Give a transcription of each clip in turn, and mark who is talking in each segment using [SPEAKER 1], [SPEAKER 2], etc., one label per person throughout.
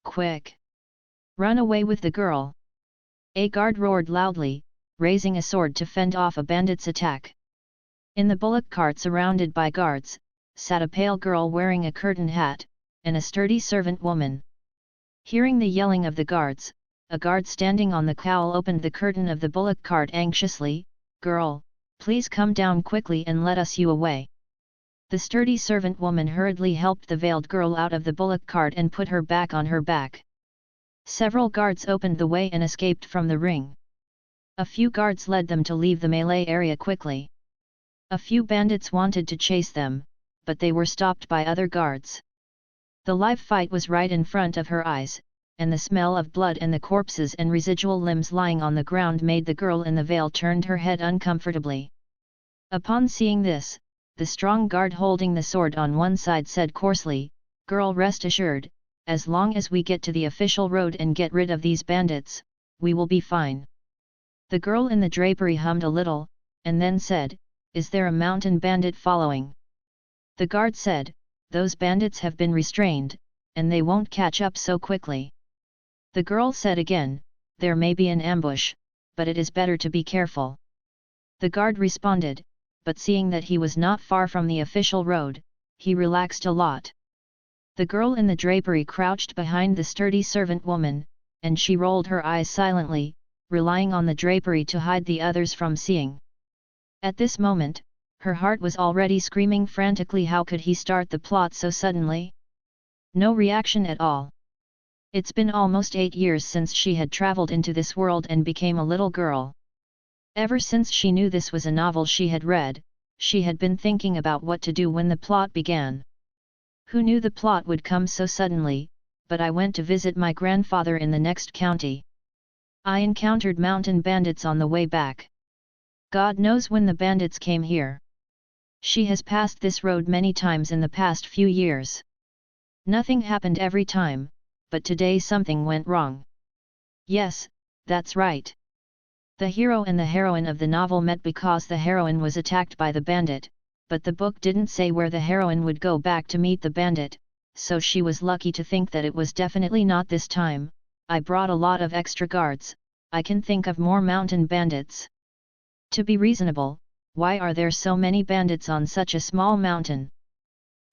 [SPEAKER 1] Quick! Run away with the girl! A guard roared loudly, raising a sword to fend off a bandit's attack. In the bullock cart surrounded by guards, sat a pale girl wearing a curtain hat, and a sturdy servant woman. Hearing the yelling of the guards, a guard standing on the cowl opened the curtain of the bullock cart anxiously. "Girl, please come down quickly and let us you away." The sturdy servant woman hurriedly helped the veiled girl out of the bullock cart and put her back on her back. Several guards opened the way and escaped from the ring. A few guards led them to leave the melee area quickly. A few bandits wanted to chase them, but they were stopped by other guards. The live fight was right in front of her eyes, and the smell of blood and the corpses and residual limbs lying on the ground made the girl in the veil turn her head uncomfortably. Upon seeing this, the strong guard holding the sword on one side said coarsely, "Girl, rest assured, as long as we get to the official road and get rid of these bandits, we will be fine." The girl in the drapery hummed a little, and then said, "Is there a mountain bandit following?" The guard said, "Those bandits have been restrained, and they won't catch up so quickly." The girl said again, "There may be an ambush, but it is better to be careful." The guard responded, but seeing that he was not far from the official road, he relaxed a lot. The girl in the drapery crouched behind the sturdy servant woman, and she rolled her eyes silently, relying on the drapery to hide the others from seeing. At this moment, her heart was already screaming frantically, how could he start the plot so suddenly? No reaction at all. It's been almost 8 years since she had traveled into this world and became a little girl. Ever since she knew this was a novel she had read, she had been thinking about what to do when the plot began. Who knew the plot would come so suddenly? But I went to visit my grandfather in the next county. I encountered mountain bandits on the way back. God knows when the bandits came here. She has passed this road many times in the past few years. Nothing happened every time, but today something went wrong. Yes, that's right. The hero and the heroine of the novel met because the heroine was attacked by the bandit, but the book didn't say where the heroine would go back to meet the bandit, so she was lucky to think that it was definitely not this time. I brought a lot of extra guards, I can think of more mountain bandits. To be reasonable, why are there so many bandits on such a small mountain?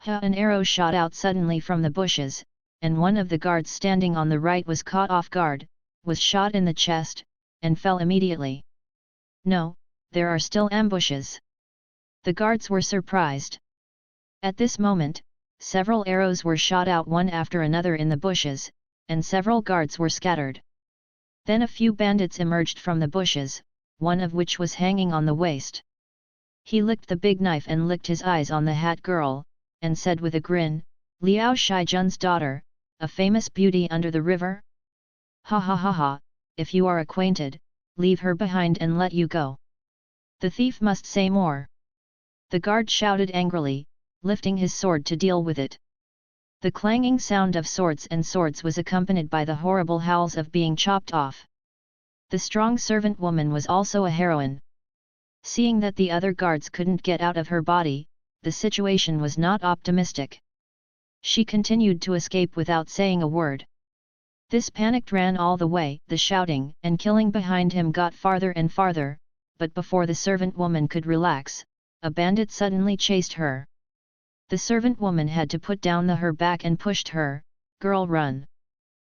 [SPEAKER 1] An arrow shot out suddenly from the bushes, and one of the guards standing on the right was caught off guard, was shot in the chest, and fell immediately. No, there are still ambushes. The guards were surprised. At this moment, several arrows were shot out one after another in the bushes, and several guards were scattered. Then a few bandits emerged from the bushes, one of which was hanging on the waist. He licked the big knife and licked his eyes on the hat girl, and said with a grin, "Liao Shijun's daughter, a famous beauty under the river? Ha ha ha ha, if you are acquainted, leave her behind and let you go." The thief must say more. The guard shouted angrily, lifting his sword to deal with it. The clanging sound of swords was accompanied by the horrible howls of being chopped off. The strong servant woman was also a heroine. Seeing that the other guards couldn't get out of her body, the situation was not optimistic. She continued to escape without saying a word. This panicked ran all the way, the shouting and killing behind him got farther and farther, but before the servant woman could relax, a bandit suddenly chased her. The servant woman had to put down her back and pushed her, "Girl, run."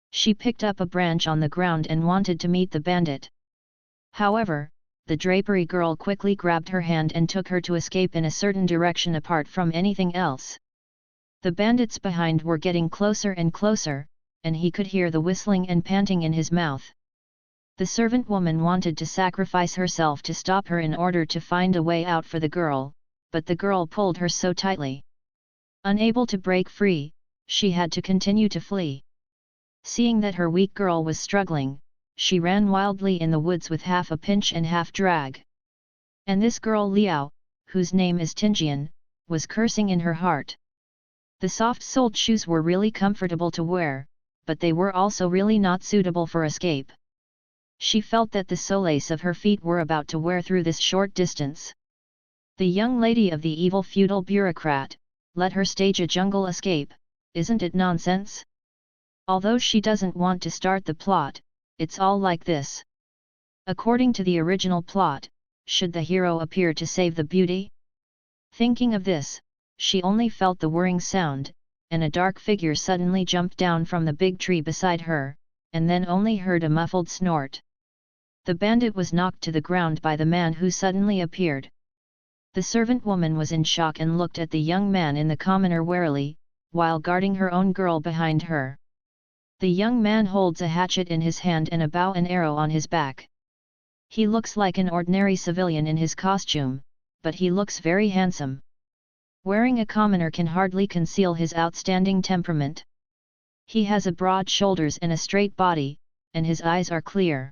[SPEAKER 1] She picked up a branch on the ground and wanted to meet the bandit. However, the drapery girl quickly grabbed her hand and took her to escape in a certain direction apart from anything else. The bandits behind were getting closer and closer, and he could hear the whistling and panting in his mouth. The servant woman wanted to sacrifice herself to stop her in order to find a way out for the girl, but the girl pulled her so tightly. Unable to break free, she had to continue to flee. Seeing that her weak girl was struggling, she ran wildly in the woods with half a pinch and half drag. And this girl Liao, whose name is Tinjian, was cursing in her heart. The soft-soled shoes were really comfortable to wear, but they were also really not suitable for escape. She felt that the soles of her feet were about to wear through this short distance. The young lady of the evil feudal bureaucrat, let her stage a jungle escape, isn't it nonsense? Although she doesn't want to start the plot, it's all like this. According to the original plot, should the hero appear to save the beauty? Thinking of this, she only felt the whirring sound, and a dark figure suddenly jumped down from the big tree beside her, and then only heard a muffled snort. The bandit was knocked to the ground by the man who suddenly appeared. The servant woman was in shock and looked at the young man in the commoner warily, while guarding her own girl behind her. The young man holds a hatchet in his hand and a bow and arrow on his back. He looks like an ordinary civilian in his costume, but he looks very handsome. Wearing a commoner can hardly conceal his outstanding temperament. He has a broad shoulders and a straight body, and his eyes are clear.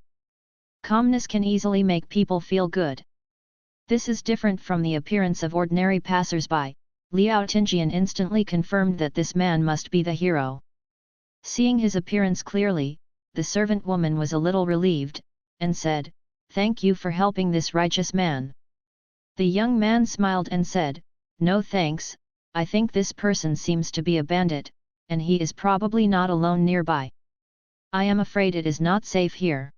[SPEAKER 1] Calmness can easily make people feel good. This is different from the appearance of ordinary passers-by. Liao Tinjian instantly confirmed that this man must be the hero. Seeing his appearance clearly, the servant woman was a little relieved, and said, "Thank you for helping this righteous man." The young man smiled and said, "No thanks, I think this person seems to be a bandit, and he is probably not alone nearby. I am afraid it is not safe here.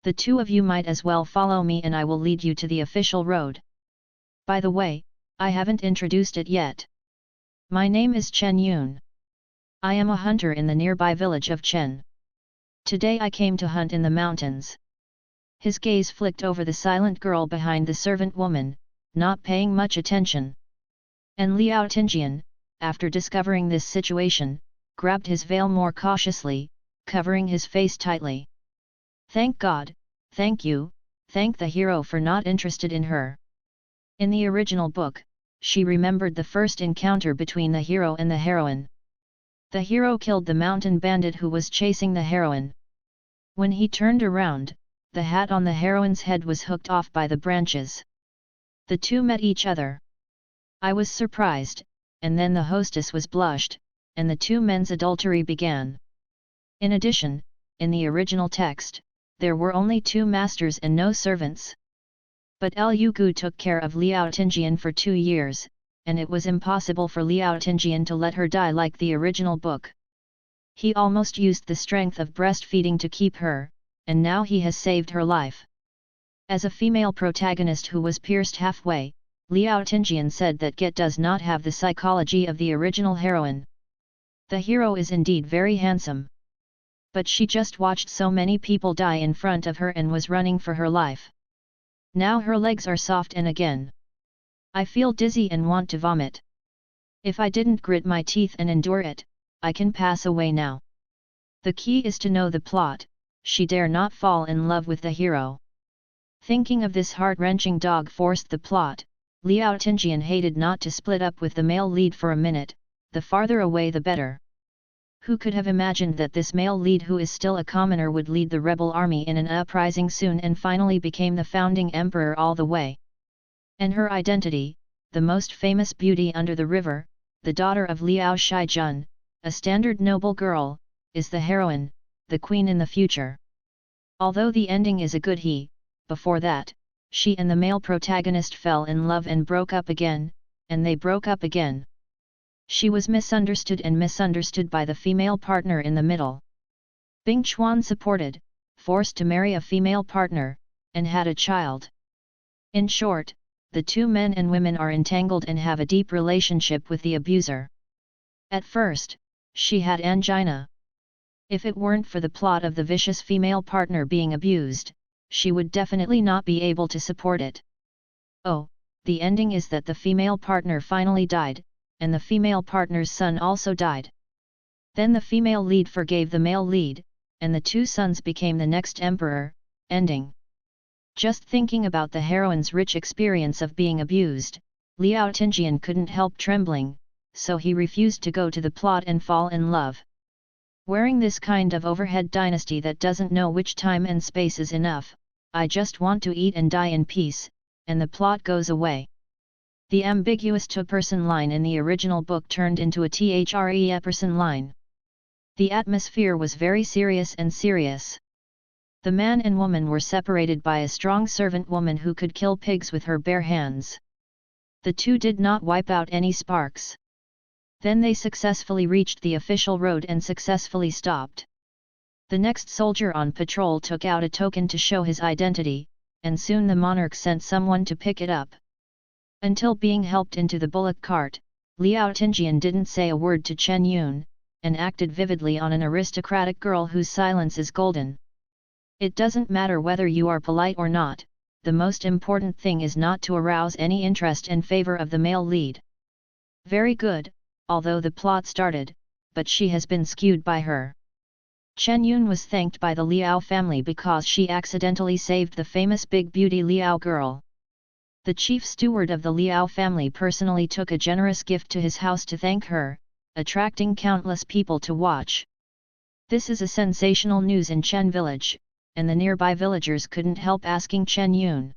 [SPEAKER 1] The two of you might as well follow me and I will lead you to the official road. By the way, I haven't introduced it yet. My name is Chen Yun. I am a hunter in the nearby village of Chen. Today I came to hunt in the mountains." His gaze flicked over the silent girl behind the servant woman, not paying much attention. And Liao Tinjian, after discovering this situation, grabbed his veil more cautiously, covering his face tightly. Thank God, thank you, thank the hero for not interested in her. In the original book, she remembered the first encounter between the hero and the heroine. The hero killed the mountain bandit who was chasing the heroine. When he turned around, the hat on the heroine's head was hooked off by the branches. The two met each other. I was surprised, and then the hostess was blushed, and the two men's adultery began. In addition, in the original text, there were only two masters and no servants. But Liu Gu took care of Liao Tinjian for 2 years, and it was impossible for Liao Tinjian to let her die like the original book. He almost used the strength of breastfeeding to keep her, and now he has saved her life. As a female protagonist who was pierced halfway, Liao Tinjian said that Get does not have the psychology of the original heroine. The hero is indeed very handsome. But she just watched so many people die in front of her and was running for her life. Now her legs are soft and again. I feel dizzy and want to vomit. If I didn't grit my teeth and endure it, I can pass away now. The key is to know the plot. She dare not fall in love with the hero. Thinking of this heart-wrenching dog forced the plot, Liao Tinjian hated not to split up with the male lead for a minute, the farther away the better. Who could have imagined that this male lead who is still a commoner would lead the rebel army in an uprising soon and finally became the founding emperor all the way? And her identity, the most famous beauty under the river, the daughter of Liao Shaijun, a standard noble girl, is the heroine, the queen in the future. Although the ending is a good before that, she and the male protagonist fell in love and broke up again, and they broke up again. She was misunderstood and misunderstood by the female partner in the middle. Bing Chuan supported, forced to marry a female partner, and had a child. In short, the two men and women are entangled and have a deep relationship with the abuser. At first, she had angina. If it weren't for the plot of the vicious female partner being abused, she would definitely not be able to support it. Oh, the ending is that the female partner finally died, and the female partner's son also died. Then the female lead forgave the male lead, and the two sons became the next emperor, ending. Just thinking about the heroine's rich experience of being abused, Liao Tinjian couldn't help trembling, so he refused to go to the plot and fall in love. Wearing this kind of overhead dynasty that doesn't know which time and space is enough, I just want to eat and die in peace, and the plot goes away. The ambiguous two-person line in the original book turned into a three-person line. The atmosphere was very serious and serious. The man and woman were separated by a strong servant woman who could kill pigs with her bare hands. The two did not wipe out any sparks. Then they successfully reached the official road and successfully stopped. The next soldier on patrol took out a token to show his identity, and soon the monarch sent someone to pick it up. Until being helped into the bullock cart, Liao Tinjian didn't say a word to Chen Yun, and acted vividly on an aristocratic girl whose silence is golden. It doesn't matter whether you are polite or not, the most important thing is not to arouse any interest in favor of the male lead. Very good, although the plot started, but she has been skewed by her. Chen Yun was thanked by the Liao family because she accidentally saved the famous big beauty Liao girl. The chief steward of the Liao family personally took a generous gift to his house to thank her, attracting countless people to watch. This is a sensational news in Chen village, and the nearby villagers couldn't help asking Chen Yun.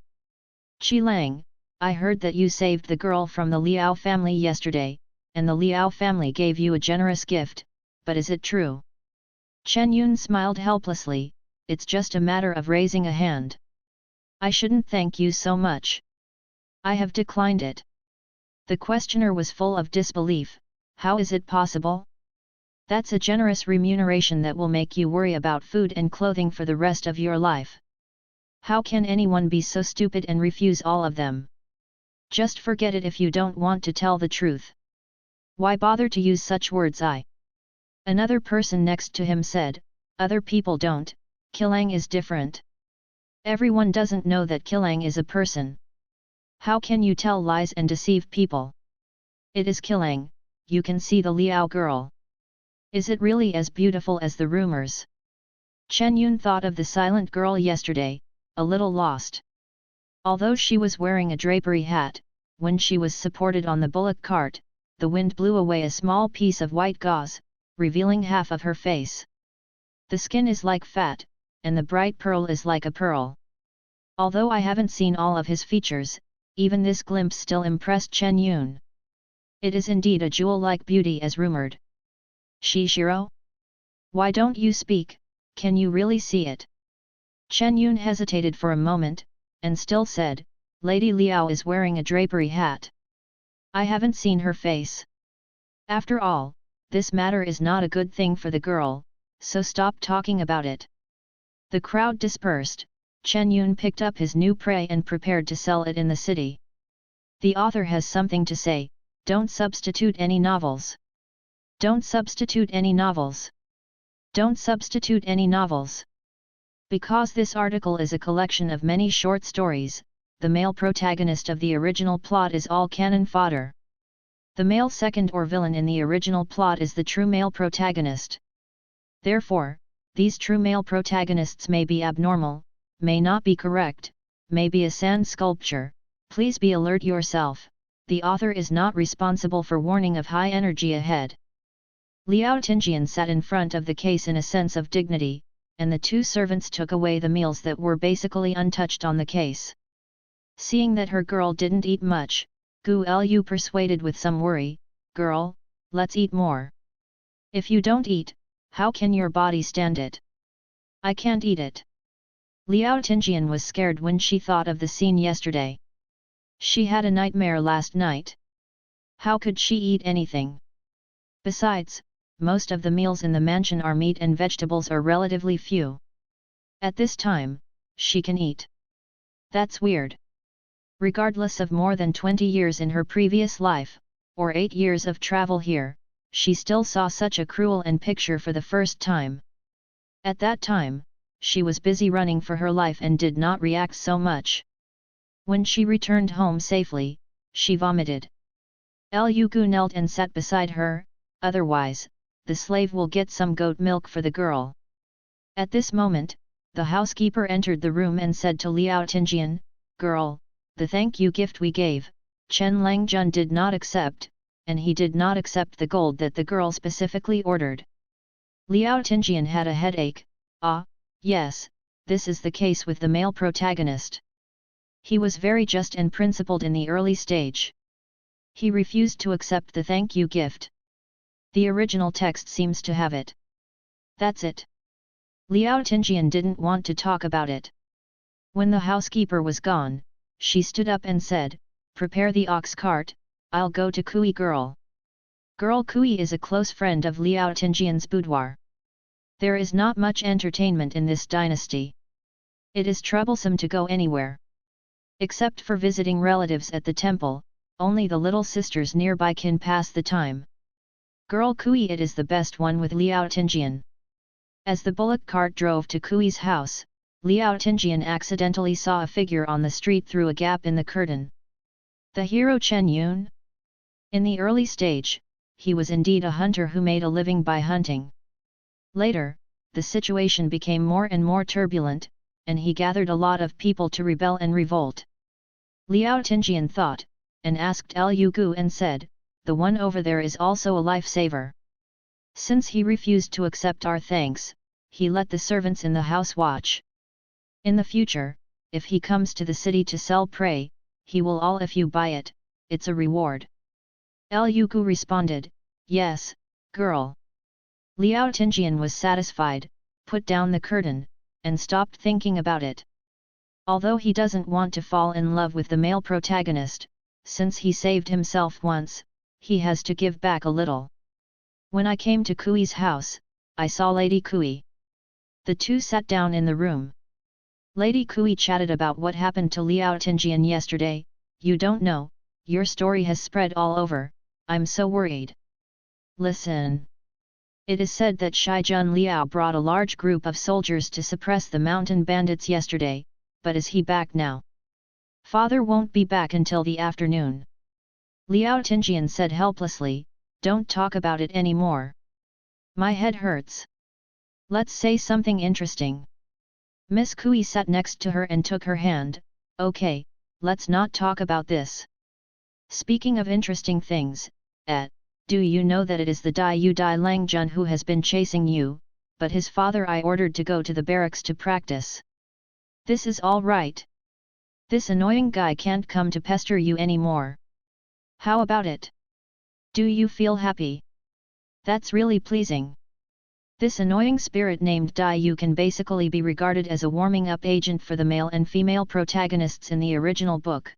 [SPEAKER 1] Qi Lang, I heard that you saved the girl from the Liao family yesterday, and the Liao family gave you a generous gift, but is it true? Chen Yun smiled helplessly, it's just a matter of raising a hand. I shouldn't thank you so much. I have declined it. The questioner was full of disbelief. How is it possible? That's a generous remuneration that will make you worry about food and clothing for the rest of your life. How can anyone be so stupid and refuse all of them? Just forget it if you don't want to tell the truth. Why bother to use such words? Another person next to him said, other people don't, Kilang is different. Everyone doesn't know that Kilang is a person. How can you tell lies and deceive people? It is Kilang, you can see the Liao girl. Is it really as beautiful as the rumors? Chen Yun thought of the silent girl yesterday, a little lost. Although she was wearing a drapery hat, when she was supported on the bullock cart, the wind blew away a small piece of white gauze, revealing half of her face. The skin is like fat, and the bright pearl is like a pearl. Although I haven't seen all of his features, even this glimpse still impressed Chen Yun. It is indeed a jewel-like beauty as rumored. Shishiro? Why don't you speak, can you really see it? Chen Yun hesitated for a moment, and still said, Lady Liao is wearing a drapery hat. I haven't seen her face. After all, this matter is not a good thing for the girl, so stop talking about it. The crowd dispersed, Chen Yun picked up his new prey and prepared to sell it in the city. The author has something to say, don't substitute any novels. Don't substitute any novels. Don't substitute any novels. Because this article is a collection of many short stories, the male protagonist of the original plot is all cannon fodder. The male second or villain in the original plot is the true male protagonist. Therefore, these true male protagonists may be abnormal, may not be correct, may be a sand sculpture. Please be alert yourself, the author is not responsible for warning of high energy ahead. Liao Tinjian sat in front of the case in a sense of dignity, and the two servants took away the meals that were basically untouched on the case. Seeing that her girl didn't eat much, Gu Lu persuaded with some worry, girl, let's eat more. If you don't eat, how can your body stand it? I can't eat it. Liao Tinjian was scared when she thought of the scene yesterday. She had a nightmare last night. How could she eat anything? Besides, most of the meals in the mansion are meat and vegetables are relatively few. At this time, she can eat. That's weird. Regardless of more than 20 years in her previous life, or 8 years of travel here, she still saw such a cruel and picture for the first time. At that time, she was busy running for her life and did not react so much. When she returned home safely, she vomited. Lu Gu knelt and sat beside her, otherwise, the slave will get some goat milk for the girl. At this moment, the housekeeper entered the room and said to Liao Tinjian, girl, the thank you gift we gave, Chen Langjun did not accept, and he did not accept the gold that the girl specifically ordered. Liao Tinjian had a headache. Yes, this is the case with the male protagonist. He was very just and principled in the early stage. He refused to accept the thank you gift. The original text seems to have it. That's it. Liao Tinjian didn't want to talk about it. When the housekeeper was gone, she stood up and said, prepare the ox cart, I'll go to Kui girl. Girl Kui is a close friend of Liao Tinjian's boudoir. There is not much entertainment in this dynasty. It is troublesome to go anywhere. Except for visiting relatives at the temple, only the little sisters nearby can pass the time. Girl Kui, it is the best one with Liao Tinjian. As the bullock cart drove to Kui's house, Liao Tinjian accidentally saw a figure on the street through a gap in the curtain. The hero Chen Yun? In the early stage, he was indeed a hunter who made a living by hunting. Later, the situation became more and more turbulent, and he gathered a lot of people to rebel and revolt. Liao Tinjian thought, and asked Liu Gu and said, "The one over there is also a lifesaver." Since he refused to accept our thanks, he let the servants in the house watch. In the future, if he comes to the city to sell prey, he will all if you buy it, it's a reward. Liu Gu responded, "Yes, girl." Liao Tinjian was satisfied, put down the curtain, and stopped thinking about it. Although he doesn't want to fall in love with the male protagonist, since he saved himself once, he has to give back a little. When I came to Kui's house, I saw Lady Kui. The two sat down in the room. Lady Kui chatted about what happened to Liao Tinjian yesterday. "You don't know, your story has spread all over, I'm so worried." "Listen. It is said that Shijun Liao brought a large group of soldiers to suppress the mountain bandits yesterday, but is he back now?" "Father won't be back until the afternoon." Liao Tinjian said helplessly, "Don't talk about it anymore. My head hurts. Let's say something interesting." Miss Kui sat next to her and took her hand. "Okay, let's not talk about this. Speaking of interesting things, do you know that it is the Dai Yu Dai Langjun who has been chasing you, but his father I ordered to go to the barracks to practice. This is all right. This annoying guy can't come to pester you anymore. How about it? Do you feel happy? That's really pleasing." This annoying spirit named Dai Yu can basically be regarded as a warming-up agent for the male and female protagonists in the original book.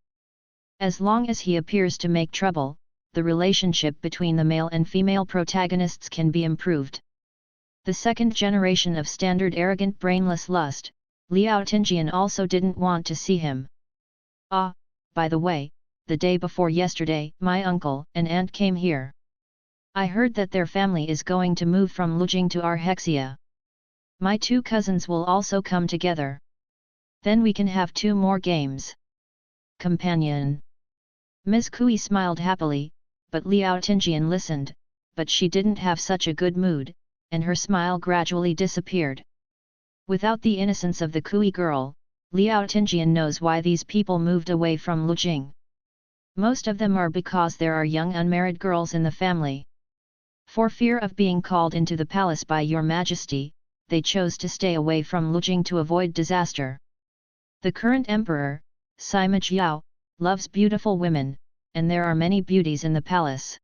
[SPEAKER 1] As long as he appears to make trouble, the relationship between the male and female protagonists can be improved. The second generation of standard arrogant brainless lust, Liao Tinjian also didn't want to see him. "Ah, by the way, the day before yesterday, my uncle and aunt came here. I heard that their family is going to move from Lujing to Arhexia. My two cousins will also come together. Then we can have 2 more games." Companion. Ms. Kui smiled happily, but Liao Tinjian listened, but she didn't have such a good mood, and her smile gradually disappeared. Without the innocence of the Kui girl, Liao Tinjian knows why these people moved away from Lujing. Most of them are because there are young unmarried girls in the family. For fear of being called into the palace by your majesty, they chose to stay away from Lujing to avoid disaster. The current emperor, Sima Jiao, loves beautiful women, and there are many beauties in the palace.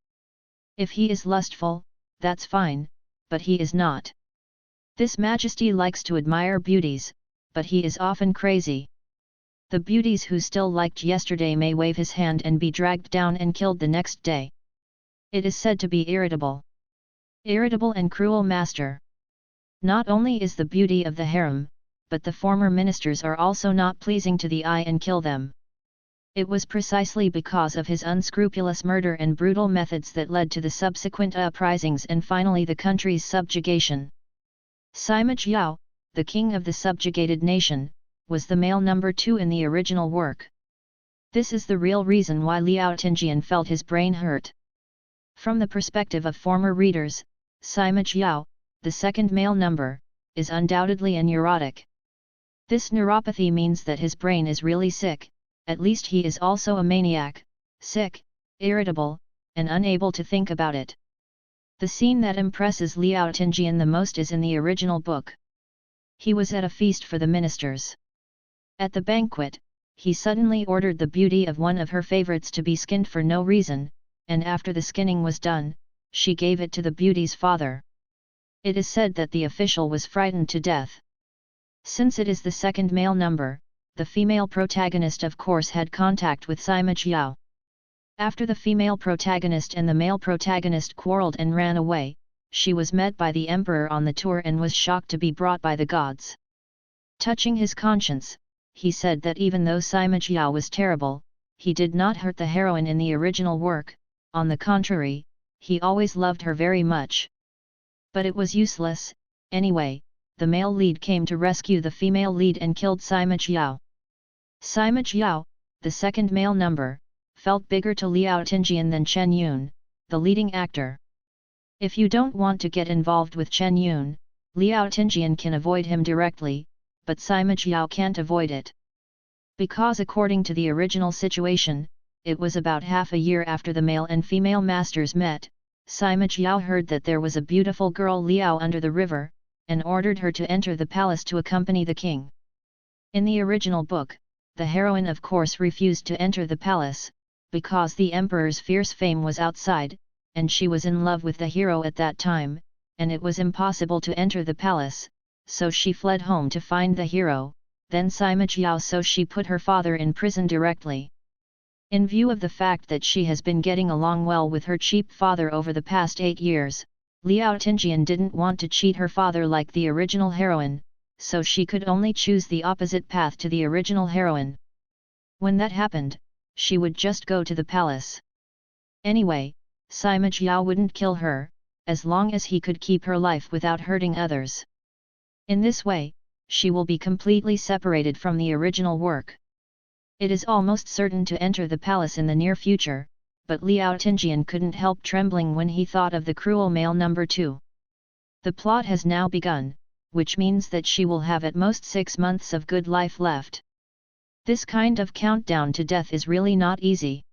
[SPEAKER 1] If he is lustful, that's fine, but he is not. This majesty likes to admire beauties, but he is often crazy. The beauties who still liked yesterday may wave his hand and be dragged down and killed the next day. It is said to be irritable. Irritable and cruel master. Not only is the beauty of the harem, but the former ministers are also not pleasing to the eye and kill them. It was precisely because of his unscrupulous murder and brutal methods that led to the subsequent uprisings and finally the country's subjugation. Sima Jiao, the king of the subjugated nation, was the male number 2 in the original work. This is the real reason why Liao Tinjian felt his brain hurt. From the perspective of former readers, Sima Jiao, the second male number, is undoubtedly a neurotic. This neuropathy means that his brain is really sick. At least he is also a maniac, sick, irritable, and unable to think about it. The scene that impresses Liao Tinjian the most is in the original book. He was at a feast for the ministers. At the banquet, he suddenly ordered the beauty of one of her favorites to be skinned for no reason, and after the skinning was done, she gave it to the beauty's father. It is said that the official was frightened to death. Since it is the second male number, the female protagonist of course had contact with Sima Jiao. After the female protagonist and the male protagonist quarreled and ran away, she was met by the emperor on the tour and was shocked to be brought by the gods. Touching his conscience, he said that even though Sima Jiao was terrible, he did not hurt the heroine in the original work, on the contrary, he always loved her very much. But it was useless, anyway, the male lead came to rescue the female lead and killed Sima Jiao. Sima Jiao, the second male number, felt bigger to Liao Tinjian than Chen Yun, the leading actor. If you don't want to get involved with Chen Yun, Liao Tinjian can avoid him directly, but Sima Jiao can't avoid it. Because according to the original situation, it was about half a year after the male and female masters met, Sima Jiao heard that there was a beautiful girl Liao under the river, and ordered her to enter the palace to accompany the king. In the original book, the heroine of course refused to enter the palace, because the emperor's fierce fame was outside, and she was in love with the hero at that time, and it was impossible to enter the palace, so she fled home to find the hero, then Sima Jiao, so she put her father in prison directly. In view of the fact that she has been getting along well with her cheap father over the past 8 years, Liao Tinjian didn't want to cheat her father like the original heroine, so she could only choose the opposite path to the original heroine. When that happened, she would just go to the palace. Anyway, Sima Jiao wouldn't kill her, as long as he could keep her life without hurting others. In this way, she will be completely separated from the original work. It is almost certain to enter the palace in the near future, but Liao Tinjian couldn't help trembling when he thought of the cruel male number 2. The plot has now begun, which means that she will have at most 6 months of good life left. This kind of countdown to death is really not easy.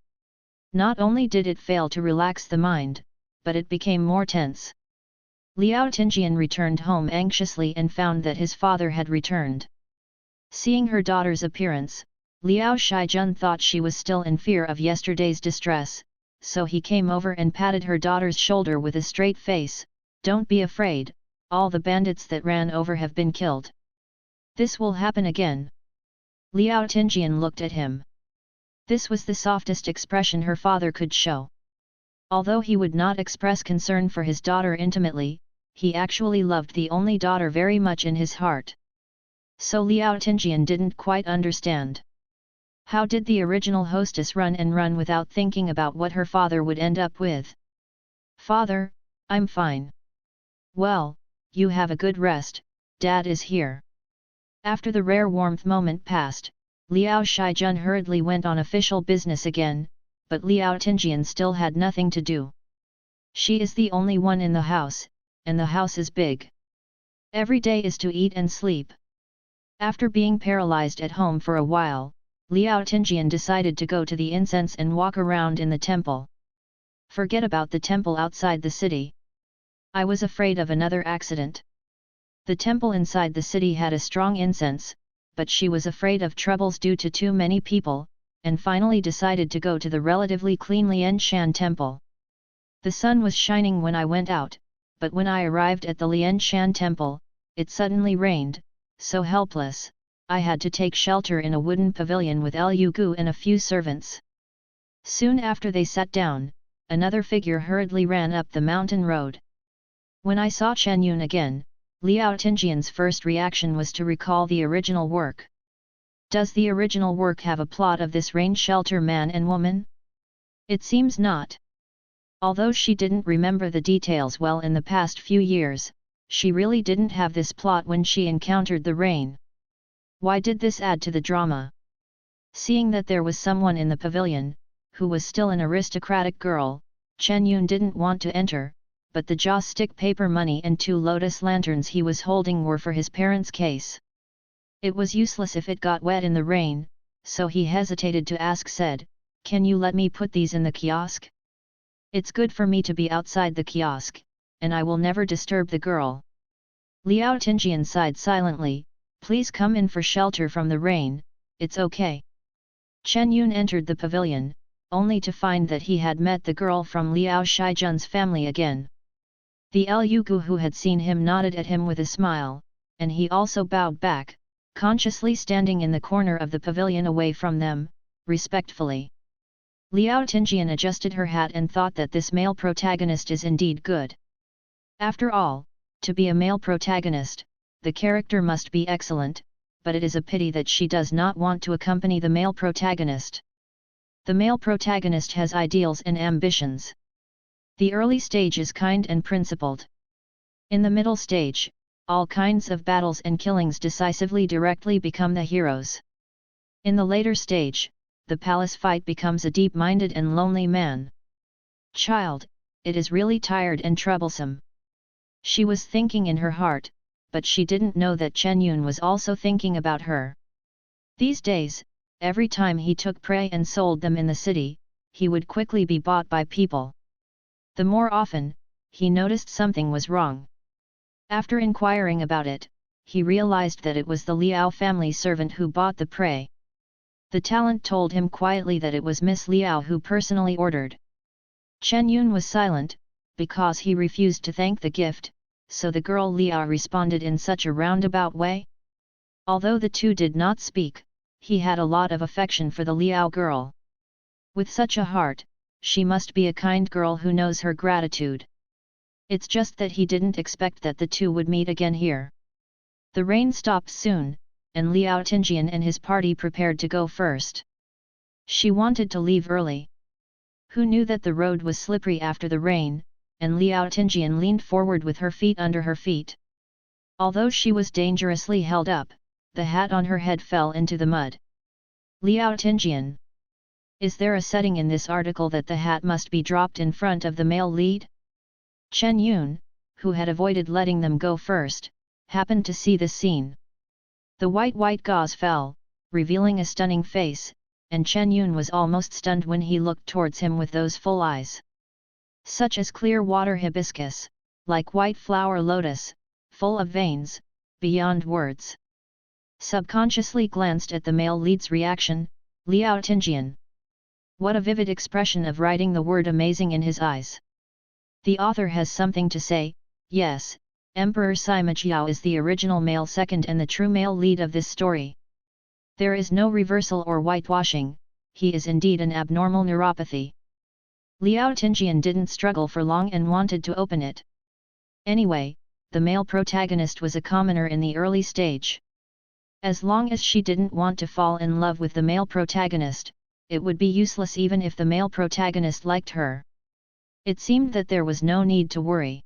[SPEAKER 1] Not only did it fail to relax the mind, but it became more tense. Liao Tinjian returned home anxiously and found that his father had returned. Seeing her daughter's appearance, Liao Shijun thought she was still in fear of yesterday's distress, so he came over and patted her daughter's shoulder with a straight face. "Don't be afraid, all the bandits that ran over have been killed. This will happen again." Liao Tinjian looked at him. This was the softest expression her father could show. Although he would not express concern for his daughter intimately, he actually loved the only daughter very much in his heart. So Liao Tinjian didn't quite understand. How did the original hostess run and run without thinking about what her father would end up with? "Father, I'm fine." "Well, you have a good rest, Dad is here." After the rare warmth moment passed, Liao Shijun hurriedly went on official business again, but Liao Tinjian still had nothing to do. She is the only one in the house, and the house is big. Every day is to eat and sleep. After being paralyzed at home for a while, Liao Tinjian decided to go to the incense and walk around in the temple. Forget about the temple outside the city. I was afraid of another accident. The temple inside the city had a strong incense, but she was afraid of troubles due to too many people, and finally decided to go to the relatively clean Lianshan temple. The sun was shining when I went out, but when I arrived at the Lianshan temple, it suddenly rained, so helpless, I had to take shelter in a wooden pavilion with Liu Gu and a few servants. Soon after they sat down, another figure hurriedly ran up the mountain road. When I saw Chen Yun again, Liao Tinjian's first reaction was to recall the original work. Does the original work have a plot of this rain shelter man and woman? It seems not. Although she didn't remember the details well in the past few years, she really didn't have this plot when she encountered the rain. Why did this add to the drama? Seeing that there was someone in the pavilion, who was still an aristocratic girl, Chen Yun didn't want to enter, but the joss stick paper money and 2 lotus lanterns he was holding were for his parents' case. It was useless if it got wet in the rain, so he hesitated to ask, said, "Can you let me put these in the kiosk? It's good for me to be outside the kiosk, and I will never disturb the girl." Liao Tinjian sighed silently, "Please come in for shelter from the rain, it's okay." Chen Yun entered the pavilion, only to find that he had met the girl from Liao Shijun's family again. The Liu Gu who had seen him nodded at him with a smile, and he also bowed back, consciously standing in the corner of the pavilion away from them, respectfully. Liao Tinjian adjusted her hat and thought that this male protagonist is indeed good. After all, to be a male protagonist, the character must be excellent, but it is a pity that she does not want to accompany the male protagonist. The male protagonist has ideals and ambitions. The early stage is kind and principled. In the middle stage, all kinds of battles and killings decisively directly become the heroes. In the later stage, the palace fight becomes a deep-minded and lonely man. Child, it is really tired and troublesome. She was thinking in her heart, but she didn't know that Chen Yun was also thinking about her. These days, every time he took prey and sold them in the city, he would quickly be bought by people. The more often, he noticed something was wrong. After inquiring about it, he realized that it was the Liao family servant who bought the prey. The talent told him quietly that it was Miss Liao who personally ordered. Chen Yun was silent, because he refused to thank the gift, so the girl Liao responded in such a roundabout way. Although the two did not speak, he had a lot of affection for the Liao girl. With such a heart, she must be a kind girl who knows her gratitude. It's just that he didn't expect that the two would meet again here. The rain stopped soon, and Liao Tinjian and his party prepared to go first. She wanted to leave early. Who knew that the road was slippery after the rain, and Liao Tinjian leaned forward with her feet under her feet. Although she was dangerously held up, the hat on her head fell into the mud. Liao Tinjian. Is there a setting in this article that the hat must be dropped in front of the male lead? Chen Yun, who had avoided letting them go first, happened to see this scene. The white gauze fell, revealing a stunning face, and Chen Yun was almost stunned when he looked towards him with those full eyes. Such as clear water hibiscus, like white flower lotus, full of veins, beyond words. Subconsciously glanced at the male lead's reaction, Liao Tinjian. What a vivid expression of writing the word amazing in his eyes. The author has something to say. Yes, Emperor Sima Jiao is the original male second and the true male lead of this story. There is no reversal or whitewashing, he is indeed an abnormal neuropathy. Liao Tinjian didn't struggle for long and wanted to open it. Anyway, the male protagonist was a commoner in the early stage. As long as she didn't want to fall in love with the male protagonist, it would be useless even if the male protagonist liked her. It seemed that there was no need to worry.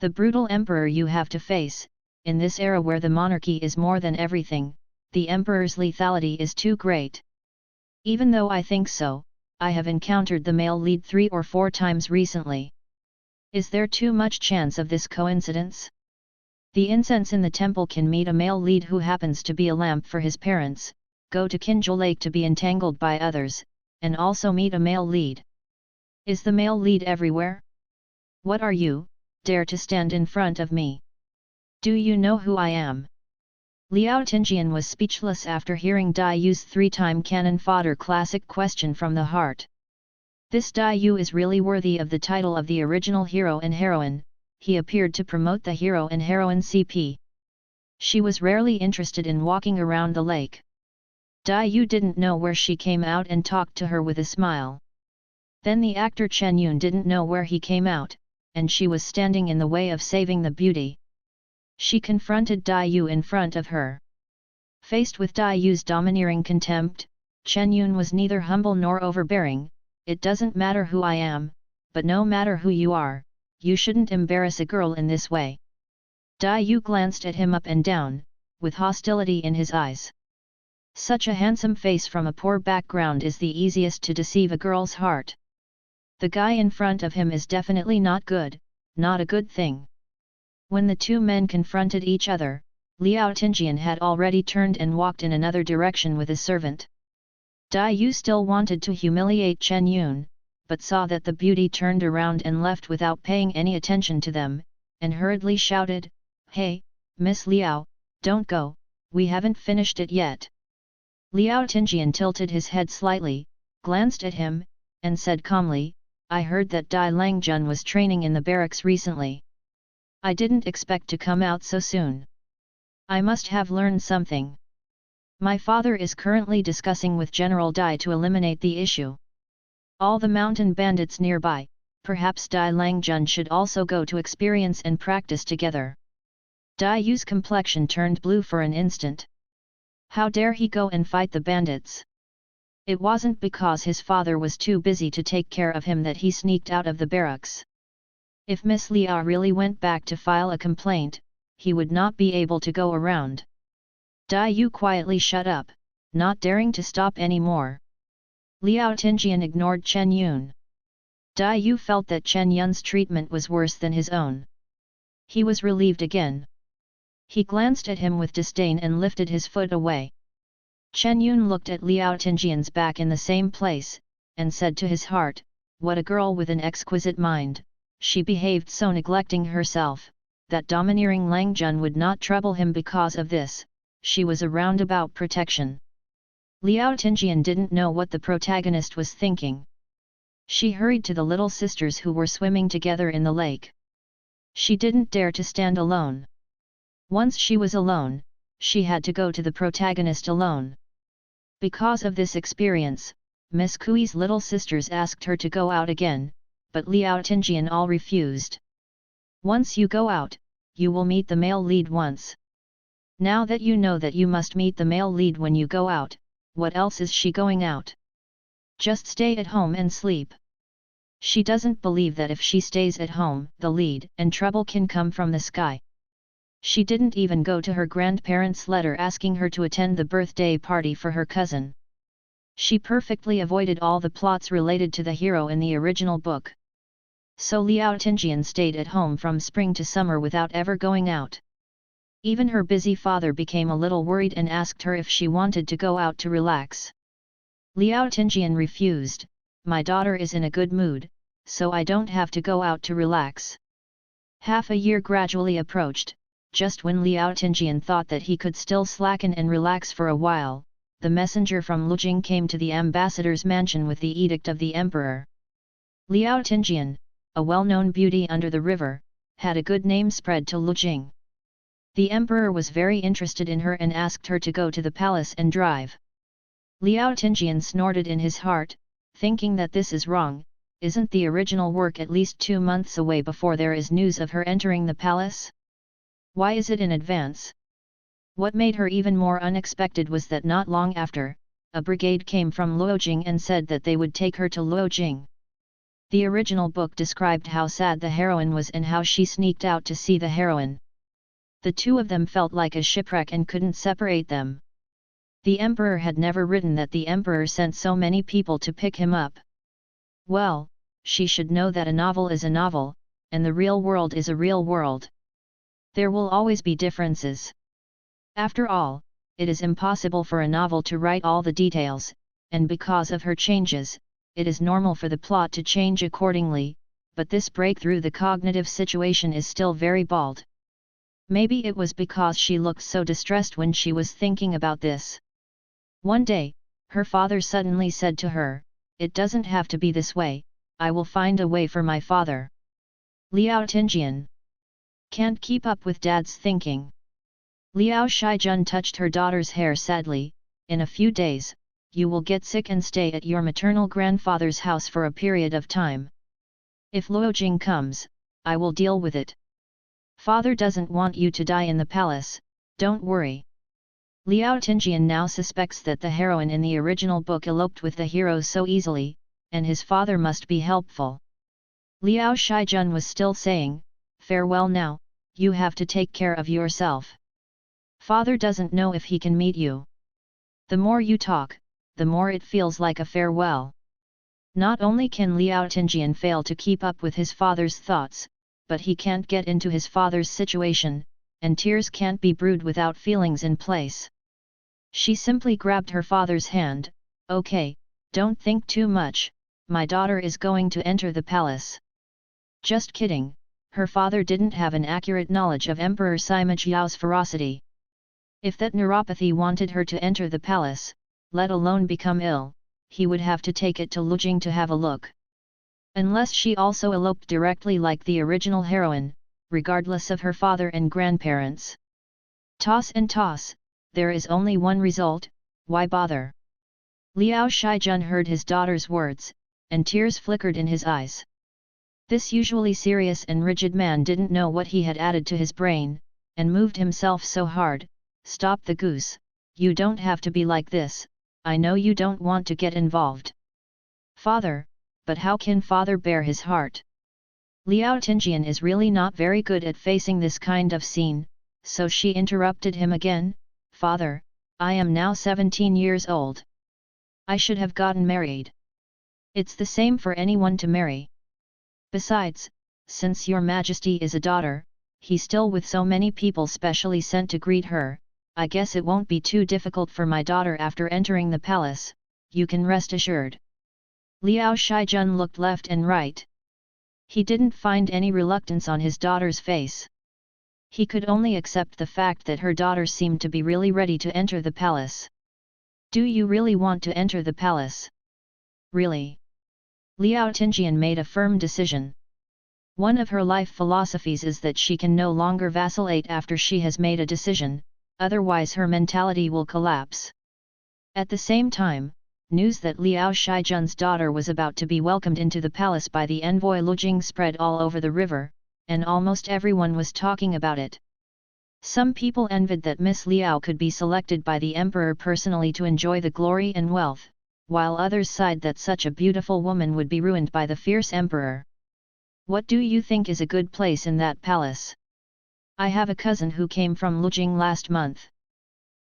[SPEAKER 1] The brutal emperor you have to face, in this era where the monarchy is more than everything, the emperor's lethality is too great. Even though I think so, I have encountered the male lead 3 or 4 times recently. Is there too much chance of this coincidence? The incense in the temple can meet a male lead who happens to be a lamp for his parents, go to Kinjo Lake to be entangled by others, and also meet a male lead. Is the male lead everywhere? What are you, dare to stand in front of me? Do you know who I am? Liao Tinjian was speechless after hearing Dai Yu's 3-time cannon fodder classic question from the heart. This Dai Yu is really worthy of the title of the original hero and heroine. He appeared to promote the hero and heroine CP. She was rarely interested in walking around the lake. Dai Yu didn't know where she came out and talked to her with a smile. Then the actor Chen Yun didn't know where he came out, and she was standing in the way of saving the beauty. She confronted Dai Yu in front of her. Faced with Dai Yu's domineering contempt, Chen Yun was neither humble nor overbearing. It doesn't matter who I am, but no matter who you are, you shouldn't embarrass a girl in this way. Dai Yu glanced at him up and down, with hostility in his eyes. Such a handsome face from a poor background is the easiest to deceive a girl's heart. The guy in front of him is definitely not good, not a good thing. When the two men confronted each other, Liao Tinjian had already turned and walked in another direction with his servant. Dai Yu still wanted to humiliate Chen Yun, but saw that the beauty turned around and left without paying any attention to them, and hurriedly shouted, "Hey, Miss Liao, don't go, we haven't finished it yet." Liao Tinjian tilted his head slightly, glanced at him, and said calmly, "I heard that Dai Langjun was training in the barracks recently. I didn't expect to come out so soon. I must have learned something. My father is currently discussing with General Dai to eliminate the issue." All the mountain bandits nearby, perhaps Dai Langjun should also go to experience and practice together. Dai Yu's complexion turned blue for an instant. How dare he go and fight the bandits? It wasn't because his father was too busy to take care of him that he sneaked out of the barracks. If Miss Liao really went back to file a complaint, he would not be able to go around. Dai Yu quietly shut up, not daring to stop any more. Liao Tinjian ignored Chen Yun. Dai Yu felt that Chen Yun's treatment was worse than his own. He was relieved again. He glanced at him with disdain and lifted his foot away. Chen Yun looked at Liao Tinjian's back in the same place, and said to his heart, "What a girl with an exquisite mind, she behaved so neglecting herself, that domineering Langjun would not trouble him because of this, she was a roundabout protection." Liao Tinjian didn't know what the protagonist was thinking. She hurried to the little sisters who were swimming together in the lake. She didn't dare to stand alone. Once she was alone, she had to go to the protagonist alone. Because of this experience, Miss Kui's little sisters asked her to go out again, but Liao Tinjian all refused. "Once you go out, you will meet the male lead once. Now that you know that you must meet the male lead when you go out, what else is she going out? Just stay at home and sleep." She doesn't believe that if she stays at home, the lead and trouble can come from the sky. She didn't even go to her grandparents' letter asking her to attend the birthday party for her cousin. She perfectly avoided all the plots related to the hero in the original book. So Liao Tinjian stayed at home from spring to summer without ever going out. Even her busy father became a little worried and asked her if she wanted to go out to relax. Liao Tinjian refused. "My daughter is in a good mood, so I don't have to go out to relax." Half a year gradually approached. Just when Liao Tinjian thought that he could still slacken and relax for a while, the messenger from Lujing came to the ambassador's mansion with the edict of the emperor. Liao Tinjian, a well-known beauty under the river, had a good name spread to Lujing. The emperor was very interested in her and asked her to go to the palace and drive. Liao Tinjian snorted in his heart, thinking that this is wrong. Isn't the original work at least 2 months away before there is news of her entering the palace? Why is it in advance? What made her even more unexpected was that not long after, a brigade came from Luojing and said that they would take her to Luojing. The original book described how sad the heroine was and how she sneaked out to see the heroine. The two of them felt like a shipwreck and couldn't separate them. The emperor had never written that the emperor sent so many people to pick him up. Well, she should know that a novel is a novel, and the real world is a real world. There will always be differences. After all, it is impossible for a novel to write all the details, and because of her changes, it is normal for the plot to change accordingly, but this break through the cognitive situation is still very bald. Maybe it was because she looked so distressed when she was thinking about this. One day, her father suddenly said to her, "It doesn't have to be this way, I will find a way for my father." Liao Tinjian can't keep up with dad's thinking. Liao Shijun touched her daughter's hair sadly. "In a few days, you will get sick and stay at your maternal grandfather's house for a period of time. If Luojing comes, I will deal with it. Father doesn't want you to die in the palace, don't worry." Liao Tinjian now suspects that the heroine in the original book eloped with the hero so easily, and his father must be helpful. Liao Shijun was still saying, "Farewell now, you have to take care of yourself. Father doesn't know if he can meet you." The more you talk, the more it feels like a farewell. Not only can Liao Tinjian fail to keep up with his father's thoughts, but he can't get into his father's situation, and tears can't be brewed without feelings in place. She simply grabbed her father's hand. "Okay, don't think too much, my daughter is going to enter the palace." Just kidding, her father didn't have an accurate knowledge of Emperor Sima Jiao's ferocity. If that neuropathy wanted her to enter the palace, let alone become ill, he would have to take it to Lujing to have a look. Unless she also eloped directly like the original heroine, regardless of her father and grandparents. Toss and toss, there is only one result, why bother? Liao Shijun heard his daughter's words, and tears flickered in his eyes. This usually serious and rigid man didn't know what he had added to his brain, and moved himself so hard. Stop the goose, you don't have to be like this, I know you don't want to get involved. Father, but how can father bear his heart? Liao Tinjian is really not very good at facing this kind of scene, so she interrupted him again. Father, I am now 17 years old. I should have gotten married. It's the same for anyone to marry. Besides, since your majesty is a daughter, he still with so many people specially sent to greet her, I guess it won't be too difficult for my daughter after entering the palace, you can rest assured. Liao Shijun looked left and right. He didn't find any reluctance on his daughter's face. He could only accept the fact that her daughter seemed to be really ready to enter the palace. Do you really want to enter the palace? Really? Liao Tinjian made a firm decision. One of her life philosophies is that she can no longer vacillate after she has made a decision, otherwise her mentality will collapse. At the same time, news that Liao Shijun's daughter was about to be welcomed into the palace by the envoy Lu Jing spread all over the river, and almost everyone was talking about it. Some people envied that Miss Liao could be selected by the emperor personally to enjoy the glory and wealth, while others sighed that such a beautiful woman would be ruined by the fierce emperor. What do you think is a good place in that palace? I have a cousin who came from Lu Jing last month.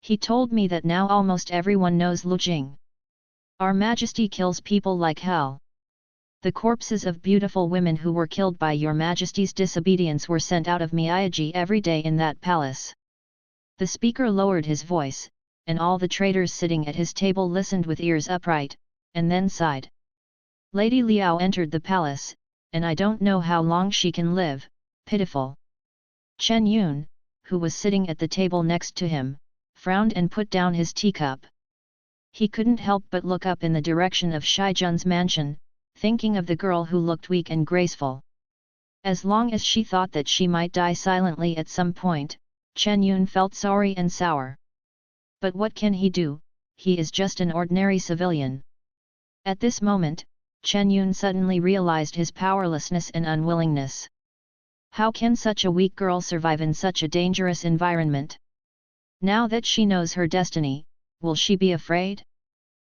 [SPEAKER 1] He told me that now almost everyone knows Lu Jing. Our Majesty kills people like hell. The corpses of beautiful women who were killed by your Majesty's disobedience were sent out of Miyagi every day in that palace. The speaker lowered his voice, and all the traders sitting at his table listened with ears upright, and then sighed. Lady Liao entered the palace, and I don't know how long she can live, pitiful. Chen Yun, who was sitting at the table next to him, frowned and put down his teacup. He couldn't help but look up in the direction of Shijun's mansion, thinking of the girl who looked weak and graceful. As long as she thought that she might die silently at some point, Chen Yun felt sorry and sour. But what can he do? He is just an ordinary civilian. At this moment, Chen Yun suddenly realized his powerlessness and unwillingness. How can such a weak girl survive in such a dangerous environment? Now that she knows her destiny, will she be afraid?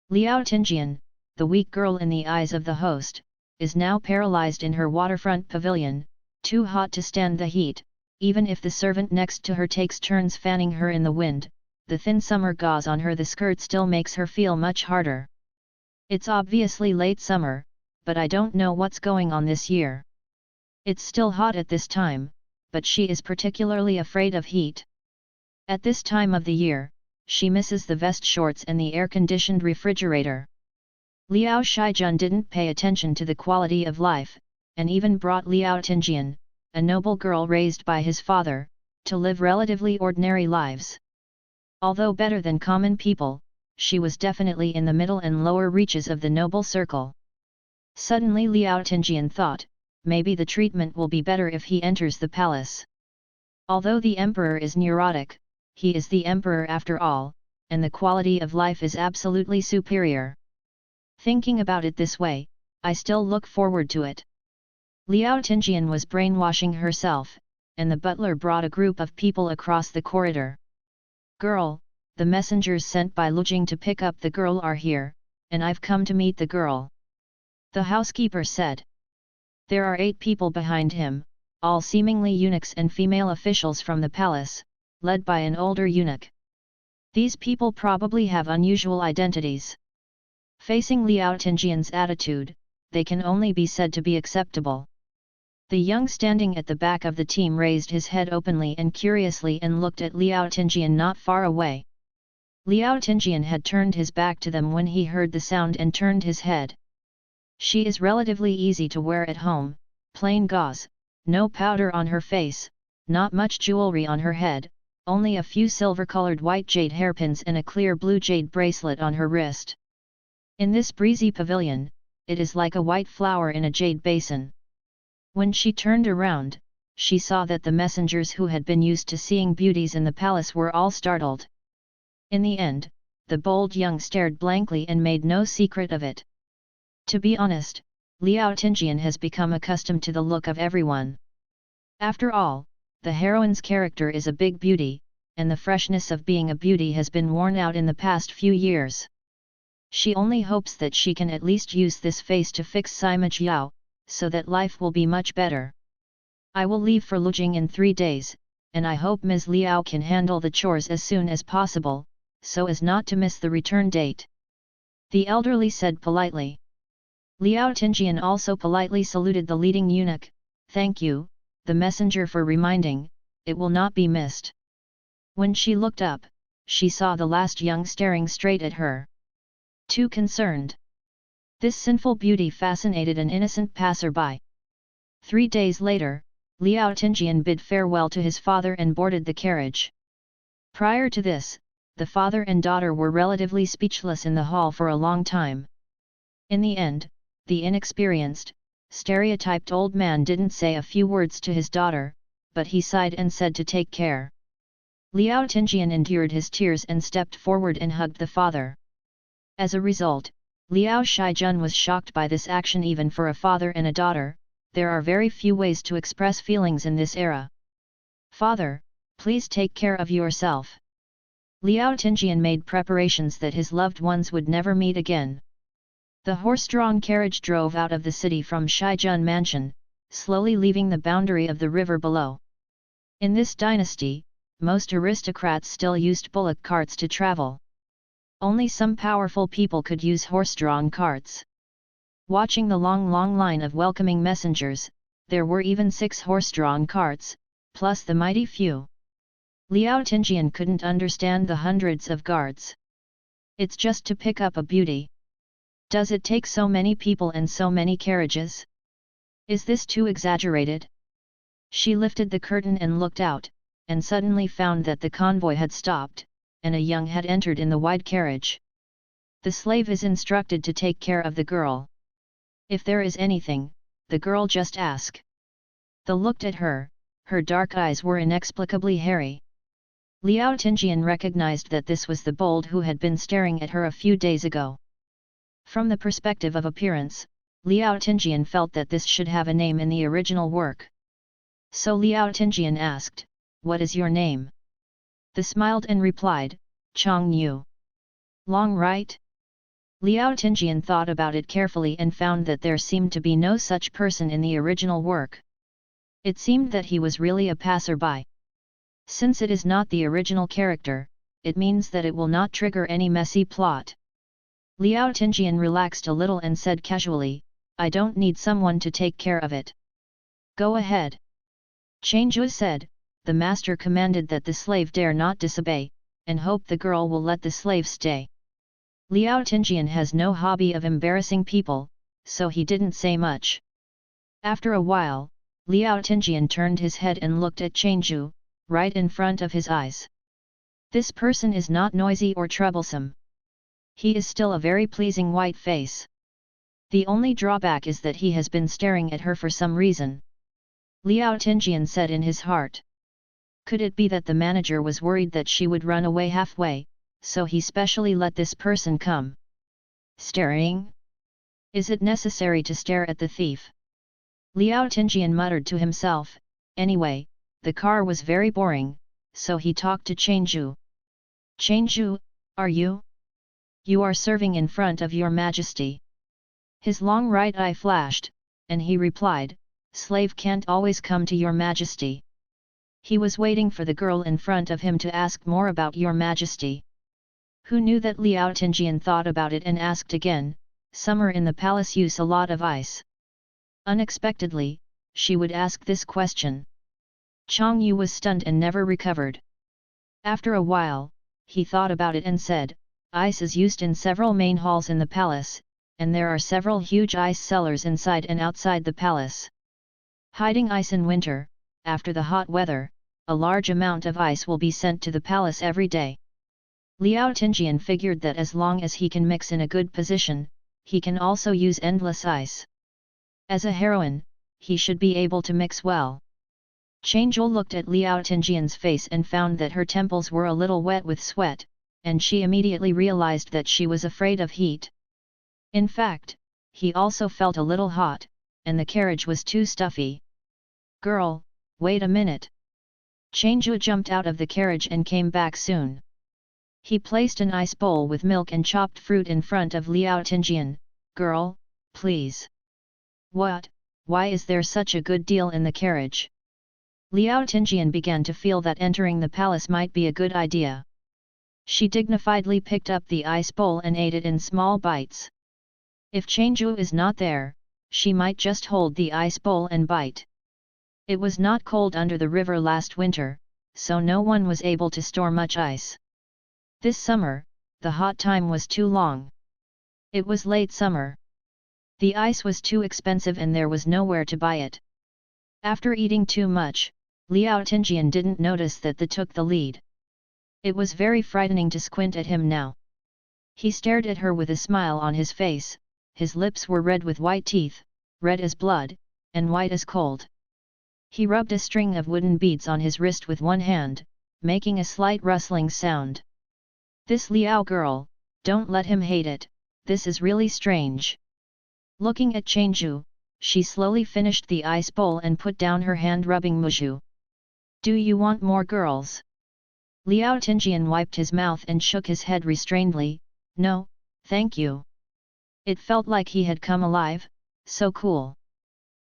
[SPEAKER 1] Liao Tinjian, the weak girl in the eyes of the host, is now paralyzed in her waterfront pavilion, too hot to stand the heat. Even if the servant next to her takes turns fanning her in the wind, the thin summer gauze on her the skirt still makes her feel much harder. It's obviously late summer, but I don't know what's going on this year. It's still hot at this time, but she is particularly afraid of heat. At this time of the year, she misses the vest shorts and the air-conditioned refrigerator. Liao Shijun didn't pay attention to the quality of life, and even brought Liao Tinjian, a noble girl raised by his father, to live relatively ordinary lives. Although better than common people, she was definitely in the middle and lower reaches of the noble circle. Suddenly Liao Tinjian thought, maybe the treatment will be better if he enters the palace. Although the emperor is neurotic, he is the emperor after all, and the quality of life is absolutely superior. Thinking about it this way, I still look forward to it. Liao Tinjian was brainwashing herself, and the butler brought a group of people across the corridor. Girl, the messengers sent by Lu Jing to pick up the girl are here, and I've come to meet the girl. The housekeeper said. There are 8 people behind him, all seemingly eunuchs and female officials from the palace, led by an older eunuch. These people probably have unusual identities. Facing Liao Tinjian's attitude, they can only be said to be acceptable. The young standing at the back of the team raised his head openly and curiously and looked at Liao Tinjian not far away. Liao Tinjian had turned his back to them when he heard the sound and turned his head. She is relatively easy to wear at home, plain gauze, no powder on her face, not much jewelry on her head, only a few silver-colored white jade hairpins and a clear blue jade bracelet on her wrist. In this breezy pavilion, it is like a white flower in a jade basin. When she turned around, she saw that the messengers who had been used to seeing beauties in the palace were all startled. In the end, the bold young stared blankly and made no secret of it. To be honest, Liao Tinjian has become accustomed to the look of everyone. After all, the heroine's character is a big beauty, and the freshness of being a beauty has been worn out in the past few years. She only hopes that she can at least use this face to fix Sima Jiao, so that life will be much better. I will leave for Lujing in 3 days, and I hope Ms. Liao can handle the chores as soon as possible, so as not to miss the return date. The elderly said politely. Liao Tinjian also politely saluted the leading eunuch. Thank you, the messenger, for reminding, it will not be missed. When she looked up, she saw the last young staring straight at her. Too concerned. This sinful beauty fascinated an innocent passerby. 3 days later, Liao Tinjian bid farewell to his father and boarded the carriage. Prior to this, the father and daughter were relatively speechless in the hall for a long time. In the end, the inexperienced, stereotyped old man didn't say a few words to his daughter, but he sighed and said to take care. Liao Tinjian endured his tears and stepped forward and hugged the father. As a result, Liao Shijun was shocked by this action. Even for a father and a daughter, there are very few ways to express feelings in this era. Father, please take care of yourself. Liao Tinjian made preparations that his loved ones would never meet again. The horse-drawn carriage drove out of the city from Shijun Mansion, slowly leaving the boundary of the river below. In this dynasty, most aristocrats still used bullock carts to travel. Only some powerful people could use horse-drawn carts. Watching the long line of welcoming messengers, there were even 6 horse-drawn carts, plus the mighty few. Liao Tinjian couldn't understand the hundreds of guards. It's just to pick up a beauty. Does it take so many people and so many carriages? Is this too exaggerated? She lifted the curtain and looked out, and suddenly found that the convoy had stopped, and a young had entered in the wide carriage. The slave is instructed to take care of the girl. If there is anything, the girl just ask. The looked at her, her dark eyes were inexplicably hairy. Liao Tinjian recognized that this was the bold who had been staring at her a few days ago. From the perspective of appearance, Liao Tinjian felt that this should have a name in the original work. So Liao Tinjian asked, "What is your name?" The smiled and replied, "Chong Yu." Long, right? Liao Tinjian thought about it carefully and found that there seemed to be no such person in the original work. It seemed that he was really a passerby. Since it is not the original character, it means that it will not trigger any messy plot. Liao Tinjian relaxed a little and said casually, "I don't need someone to take care of it. Go ahead." Changzhu said, "The master commanded that the slave dare not disobey, and hope the girl will let the slave stay." Liao Tinjian has no hobby of embarrassing people, so he didn't say much. After a while, Liao Tinjian turned his head and looked at Changzhu, right in front of his eyes. This person is not noisy or troublesome. He is still a very pleasing white face. The only drawback is that he has been staring at her for some reason. Liao Tinjian said in his heart. Could it be that the manager was worried that she would run away halfway, so he specially let this person come? Staring? Is it necessary to stare at the thief? Liao Tinjian muttered to himself. Anyway, the car was very boring, so he talked to Changzhu. "Changzhu, are you? You are serving in front of your majesty." His long right eye flashed, and he replied, "Slave can't always come to your majesty." He was waiting for the girl in front of him to ask more about your majesty. Who knew that Liao Tinjian thought about it and asked again, "Summer in the palace use a lot of ice." Unexpectedly, she would ask this question. Chong Yu was stunned and never recovered. After a while, he thought about it and said, "Ice is used in several main halls in the palace, and there are several huge ice cellars inside and outside the palace. Hiding ice in winter, after the hot weather, a large amount of ice will be sent to the palace every day." Liao Tinjian figured that as long as he can mix in a good position, he can also use endless ice. As a heroine, he should be able to mix well. Changzhu looked at Liao Tinjian's face and found that her temples were a little wet with sweat, and she immediately realized that she was afraid of heat. In fact, he also felt a little hot, and the carriage was too stuffy. "Girl, wait a minute." Changju jumped out of the carriage and came back soon. He placed an ice bowl with milk and chopped fruit in front of Liao Tinjian. "Girl, please." "What? Why is there such a good deal in the carriage?" Liao Tinjian began to feel that entering the palace might be a good idea. She dignifiedly picked up the ice bowl and ate it in small bites. If Changju is not there, she might just hold the ice bowl and bite. It was not cold under the river last winter, so no one was able to store much ice. This summer, the hot time was too long. It was late summer. The ice was too expensive and there was nowhere to buy it. After eating too much, Liao Tinjian didn't notice that they took the lead. It was very frightening to squint at him now. He stared at her with a smile on his face, his lips were red with white teeth, red as blood, and white as cold. He rubbed a string of wooden beads on his wrist with one hand, making a slight rustling sound. "This Liao girl, don't let him hate it, this is really strange." Looking at Changju, she slowly finished the ice bowl and put down her hand rubbing Mushu. "Do you want more girls?" Liao Tinjian wiped his mouth and shook his head restrainedly. "No, thank you." It felt like he had come alive, so cool.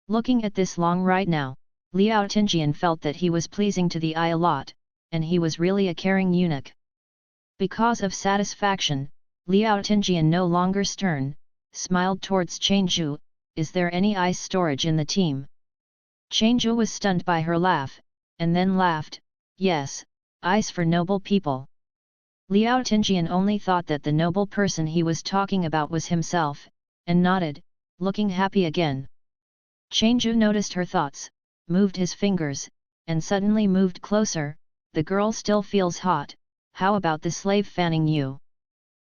[SPEAKER 1] Looking at this long right now, Liao Tinjian felt that he was pleasing to the eye a lot, and he was really a caring eunuch. Because of satisfaction, Liao Tinjian no longer stern, smiled towards Changju. "Is there any ice storage in the team?" Changju was stunned by her laugh, and then laughed. "Yes, ice for noble people." Liao Tinjian only thought that the noble person he was talking about was himself, and nodded, looking happy again. Changju noticed her thoughts, moved his fingers, and suddenly moved closer. "The girl still feels hot, how about the slave fanning you?"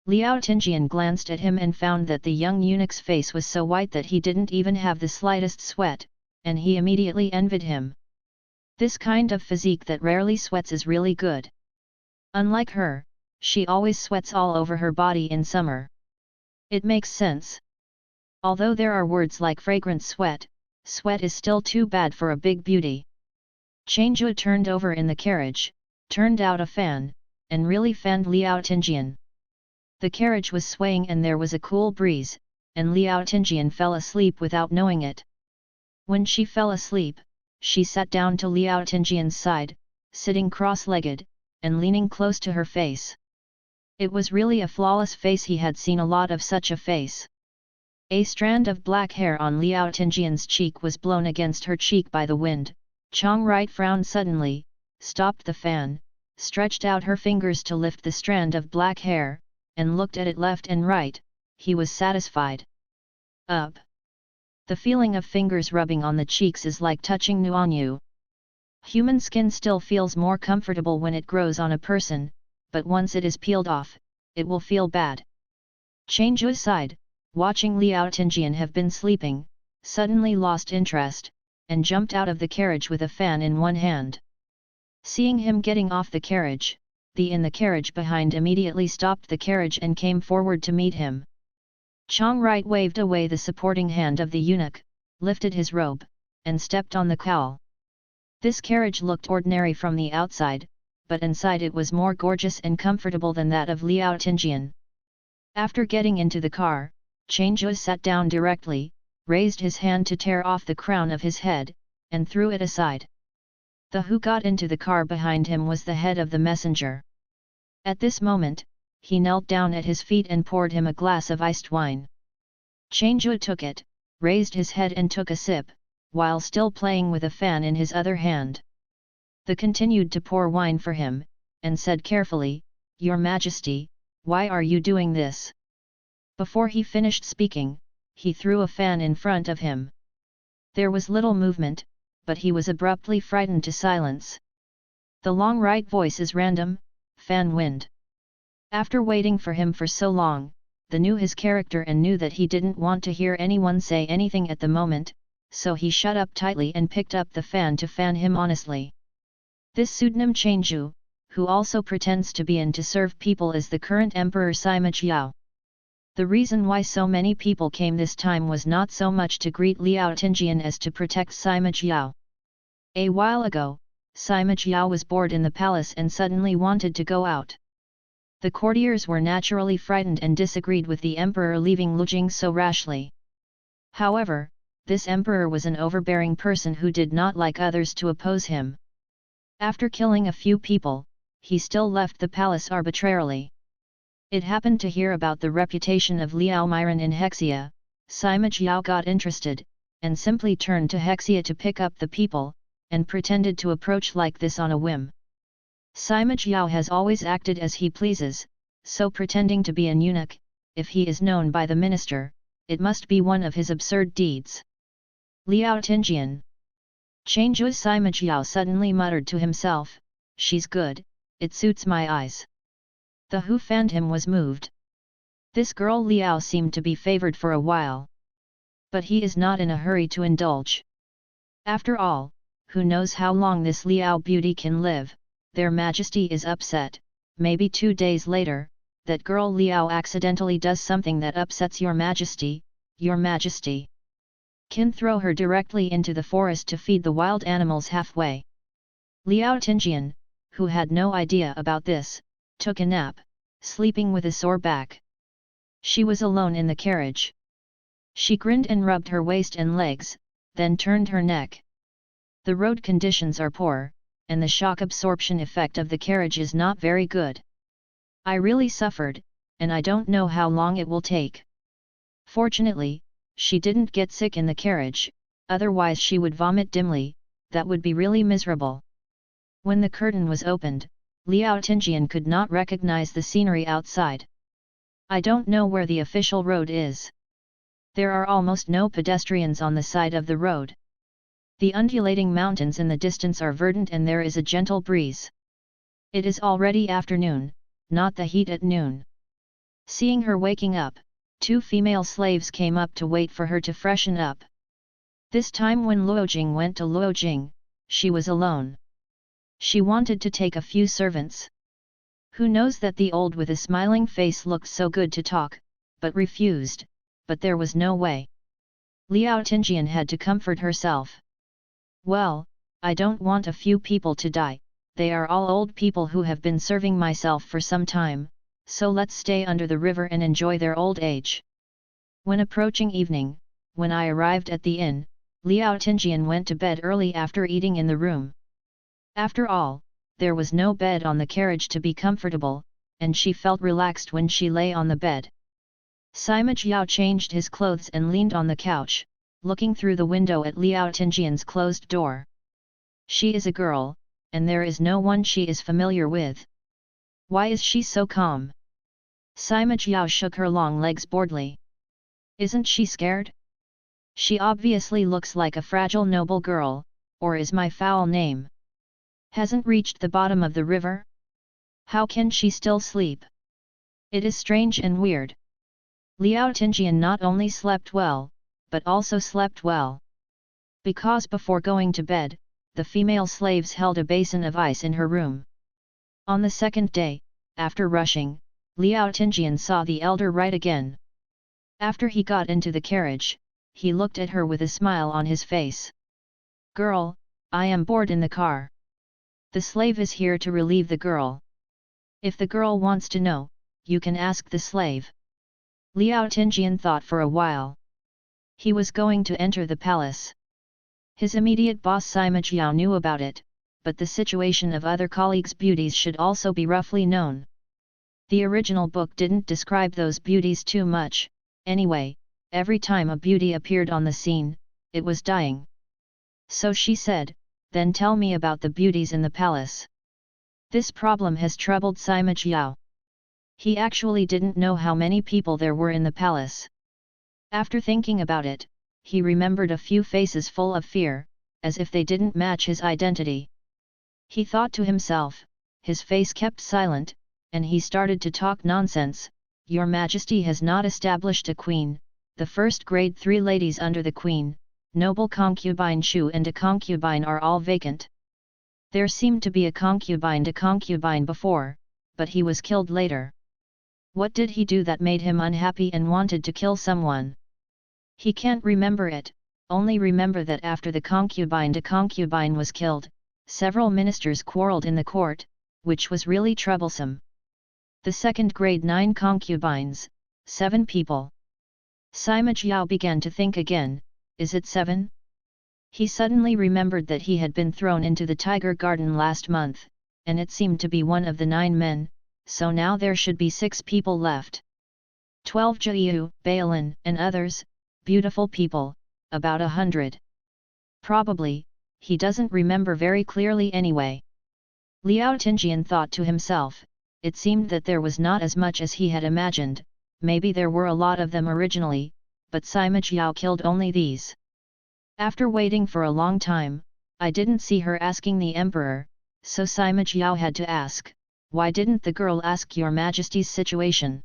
[SPEAKER 1] Liao Tinjian glanced at him and found that the young eunuch's face was so white that he didn't even have the slightest sweat, and he immediately envied him. This kind of physique that rarely sweats is really good. Unlike her, she always sweats all over her body in summer. It makes sense. Although there are words like fragrant sweat, sweat is still too bad for a big beauty. Changju turned over in the carriage, turned out a fan, and really fanned Liao Tinjian. The carriage was swaying and there was a cool breeze, and Liao Tinjian fell asleep without knowing it. When she fell asleep, she sat down to Liao Tinjian's side, sitting cross-legged, and leaning close to her face. It was really a flawless face. He had seen a lot of such a face. A strand of black hair on Liao Tinjian's cheek was blown against her cheek by the wind. Chang Right frowned suddenly, stopped the fan, stretched out her fingers to lift the strand of black hair, and looked at it left and right. He was satisfied. Up. The feeling of fingers rubbing on the cheeks is like touching Nuanyu. Human skin still feels more comfortable when it grows on a person, but once it is peeled off, it will feel bad. Changju sighed, watching Liao Tinjian have been sleeping, suddenly lost interest, and jumped out of the carriage with a fan in one hand. Seeing him getting off the carriage, the in the carriage behind immediately stopped the carriage and came forward to meet him. Chang Right waved away the supporting hand of the eunuch, lifted his robe, and stepped on the cowl. This carriage looked ordinary from the outside, but inside it was more gorgeous and comfortable than that of Liao Tinjian. After getting into the car, Changju sat down directly, raised his hand to tear off the crown of his head, and threw it aside. The who got into the car behind him was the head of the messenger. At this moment, he knelt down at his feet and poured him a glass of iced wine. Changju took it, raised his head and took a sip, while still playing with a fan in his other hand. The continued to pour wine for him, and said carefully, "Your Majesty, why are you doing this?" Before he finished speaking, he threw a fan in front of him. There was little movement, but he was abruptly frightened to silence. The long right voice is random, fan wind. After waiting for him for so long, they knew his character and knew that he didn't want to hear anyone say anything at the moment, so he shut up tightly and picked up the fan to fan him honestly. This pseudonym Changju, who also pretends to be in to serve people, is the current Emperor Sima Jiao. The reason why so many people came this time was not so much to greet Liao Tinjian as to protect Sima Jiao. A while ago, Sima Jiao was bored in the palace and suddenly wanted to go out. The courtiers were naturally frightened and disagreed with the emperor leaving Lujing so rashly. However, this emperor was an overbearing person who did not like others to oppose him. After killing a few people, he still left the palace arbitrarily. It happened to hear about the reputation of Liao Miran in Hexia. Sima Jiao got interested, and simply turned to Hexia to pick up the people, and pretended to approach like this on a whim. Sima Jiao has always acted as he pleases, so pretending to be an eunuch, if he is known by the minister, it must be one of his absurd deeds. Liao Tinjian. Changjue Sima Jiao suddenly muttered to himself, "She's good, it suits my eyes." The who fanned him was moved. This girl Liao seemed to be favored for a while. But he is not in a hurry to indulge. After all, who knows how long this Liao beauty can live. Their Majesty is upset. Maybe 2 days later, that girl Liao accidentally does something that upsets your Majesty, can throw her directly into the forest to feed the wild animals halfway. Liao Tinjian, who had no idea about this, took a nap, sleeping with a sore back. She was alone in the carriage. She grinned and rubbed her waist and legs, then turned her neck. The road conditions are poor, and the shock absorption effect of the carriage is not very good. I really suffered, and I don't know how long it will take. Fortunately, she didn't get sick in the carriage, otherwise she would vomit dimly, that would be really miserable. When the curtain was opened, Liao Tinjian could not recognize the scenery outside. I don't know where the official road is. There are almost no pedestrians on the side of the road. The undulating mountains in the distance are verdant and there is a gentle breeze. It is already afternoon, not the heat at noon. Seeing her waking up, 2 female slaves came up to wait for her to freshen up. This time when Luojing went to Luojing, she was alone. She wanted to take a few servants. Who knows that the old with a smiling face looked so good to talk, but refused, but there was no way. Liao Tinjian had to comfort herself. Well, I don't want a few people to die, they are all old people who have been serving myself for some time, so let's stay under the river and enjoy their old age. When approaching evening, when I arrived at the inn, Liao Tinjian went to bed early after eating in the room. After all, there was no bed on the carriage to be comfortable, and she felt relaxed when she lay on the bed. Sima Jiao changed his clothes and leaned on the couch, looking through the window at Liao Tinjian's closed door. She is a girl, and there is no one she is familiar with. Why is she so calm? Sima Jiao shook her long legs boredly. Isn't she scared? She obviously looks like a fragile noble girl, or is my foul name? Hasn't reached the bottom of the river? How can she still sleep? It is strange and weird. Liao Tinjian not only slept well, but also slept well. Because before going to bed, the female slaves held a basin of ice in her room. On the second day, after rushing, Liao Tinjian saw the elder right again. After he got into the carriage, he looked at her with a smile on his face. "Girl, I am bored in the car. The slave is here to relieve the girl. If the girl wants to know, you can ask the slave." Liao Tinjian thought for a while. He was going to enter the palace. His immediate boss Sima Jiao knew about it, but the situation of other colleagues' beauties should also be roughly known. The original book didn't describe those beauties too much, anyway, every time a beauty appeared on the scene, it was dying. So she said, "Then tell me about the beauties in the palace." This problem has troubled Sima Jiao. He actually didn't know how many people there were in the palace. After thinking about it, he remembered a few faces full of fear, as if they didn't match his identity. He thought to himself, his face kept silent, and he started to talk nonsense. "Your Majesty has not established a queen, the first grade 3 ladies under the queen, noble concubine Shu and a concubine are all vacant. There seemed to be a concubine before, but he was killed later. What did he do that made him unhappy and wanted to kill someone? He can't remember it, only remember that after the concubine was killed, several ministers quarreled in the court, which was really troublesome. The second grade 9 concubines, 7 people. Sima Jiao began to think again, is it 7? He suddenly remembered that he had been thrown into the tiger garden last month, and it seemed to be one of the 9 men, so now there should be 6 people left. 12 Jiu, Bailin, and others, beautiful people, about 100. Probably, he doesn't remember very clearly anyway. Liao Tinjian thought to himself, it seemed that there was not as much as he had imagined, maybe there were a lot of them originally, but Sima Jiao killed only these. After waiting for a long time, I didn't see her asking the emperor, so Sima Jiao had to ask, why didn't the girl ask your majesty's situation?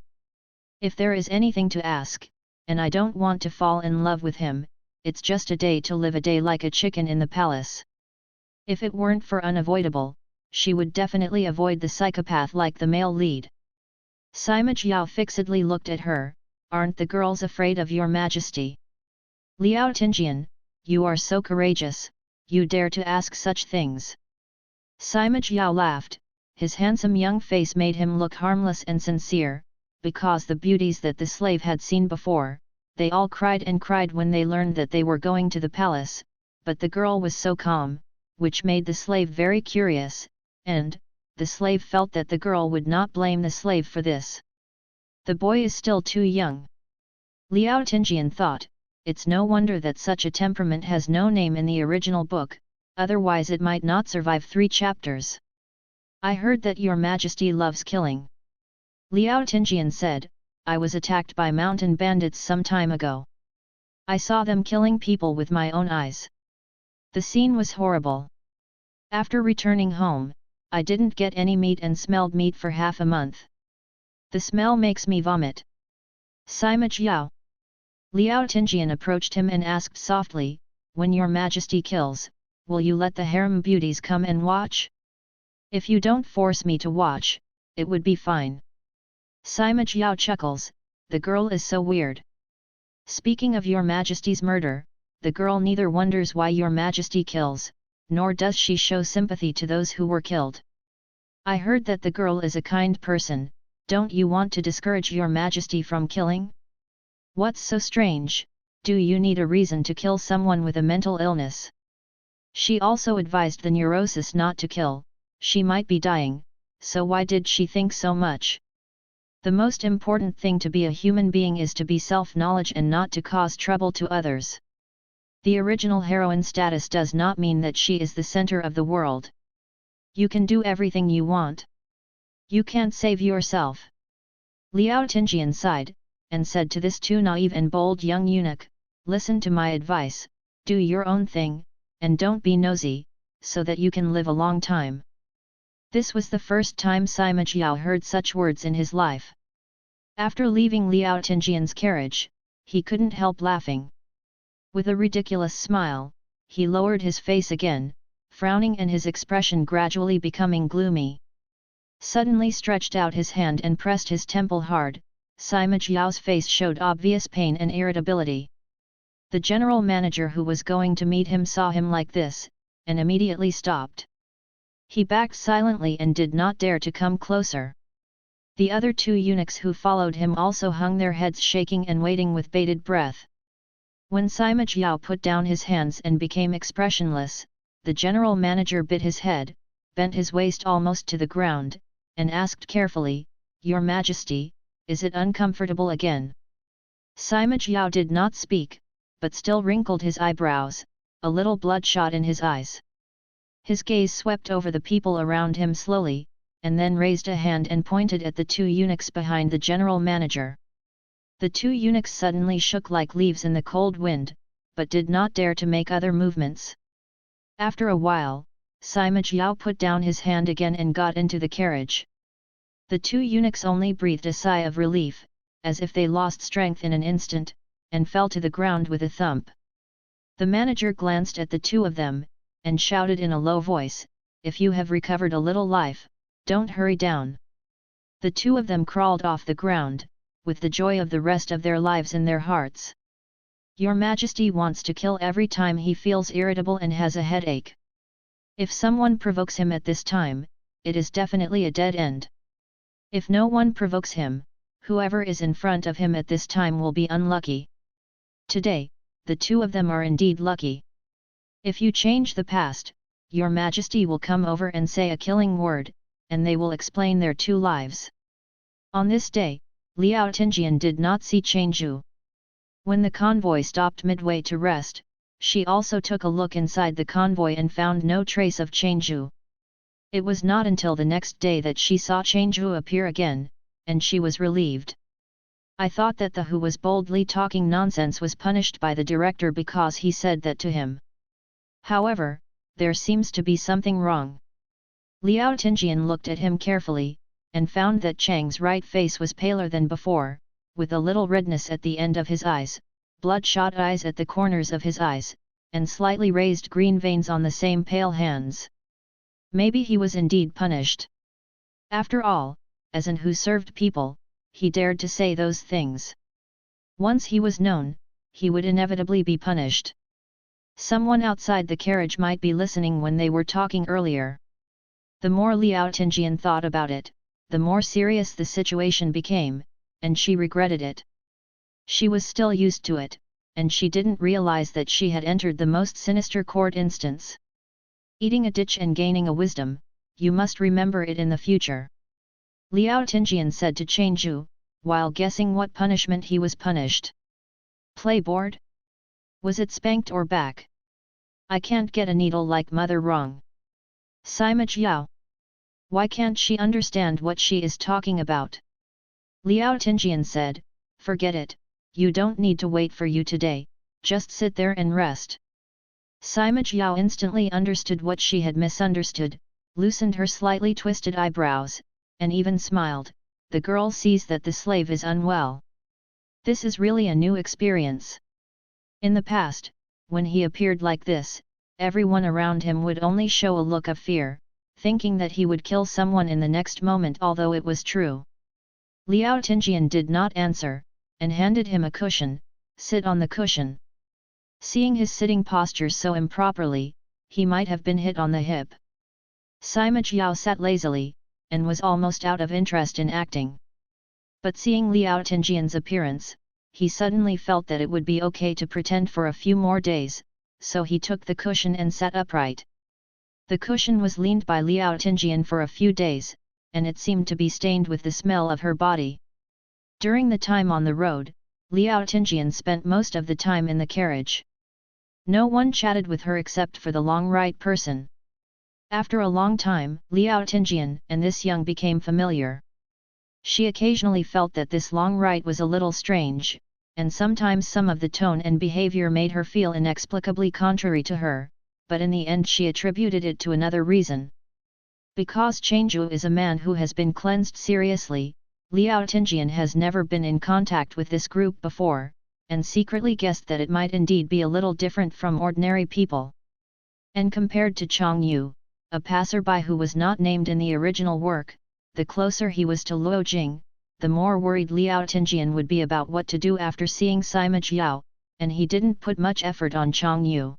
[SPEAKER 1] If there is anything to ask, and I don't want to fall in love with him, it's just a day to live a day like a chicken in the palace. If it weren't for unavoidable, she would definitely avoid the psychopath like the male lead. Sima Jiao fixedly looked at her, aren't the girls afraid of your majesty? Liao Tinjian, you are so courageous, you dare to ask such things. Sima Jiao laughed, his handsome young face made him look harmless and sincere, because the beauties that the slave had seen before, they all cried and cried when they learned that they were going to the palace, but the girl was so calm, which made the slave very curious, and, the slave felt that the girl would not blame the slave for this. The boy is still too young. Liao Tinjian thought, it's no wonder that such a temperament has no name in the original book, otherwise it might not survive 3 chapters. I heard that your majesty loves killing. Liao Tinjian said, I was attacked by mountain bandits some time ago. I saw them killing people with my own eyes. The scene was horrible. After returning home, I didn't get any meat and smelled meat for half a month. The smell makes me vomit. Sima Jiao. Liao Tinjian approached him and asked softly, when your majesty kills, will you let the harem beauties come and watch? If you don't force me to watch, it would be fine. Sima Jiao chuckles, the girl is so weird. Speaking of your majesty's murder, the girl neither wonders why your majesty kills, nor does she show sympathy to those who were killed. I heard that the girl is a kind person, don't you want to discourage your majesty from killing? What's so strange, do you need a reason to kill someone with a mental illness? She also advised the neurosis not to kill, she might be dying, so why did she think so much? The most important thing to be a human being is to be self-knowledge and not to cause trouble to others. The original heroine status does not mean that she is the center of the world. You can do everything you want. You can't save yourself. Liao Tinjian sighed, and said to this too naive and bold young eunuch, listen to my advice, do your own thing, and don't be nosy, so that you can live a long time. This was the first time Sima Jiao heard such words in his life. After leaving Liao Tinjian's carriage, he couldn't help laughing. With a ridiculous smile, he lowered his face again, frowning and his expression gradually becoming gloomy. Suddenly stretched out his hand and pressed his temple hard, Sima Jiao's face showed obvious pain and irritability. The general manager who was going to meet him saw him like this, and immediately stopped. He backed silently and did not dare to come closer. The other 2 eunuchs who followed him also hung their heads shaking and waiting with bated breath. When Sima Jiao put down his hands and became expressionless, the general manager bit his head, bent his waist almost to the ground, and asked carefully, Your Majesty, is it uncomfortable again? Sima Jiao did not speak, but still wrinkled his eyebrows, a little bloodshot in his eyes. His gaze swept over the people around him slowly, and then raised a hand and pointed at the 2 eunuchs behind the general manager. The 2 eunuchs suddenly shook like leaves in the cold wind, but did not dare to make other movements. After a while, Sima Jiao put down his hand again and got into the carriage. The 2 eunuchs only breathed a sigh of relief, as if they lost strength in an instant, and fell to the ground with a thump. The manager glanced at the 2 of them, and shouted in a low voice, if you have recovered a little life, don't hurry down. The two of them crawled off the ground, with the joy of the rest of their lives in their hearts. Your Majesty wants to kill every time he feels irritable and has a headache. If someone provokes him at this time, it is definitely a dead end. If no one provokes him, whoever is in front of him at this time will be unlucky. Today, the two of them are indeed lucky. If you change the past, Your Majesty will come over and say a killing word, and they will explain their two lives. On this day, Liao Tinjian did not see Changzhu. When the convoy stopped midway to rest, she also took a look inside the convoy and found no trace of Changzhu. It was not until the next day that she saw Changzhu appear again, and she was relieved. I thought that the who was boldly talking nonsense was punished by the director because he said that to him. However, there seems to be something wrong. Liao Tinjian looked at him carefully, and found that Chang's right face was paler than before, with a little redness at the end of his eyes, bloodshot eyes at the corners of his eyes, and slightly raised green veins on the same pale hands. Maybe he was indeed punished. After all, as an who served people, he dared to say those things. Once he was known, he would inevitably be punished. Someone outside the carriage might be listening when they were talking earlier. The more Liao Tinjian thought about it, the more serious the situation became, and she regretted it. She was still used to it, and she didn't realize that she had entered the most sinister court instance. Eating a ditch and gaining a wisdom, you must remember it in the future. Liao Tinjian said to Changzhu, while guessing what punishment he was punished. Play board? Was it spanked or back? I can't get a needle like mother wrong. Sima Jiao. Why can't she understand what she is talking about? Liao Tinjian said, forget it, you don't need to wait for you today, just sit there and rest. Sima Jiao instantly understood what she had misunderstood, loosened her slightly twisted eyebrows, and even smiled. The girl sees that the slave is unwell. This is really a new experience. In the past, when he appeared like this, everyone around him would only show a look of fear, thinking that he would kill someone in the next moment, although it was true. Liao Tinjian did not answer, and handed him a cushion. Sit on the cushion. Seeing his sitting posture so improperly, he might have been hit on the hip. Sima Jiao sat lazily, and was almost out of interest in acting. But seeing Liao Tinjian's appearance, he suddenly felt that it would be okay to pretend for a few more days, so he took the cushion and sat upright. The cushion was leaned by Liao Tinjian for a few days, and it seemed to be stained with the smell of her body. During the time on the road, Liao Tinjian spent most of the time in the carriage. No one chatted with her except for the long-right person. After a long time, Liao Tinjian and this young became familiar. She occasionally felt that this long-right was a little strange, and sometimes some of the tone and behavior made her feel inexplicably contrary to her, but in the end she attributed it to another reason. Because Changzhu is a man who has been cleansed seriously, Liao Tinjian has never been in contact with this group before, and secretly guessed that it might indeed be a little different from ordinary people. And compared to Chang Yu, a passerby who was not named in the original work, the closer he was to Luo Jing, the more worried Liao Tinjian would be about what to do after seeing Sima Jiao, and he didn't put much effort on Chang Yu.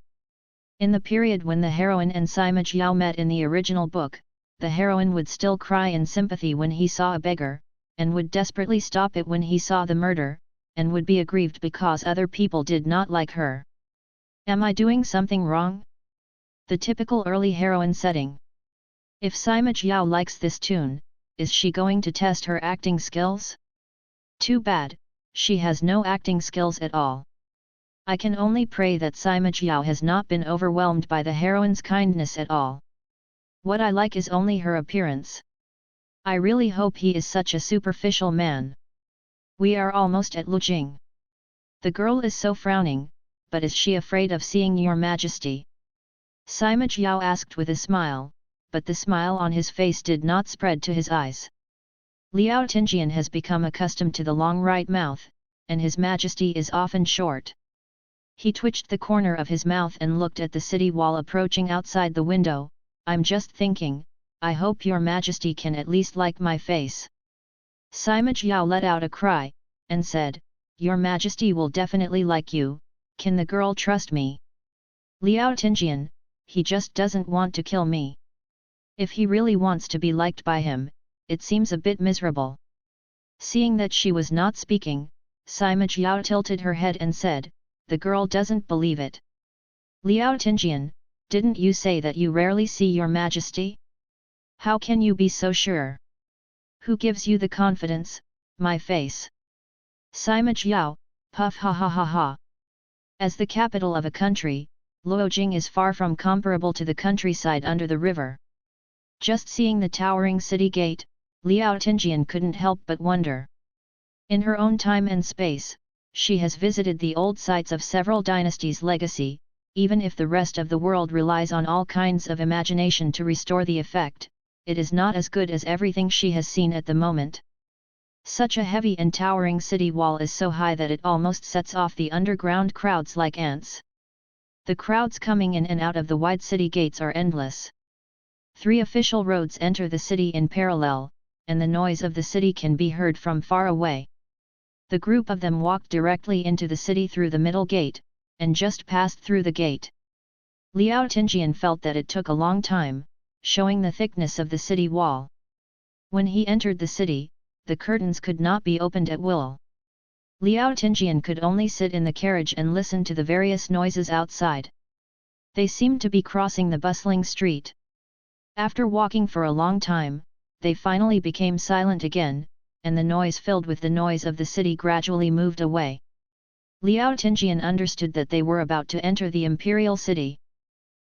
[SPEAKER 1] In the period when the heroine and Sima Jiao met in the original book, the heroine would still cry in sympathy when he saw a beggar, and would desperately stop it when he saw the murder, and would be aggrieved because other people did not like her. Am I doing something wrong? The typical early heroine setting. If Sima Jiao likes this tune, is she going to test her acting skills? Too bad, she has no acting skills at all. I can only pray that Sima Jiao has not been overwhelmed by the heroine's kindness at all. What I like is only her appearance. I really hope he is such a superficial man. We are almost at Lujing. The girl is so frowning, but is she afraid of seeing your Majesty? Sima Jiao asked with a smile, but the smile on his face did not spread to his eyes. Liao Tinjian has become accustomed to the long right mouth, and his Majesty is often short. He twitched the corner of his mouth and looked at the city while approaching outside the window. I'm just thinking, I hope your Majesty can at least like my face. Sima Jiao let out a cry, and said, "Your Majesty will definitely like you, can the girl trust me?" Liao Tinjian, he just doesn't want to kill me. If he really wants to be liked by him, it seems a bit miserable. Seeing that she was not speaking, Sima Jiao tilted her head and said, "The girl doesn't believe it." Liao Tinjian, didn't you say that you rarely see your Majesty? How can you be so sure? Who gives you the confidence, my face? Sima Jiao, puff ha ha ha ha. As the capital of a country, Luojing is far from comparable to the countryside under the river. Just seeing the towering city gate, Liao Tinjian couldn't help but wonder. In her own time and space, she has visited the old sites of several dynasties' legacy, even if the rest of the world relies on all kinds of imagination to restore the effect, it is not as good as everything she has seen at the moment. Such a heavy and towering city wall is so high that it almost sets off the underground crowds like ants. The crowds coming in and out of the wide city gates are endless. 3 official roads enter the city in parallel, and the noise of the city can be heard from far away. The group of them walked directly into the city through the middle gate, and just passed through the gate. Liao Tinjian felt that it took a long time, showing the thickness of the city wall. When he entered the city, the curtains could not be opened at will. Liao Tinjian could only sit in the carriage and listen to the various noises outside. They seemed to be crossing the bustling street. After walking for a long time, they finally became silent again, and the noise filled with the noise of the city gradually moved away. Liao Tinjian understood that they were about to enter the imperial city.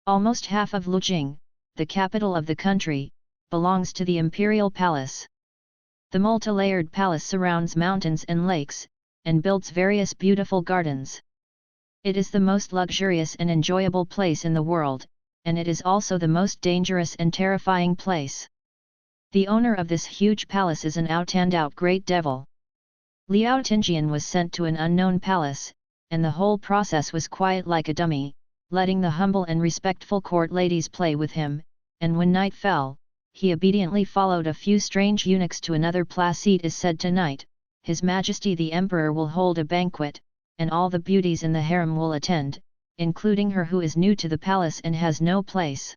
[SPEAKER 1] Almost half of Luojing, the capital of the country, belongs to the imperial palace. The multi-layered palace surrounds mountains and lakes, and builds various beautiful gardens. It is the most luxurious and enjoyable place in the world, and it is also the most dangerous and terrifying place. The owner of this huge palace is an out-and-out great devil. Liao Tinjian was sent to an unknown palace, and the whole process was quiet like a dummy, letting the humble and respectful court ladies play with him, and when night fell, he obediently followed a few strange eunuchs to another place. It is said tonight, His Majesty the Emperor will hold a banquet, and all the beauties in the harem will attend, including her who is new to the palace and has no place.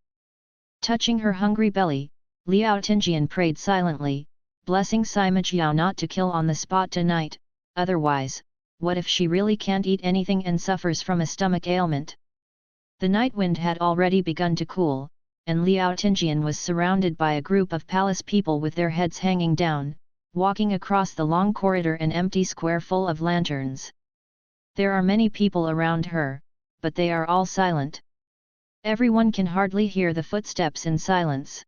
[SPEAKER 1] Touching her hungry belly, Liao Tinjian prayed silently, blessing Sima Jiao not to kill on the spot tonight, otherwise, what if she really can't eat anything and suffers from a stomach ailment? The night wind had already begun to cool, and Liao Tinjian was surrounded by a group of palace people with their heads hanging down, walking across the long corridor and empty square full of lanterns. There are many people around her, but they are all silent. Everyone can hardly hear the footsteps in silence.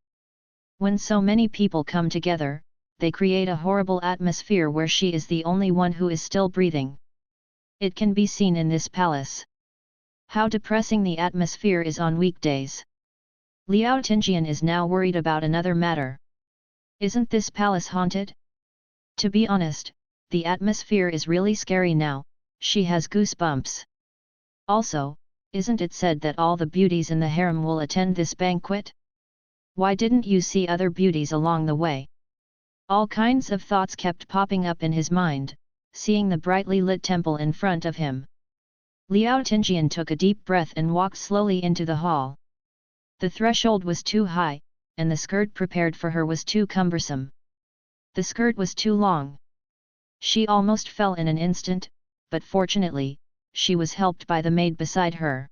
[SPEAKER 1] When so many people come together, they create a horrible atmosphere where she is the only one who is still breathing. It can be seen in this palace. How depressing the atmosphere is on weekdays. Liao Tinjian is now worried about another matter. Isn't this palace haunted? To be honest, the atmosphere is really scary now, she has goosebumps. Also, isn't it said that all the beauties in the harem will attend this banquet? Why didn't you see other beauties along the way? All kinds of thoughts kept popping up in his mind, seeing the brightly lit temple in front of him. Liao Tinjian took a deep breath and walked slowly into the hall. The threshold was too high, and the skirt prepared for her was too cumbersome. The skirt was too long. She almost fell in an instant, but fortunately, she was helped by the maid beside her.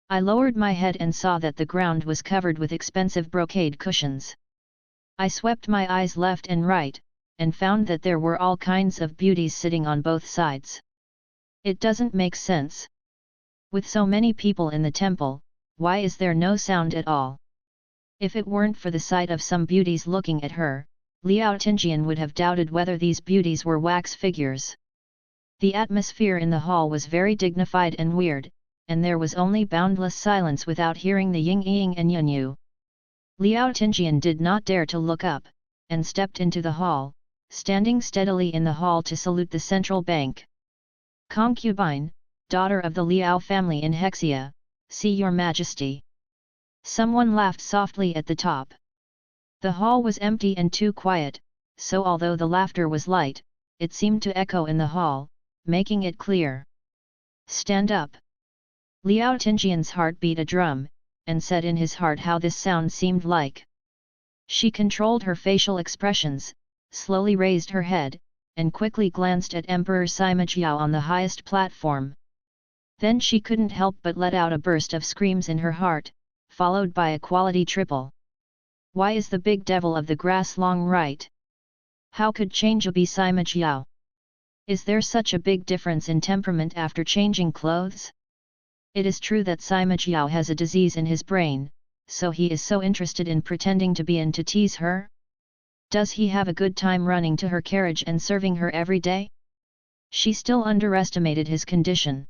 [SPEAKER 1] I lowered my head and saw that the ground was covered with expensive brocade cushions. I swept my eyes left and right, and found that there were all kinds of beauties sitting on both sides. It doesn't make sense. With so many people in the temple, why is there no sound at all? If it weren't for the sight of some beauties looking at her, Liao Tinjian would have doubted whether these beauties were wax figures. The atmosphere in the hall was very dignified and weird, and there was only boundless silence without hearing the ying-ying and yun-yu. Liao Tinjian did not dare to look up, and stepped into the hall, standing steadily in the hall to salute the central bank. Concubine, daughter of the Liao family in Hexia, see your majesty. Someone laughed softly at the top. The hall was empty and too quiet, so although the laughter was light, it seemed to echo in the hall, making it clear. "Stand up!" Liao Tinjian's heart beat a drum, and said in his heart how this sound seemed like. She controlled her facial expressions, slowly raised her head, and quickly glanced at Emperor Sima Jiao on the highest platform. Then she couldn't help but let out a burst of screams in her heart, followed by a quality triple. Why is the big devil of the grass long right? How could change be Sima Jiao? Is there such a big difference in temperament after changing clothes? It is true that Sima Jiao has a disease in his brain, so he is so interested in pretending to be and to tease her? Does he have a good time running to her carriage and serving her every day? She still underestimated his condition.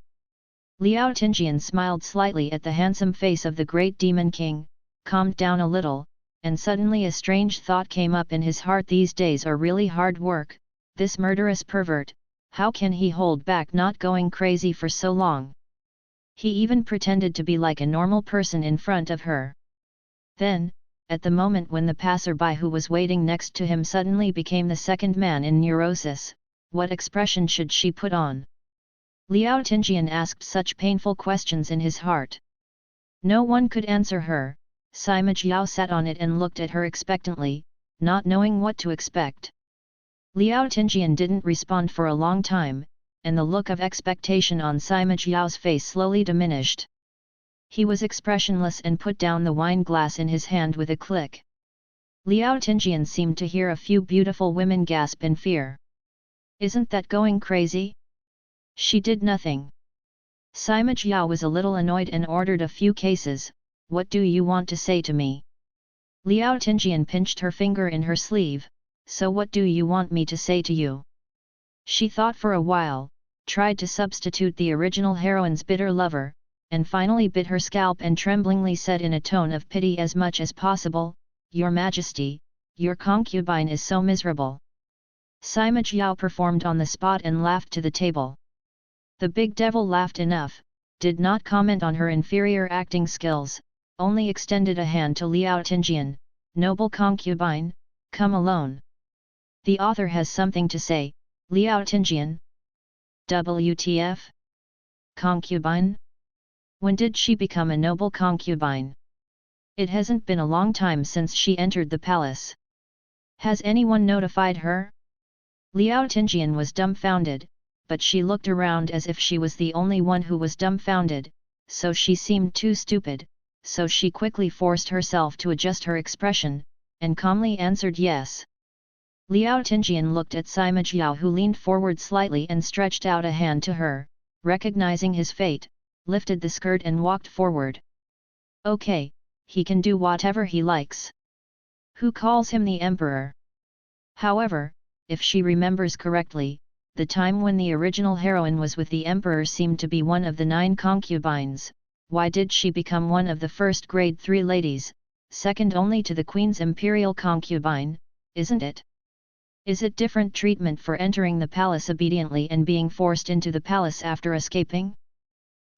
[SPEAKER 1] Liao Tinjian smiled slightly at the handsome face of the great demon king, calmed down a little, and suddenly a strange thought came up in his heart. These days are really hard work, this murderous pervert, how can he hold back not going crazy for so long? He even pretended to be like a normal person in front of her. Then, at the moment when the passerby who was waiting next to him suddenly became the second man in neurosis, what expression should she put on? Liao Tinjian asked such painful questions in his heart. No one could answer her. Sima Jiao sat on it and looked at her expectantly, not knowing what to expect. Liao Tinjian didn't respond for a long time, and the look of expectation on Sima Jiao's face slowly diminished. He was expressionless and put down the wine glass in his hand with a click. Liao Tinjian seemed to hear a few beautiful women gasp in fear. "Isn't that going crazy?" She did nothing. Sima Jiao was a little annoyed and ordered a few cases. "What do you want to say to me?" Liao Tinjian pinched her finger in her sleeve. "So what do you want me to say to you?" She thought for a while, tried to substitute the original heroine's bitter lover, and finally bit her scalp and tremblingly said in a tone of pity as much as possible, "Your Majesty, your concubine is so miserable." Sima Jiao performed on the spot and laughed to the table. The big devil laughed enough, did not comment on her inferior acting skills, only extended a hand to Liao Tinjian. "Noble concubine, come alone. The author has something to say." Liao Tinjian. WTF? Concubine? When did she become a noble concubine? It hasn't been a long time since she entered the palace. Has anyone notified her? Liao Tinjian was dumbfounded, but she looked around as if she was the only one who was dumbfounded, so she seemed too stupid, so she quickly forced herself to adjust her expression, and calmly answered yes. Liao Tinjian looked at Sima Jiao, who leaned forward slightly and stretched out a hand to her, recognizing his fate, lifted the skirt and walked forward. "Okay, he can do whatever he likes. Who calls him the emperor?" However, if she remembers correctly, the time when the original heroine was with the emperor seemed to be one of the 9 concubines. Why did she become one of the first grade 3 ladies, second only to the queen's imperial concubine, isn't it? Is it different treatment for entering the palace obediently and being forced into the palace after escaping?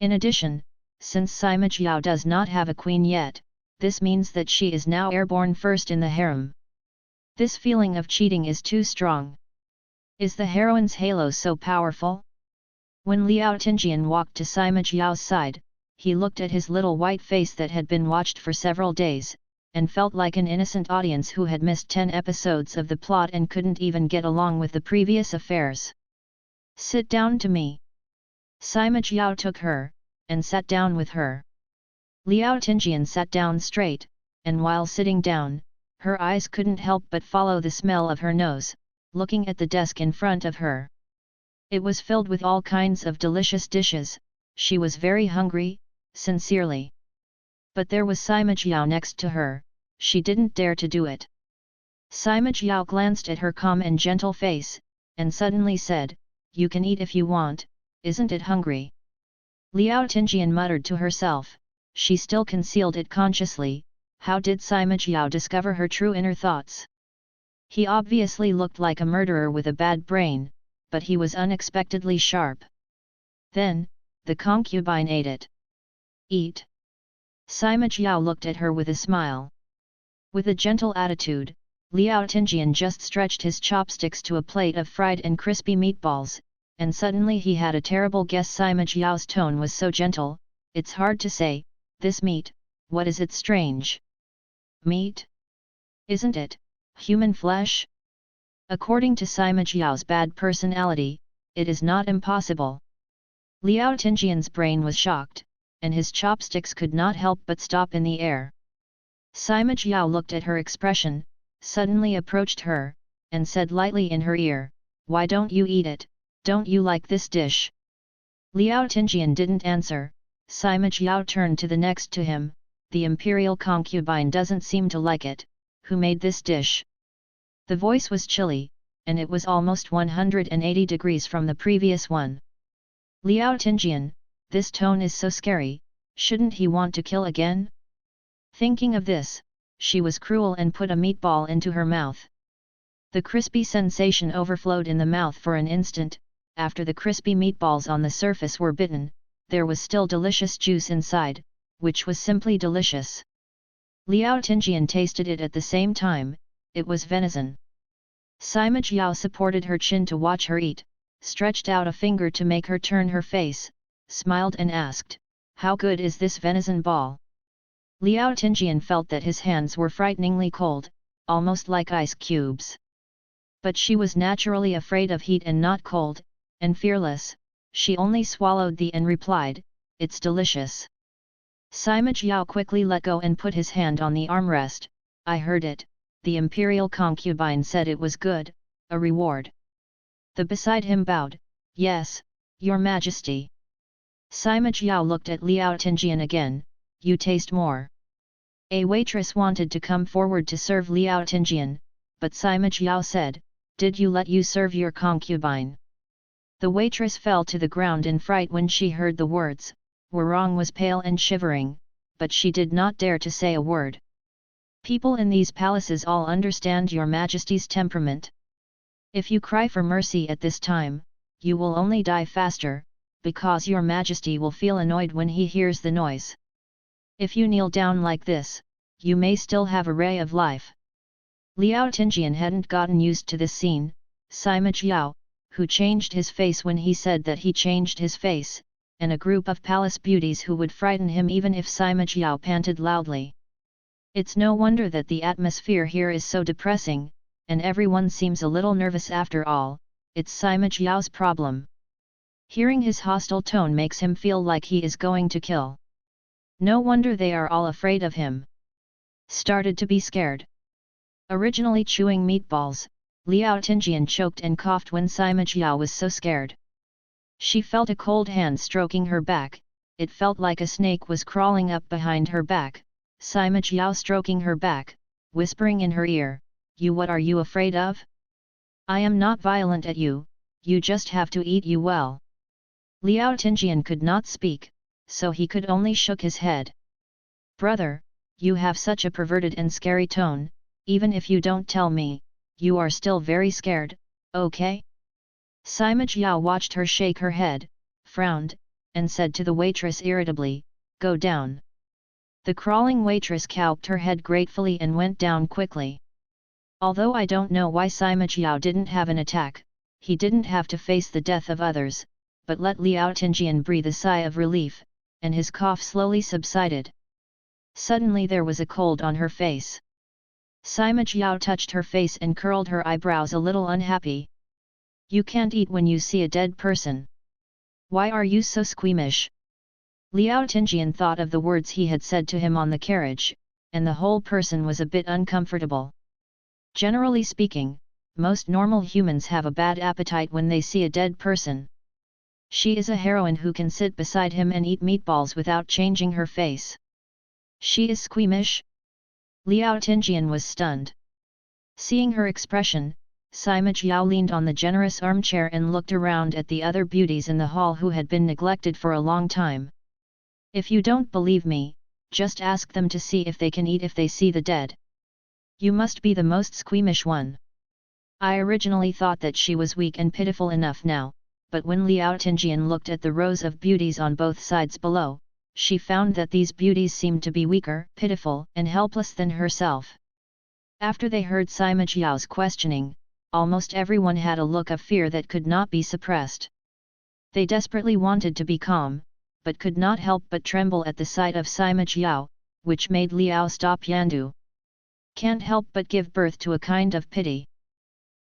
[SPEAKER 1] In addition, since Sima Jiao does not have a queen yet, this means that she is now airborne first in the harem. This feeling of cheating is too strong. Is the heroine's halo so powerful? When Liao Tinjian walked to Sima Jiao's side, he looked at his little white face that had been watched for several days, and felt like an innocent audience who had missed 10 episodes of the plot and couldn't even get along with the previous affairs. "Sit down to me." Sima Jiao took her, and sat down with her. Liao Tinjian sat down straight, and while sitting down, her eyes couldn't help but follow the smell of her nose, looking at the desk in front of her. It was filled with all kinds of delicious dishes. She was very hungry, sincerely. But there was Sima Jiao next to her. She didn't dare to do it. Sima Jiao glanced at her calm and gentle face, and suddenly said, "You can eat if you want, isn't it hungry?" Liao Tinjian muttered to herself. She still concealed it consciously. How did Sima Jiao discover her true inner thoughts? He obviously looked like a murderer with a bad brain, but he was unexpectedly sharp. Then, the concubine ate it. "Eat." Sima Jiao looked at her with a smile. With a gentle attitude, Liao Tinjian just stretched his chopsticks to a plate of fried and crispy meatballs, and suddenly he had a terrible guess. Sima Jiao's tone was so gentle, it's hard to say, this meat, what is it? Strange meat? Isn't it human flesh? According to Sima Jiao's bad personality, it is not impossible. Liao Tinjian's brain was shocked, and his chopsticks could not help but stop in the air. Sima Jiao looked at her expression, suddenly approached her, and said lightly in her ear, "Why don't you eat it? Don't you like this dish?" Liao Tinjian didn't answer. Sima Jiao turned to the next to him, "The imperial concubine doesn't seem to like it. Who made this dish?" The voice was chilly, and it was almost 180 degrees from the previous one. Liao Tinjian, this tone is so scary, shouldn't he want to kill again? Thinking of this, she was cruel and put a meatball into her mouth. The crispy sensation overflowed in the mouth for an instant. After the crispy meatballs on the surface were bitten, there was still delicious juice inside, which was simply delicious. Liao Tinjian tasted it at the same time. It was venison. Sima Jiao supported her chin to watch her eat, stretched out a finger to make her turn her face, smiled and asked, "How good is this venison ball?" Liao Tinjian felt that his hands were frighteningly cold, almost like ice cubes. But she was naturally afraid of heat and not cold, and fearless, she only swallowed and replied, "It's delicious." Sima Jiao quickly let go and put his hand on the armrest. "I heard it, the imperial concubine said it was good, a reward." The beside him bowed, "Yes, your majesty." Sima Jiao looked at Liao Tinjian again, "You taste more." A waitress wanted to come forward to serve Liao Tinjian, but Sima Jiao said, "Did you let you serve your concubine?" The waitress fell to the ground in fright when she heard the words. Warong was pale and shivering, but she did not dare to say a word. "People in these palaces all understand your majesty's temperament. If you cry for mercy at this time, you will only die faster, because your majesty will feel annoyed when he hears the noise. If you kneel down like this, you may still have a ray of life." Liao Tinjian hadn't gotten used to this scene. Sima Jiao, who changed his face when he said that he changed his face, and a group of palace beauties who would frighten him even if Sima Jiao panted loudly. It's no wonder that the atmosphere here is so depressing, and everyone seems a little nervous. After all, it's Sima Jiao's problem. Hearing his hostile tone makes him feel like he is going to kill. No wonder they are all afraid of him. Started to be scared. Originally chewing meatballs, Liao Tinjian choked and coughed when Sima Jiao was so scared. She felt a cold hand stroking her back. It felt like a snake was crawling up behind her back. Sima Jiao stroking her back, whispering in her ear, What are you afraid of? I am not violent at you, you just have to eat you well." Liao Tinjian could not speak, so he could only shook his head. "Brother, you have such a perverted and scary tone, even if you don't tell me, you are still very scared, okay?" Sima Jiao watched her shake her head, frowned, and said to the waitress irritably, "Go down." The crawling waitress cocked her head gratefully and went down quickly. Although I don't know why Sima Jiao didn't have an attack, he didn't have to face the death of others, but let Liao Tinjian breathe a sigh of relief, and his cough slowly subsided. Suddenly there was a cold on her face. Sima Jiao touched her face and curled her eyebrows a little unhappy. "You can't eat when you see a dead person. Why are you so squeamish?" Liao Tinjian thought of the words he had said to him on the carriage, and the whole person was a bit uncomfortable. Generally speaking, most normal humans have a bad appetite when they see a dead person. She is a heroine who can sit beside him and eat meatballs without changing her face. She is squeamish? Liao Tinjian was stunned. Seeing her expression, Sima Jiao leaned on the generous armchair and looked around at the other beauties in the hall who had been neglected for a long time. "If you don't believe me, just ask them to see if they can eat if they see the dead. You must be the most squeamish one." I originally thought that she was weak and pitiful enough now, but when Liao Tinjian looked at the rows of beauties on both sides below, she found that these beauties seemed to be weaker, pitiful and helpless than herself. After they heard Sima Jiao's questioning, almost everyone had a look of fear that could not be suppressed. They desperately wanted to be calm, but could not help but tremble at the sight of Sima Jiao, which made Liao stop Yandu. Can't help but give birth to a kind of pity.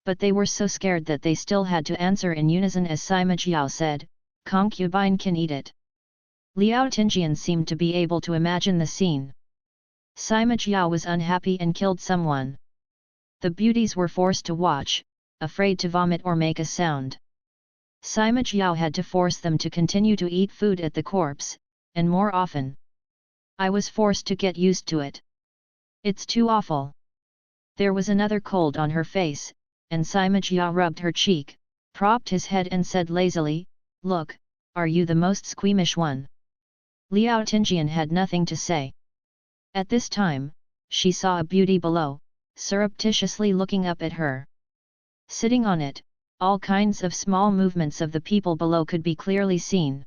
[SPEAKER 1] But they were so scared that they still had to answer in unison as Sima Jiao said, "Concubine can eat it." Liao Tinjian seemed to be able to imagine the scene. Sima Jiao was unhappy and killed someone. The beauties were forced to watch, afraid to vomit or make a sound. Sima Jiao had to force them to continue to eat food at the corpse, and more often. I was forced to get used to it. It's too awful. There was another cold on her face, and Sima Jiao rubbed her cheek, propped his head and said lazily, "Look, are you the most squeamish one?" Liao Tinjian had nothing to say. At this time, she saw a beauty below, surreptitiously looking up at her. Sitting on it, all kinds of small movements of the people below could be clearly seen.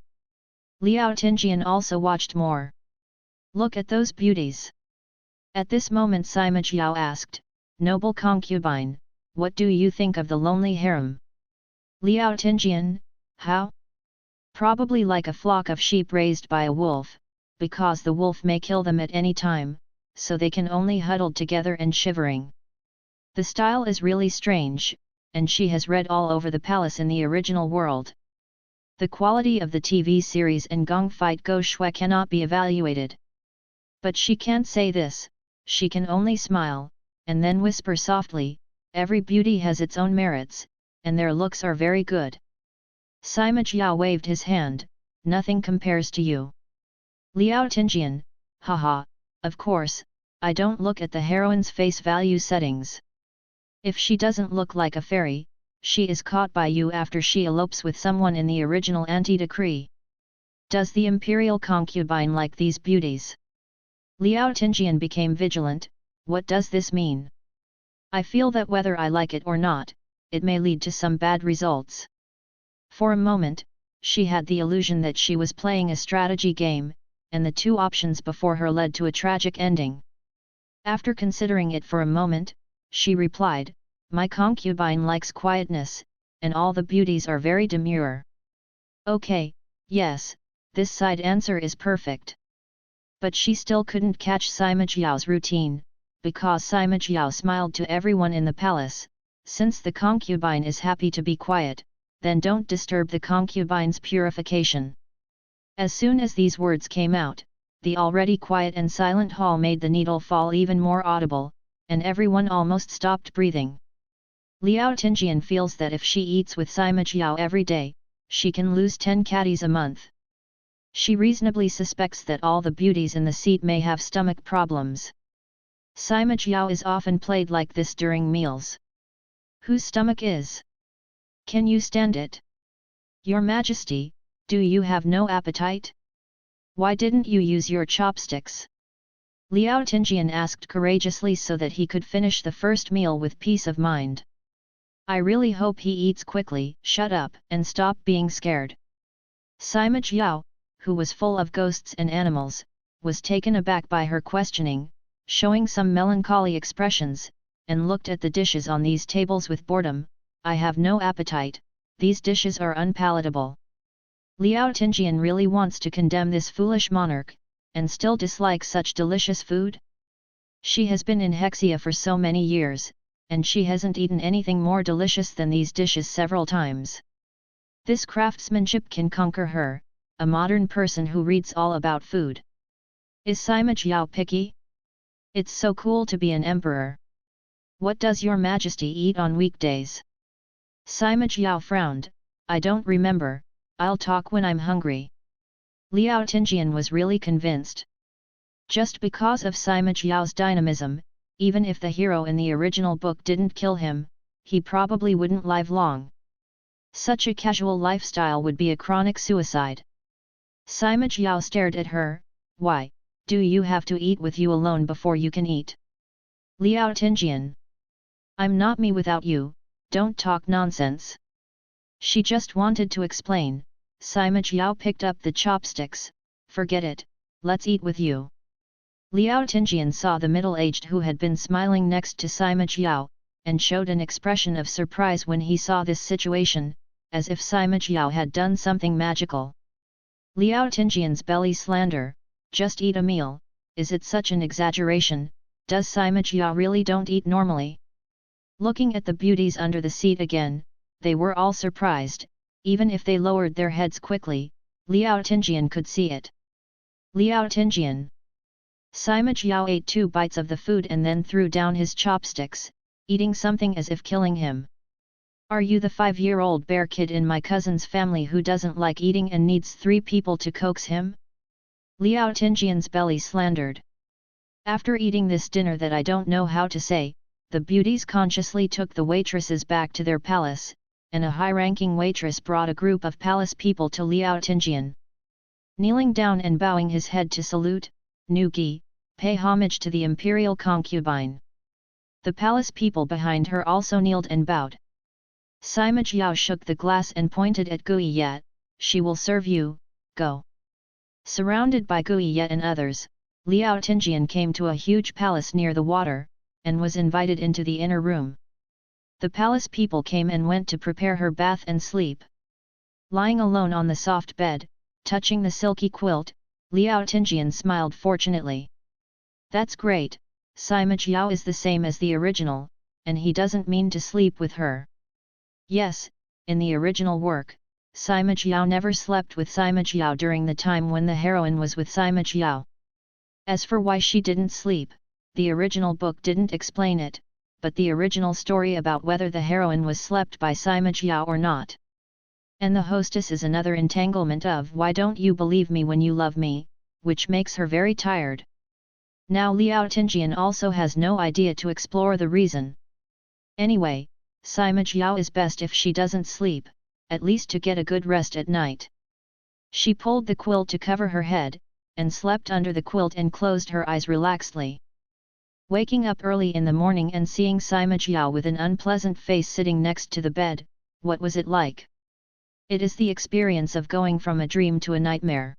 [SPEAKER 1] Liao Tinjian also watched more. "Look at those beauties." At this moment Sima Jiao asked, "Noble concubine, what do you think of the lonely harem?" Liao Tinjian, "How? Probably like a flock of sheep raised by a wolf, because the wolf may kill them at any time, so they can only huddled together and shivering. The style is really strange, and she has read all over the palace in the original world. The quality of the TV series and Gong Fight Go Shui cannot be evaluated. But she can't say this, she can only smile, and then whisper softly, every beauty has its own merits, and their looks are very good." Sima Jiao waved his hand, "Nothing compares to you." Liao Tinjian, "Haha, of course, I don't look at the heroine's face value settings. If she doesn't look like a fairy, she is caught by you after she elopes with someone in the original anti-decree. Does the imperial concubine like these beauties?" Liao Tinjian became vigilant, "What does this mean? I feel that whether I like it or not, it may lead to some bad results." For a moment, she had the illusion that she was playing a strategy game, and the two options before her led to a tragic ending. After considering it for a moment, she replied, "My concubine likes quietness, and all the beauties are very demure." "Okay, yes, this side answer is perfect." But she still couldn't catch Sima Jiao's routine, because Sima Jiao smiled to everyone in the palace, "Since the concubine is happy to be quiet, then don't disturb the concubine's purification." As soon as these words came out, the already quiet and silent hall made the needle fall even more audible, and everyone almost stopped breathing. Liao Tinjian feels that if she eats with Sima Jiao every day, she can lose 10 catties a month. She reasonably suspects that all the beauties in the seat may have stomach problems. Sima Jiao is often played like this during meals. "Whose stomach is? Can you stand it? Your Majesty, do you have no appetite? Why didn't you use your chopsticks?" Liao Tinjian asked courageously so that he could finish the first meal with peace of mind. "I really hope he eats quickly, shut up and stop being scared." Sima Jiao, who was full of ghosts and animals, was taken aback by her questioning, showing some melancholy expressions, and looked at the dishes on these tables with boredom. "I have no appetite, these dishes are unpalatable." Liao Tinjian really wants to condemn this foolish monarch, and still dislike such delicious food? She has been in Hexia for so many years, and she hasn't eaten anything more delicious than these dishes several times. This craftsmanship can conquer her, a modern person who reads all about food. Is Sima Jiao picky? It's so cool to be an emperor. What does your Majesty eat on weekdays? Sima Jiao frowned, "I don't remember, I'll talk when I'm hungry." Liao Tinjian was really convinced. Just because of Sima Jiao's dynamism, even if the hero in the original book didn't kill him, he probably wouldn't live long. Such a casual lifestyle would be a chronic suicide. Sima Jiao stared at her, "Why, do you have to eat with you alone before you can eat?" Liao Tinjian, "I'm not me without you, don't talk nonsense." She just wanted to explain. Sima Jiao picked up the chopsticks, "Forget it, let's eat with you." Liao Tinjian saw the middle-aged who had been smiling next to Sima Jiao, and showed an expression of surprise when he saw this situation, as if Sima Jiao had done something magical. Liao Tinjian's belly slander, just eat a meal, is it such an exaggeration, does Sima Jiao really don't eat normally? Looking at the beauties under the seat again, they were all surprised, even if they lowered their heads quickly, Liao Tinjian could see it. Liao Tinjian. Sima Jiao ate 2 bites of the food and then threw down his chopsticks, eating something as if killing him. Are you the 5-year-old bear kid in my cousin's family who doesn't like eating and needs 3 people to coax him? Liao Tinjian's belly slandered. After eating this dinner that I don't know how to say, the beauties consciously took the waitresses back to their palace, and a high-ranking waitress brought a group of palace people to Liao Tinjian. Kneeling down and bowing his head to salute, Nugi, pay homage to the imperial concubine. The palace people behind her also kneeled and bowed. Sima Jiao shook the glass and pointed at Gui Yet, she will serve you, go. Surrounded by Gui Yet and others, Liao Tinjian came to a huge palace near the water, and was invited into the inner room. The palace people came and went to prepare her bath and sleep. Lying alone on the soft bed, touching the silky quilt, Liao Tinjian smiled fortunately. That's great, Sima Jiao is the same as the original, and he doesn't mean to sleep with her. Yes, in the original work, Sima Jiao never slept with Sima Jiao during the time when the heroine was with Sima Jiao. As for why she didn't sleep, the original book didn't explain it, but the original story about whether the heroine was slept by Sima Jiao or not. And the hostess is another entanglement of why don't you believe me when you love me, which makes her very tired. Now Liao Tinjian also has no idea to explore the reason. Anyway, Sima Jiao is best if she doesn't sleep, at least to get a good rest at night. She pulled the quilt to cover her head, and slept under the quilt and closed her eyes relaxedly. Waking up early in the morning and seeing Sima Jiao with an unpleasant face sitting next to the bed, what was it like? It is the experience of going from a dream to a nightmare.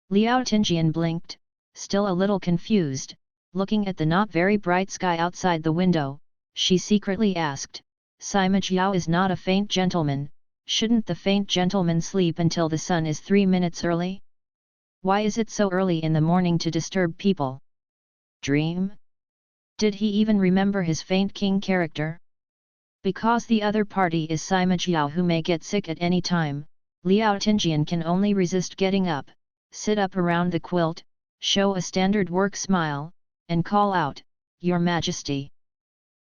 [SPEAKER 1] Liao Tinjian blinked, still a little confused, looking at the not very bright sky outside the window, she secretly asked, Sima Jiao is not a faint gentleman, shouldn't the faint gentleman sleep until the sun is 3 minutes early? Why is it so early in the morning to disturb people? Dream? Did he even remember his faint king character? Because the other party is Sima Jiao who may get sick at any time, Liao Tinjian can only resist getting up, sit up around the quilt, show a standard work smile, and call out, Your Majesty.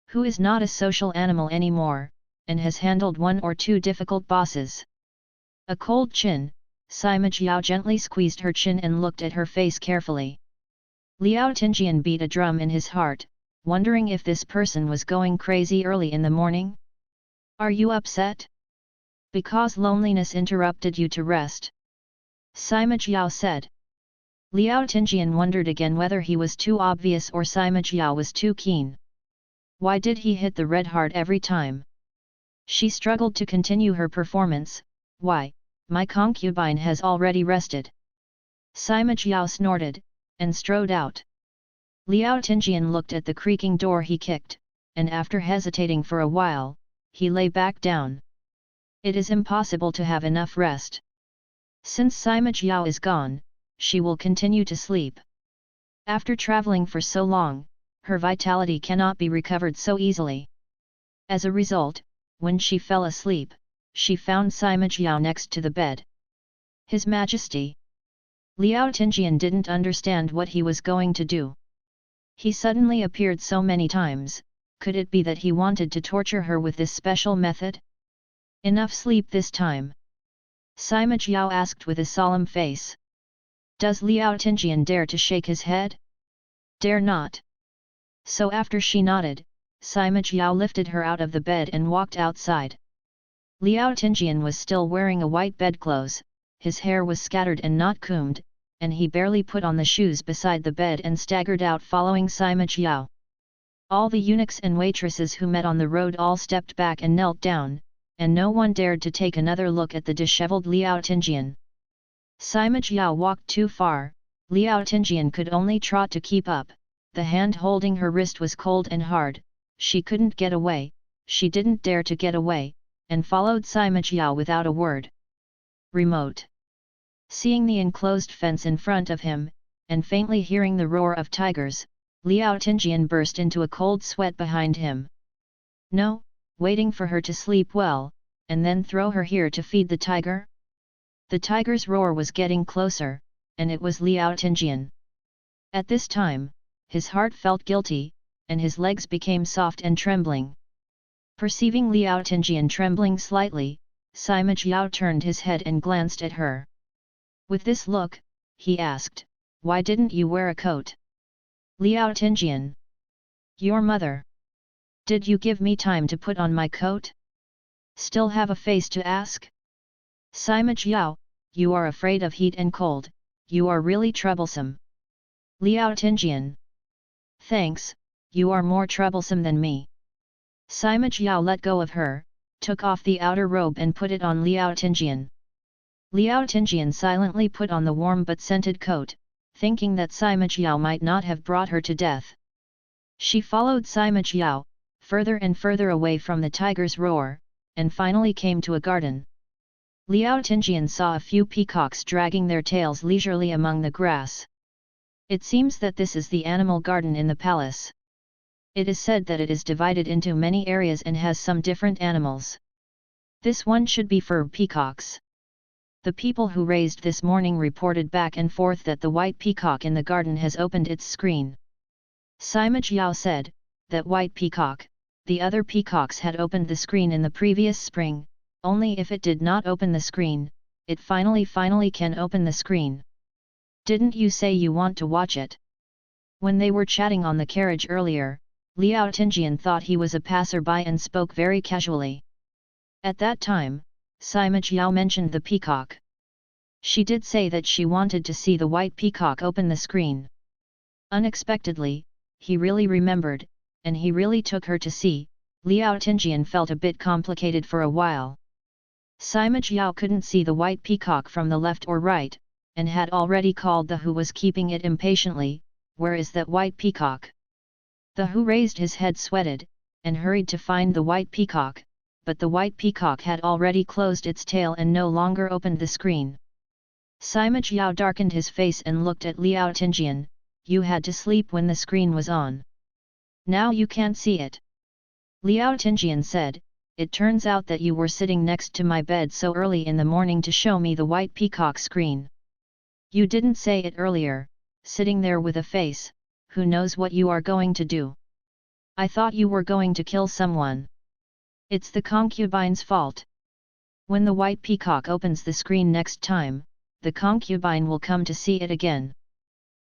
[SPEAKER 1] Who is not a social animal anymore, and has handled 1 or 2 difficult bosses. A cold chin, Sima Jiao gently squeezed her chin and looked at her face carefully. Liao Tinjian beat a drum in his heart, wondering if this person was going crazy early in the morning. Are you upset? Because loneliness interrupted you to rest? Sima Jiao said. Liao Tinjian wondered again whether he was too obvious or Sima Jiao was too keen. Why did he hit the red heart every time? She struggled to continue her performance. Why, my concubine has already rested. Sima Jiao snorted, and strode out. Liao Tinjian looked at the creaking door he kicked, and after hesitating for a while, he lay back down. It is impossible to have enough rest. Since Sima Jiao is gone, she will continue to sleep. After traveling for so long, her vitality cannot be recovered so easily. As a result, when she fell asleep, she found Sima Jiao next to the bed. His Majesty. Liao Tinjian didn't understand what he was going to do. He suddenly appeared so many times, could it be that he wanted to torture her with this special method? Enough sleep this time. Sima Jiao asked with a solemn face. Does Liao Tinjian dare to shake his head? Dare not. So after she nodded, Sima Jiao lifted her out of the bed and walked outside. Liao Tinjian was still wearing a white bedclothes, his hair was scattered and not combed, and he barely put on the shoes beside the bed and staggered out following Sima Jiao. All the eunuchs and waitresses who met on the road all stepped back and knelt down, and no one dared to take another look at the disheveled Liao Tinjian. Sima Jiao walked too far, Liao Tinjian could only trot to keep up, the hand holding her wrist was cold and hard, she couldn't get away, she didn't dare to get away, and followed Sima Jiao without a word. Remote. Seeing the enclosed fence in front of him, and faintly hearing the roar of tigers, Liao Tinjian burst into a cold sweat behind him. No, waiting for her to sleep well, and then throw her here to feed the tiger? The tiger's roar was getting closer, and it was Liao Tinjian. At this time, his heart felt guilty, and his legs became soft and trembling. Perceiving Liao Tinjian trembling slightly, Sima Jiao turned his head and glanced at her. With this look, he asked, "Why didn't you wear a coat?" Liao Tinjian. "Your mother. Did you give me time to put on my coat? Still have a face to ask?" Sima Jiao, "You are afraid of heat and cold, you are really troublesome." Liao Tinjian. "Thanks, you are more troublesome than me." Sima Jiao let go of her, took off the outer robe and put it on Liao Tinjian. Liao Tinjian silently put on the warm but scented coat, thinking that Sima Jiao might not have brought her to death. She followed Sima Jiao, further and further away from the tiger's roar, and finally came to a garden. Liao Tinjian saw a few peacocks dragging their tails leisurely among the grass. It seems that this is the animal garden in the palace. It is said that it is divided into many areas and has some different animals. This one should be fur peacocks. The people who raised this morning reported back and forth that the white peacock in the garden has opened its screen. Sima Jiao said, that white peacock, the other peacocks had opened the screen in the previous spring, only if it did not open the screen, it finally can open the screen. Didn't you say you want to watch it? When they were chatting on the carriage earlier, Liao Tinjian thought he was a passerby and spoke very casually. At that time, Sima Jiao mentioned the peacock. She did say that she wanted to see the white peacock open the screen. Unexpectedly, he really remembered, and he really took her to see. Liao Tinjian felt a bit complicated for a while. Sima Jiao couldn't see the white peacock from the left or right, and had already called the who was keeping it impatiently, "Where is that white peacock?" The who raised his head, sweated, and hurried to find the white peacock, but the white peacock had already closed its tail and no longer opened the screen. Sima Jiao darkened his face and looked at Liao Tinjian, "You had to sleep when the screen was on. Now you can't see it." Liao Tinjian said, "It turns out that you were sitting next to my bed so early in the morning to show me the white peacock screen. You didn't say it earlier, sitting there with a face, who knows what you are going to do? I thought you were going to kill someone. It's the concubine's fault. When the white peacock opens the screen next time, the concubine will come to see it again."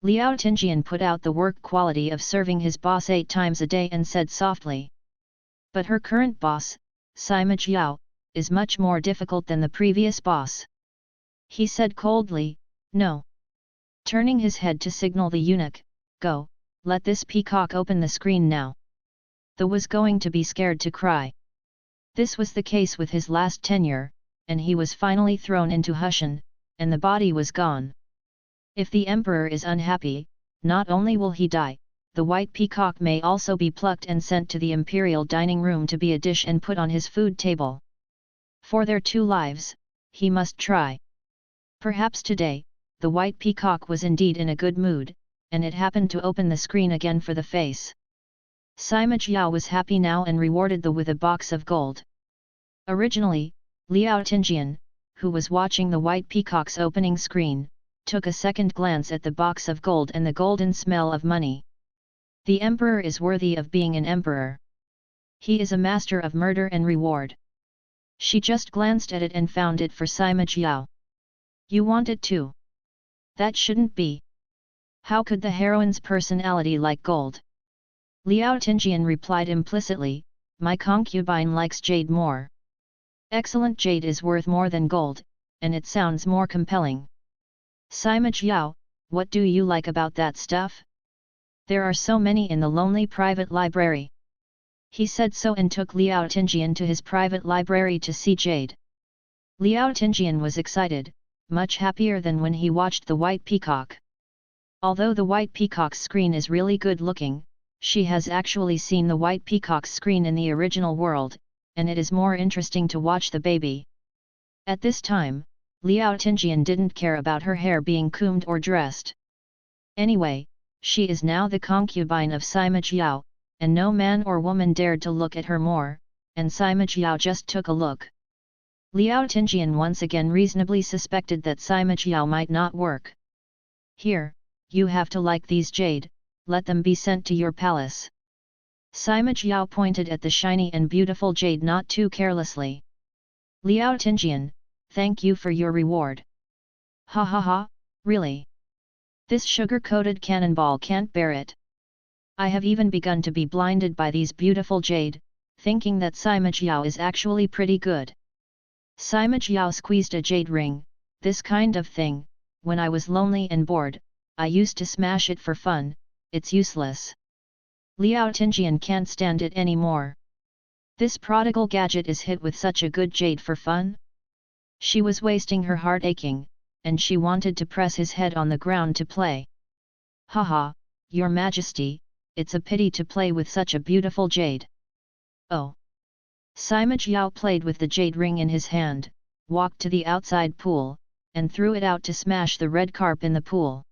[SPEAKER 1] Liao Tinjian put out the work quality of serving his boss 8 times a day and said softly. But her current boss, Sima Jiao, is much more difficult than the previous boss. He said coldly, "No." Turning his head to signal the eunuch, "Go, let this peacock open the screen now." The was going to be scared to cry. This was the case with his last tenure, and he was finally thrown into Hushan, and the body was gone. If the emperor is unhappy, not only will he die, the white peacock may also be plucked and sent to the imperial dining room to be a dish and put on his food table. For their 2 lives, he must try. Perhaps today, the white peacock was indeed in a good mood, and it happened to open the screen again for the face. Sima Jiao was happy now and rewarded the with a box of gold. Originally, Liao Tinjian, who was watching the white peacock's opening screen, took a second glance at the box of gold and the golden smell of money. The emperor is worthy of being an emperor. He is a master of murder and reward. She just glanced at it and found it for Sima Jiao. "You want it too? That shouldn't be. How could the heroine's personality like gold?" Liao Tinjian replied implicitly, "My concubine likes jade more. Excellent jade is worth more than gold, and it sounds more compelling." "Sima Jiao, what do you like about that stuff? There are so many in the lonely private library." He said so and took Liao Tinjian to his private library to see jade. Liao Tinjian was excited, much happier than when he watched the white peacock. Although the white peacock's screen is really good looking, she has actually seen the white peacock's screen in the original world, and it is more interesting to watch the baby. At this time, Liao Tinjian didn't care about her hair being combed or dressed. Anyway, she is now the concubine of Sima Jiao, and no man or woman dared to look at her more, and Sima Jiao just took a look. Liao Tinjian once again reasonably suspected that Sima Jiao might not work. Here, you have to like these jade, let them be sent to your palace. Sima Jiao pointed at the shiny and beautiful jade not too carelessly. Liao Tinjian, thank you for your reward. Ha ha ha, really? This sugar-coated cannonball can't bear it. I have even begun to be blinded by these beautiful jade, thinking that Sima Jiao is actually pretty good. Sima Jiao squeezed a jade ring. This kind of thing, when I was lonely and bored, I used to smash it for fun, it's useless. Liao Tinjian can't stand it anymore. This prodigal gadget is hit with such a good jade for fun? She was wasting her heart aching, and she wanted to press his head on the ground to play. Haha, Your Majesty, it's a pity to play with such a beautiful jade. Oh! Sima Jiao played with the jade ring in his hand, walked to the outside pool, and threw it out to smash the red carp in the pool.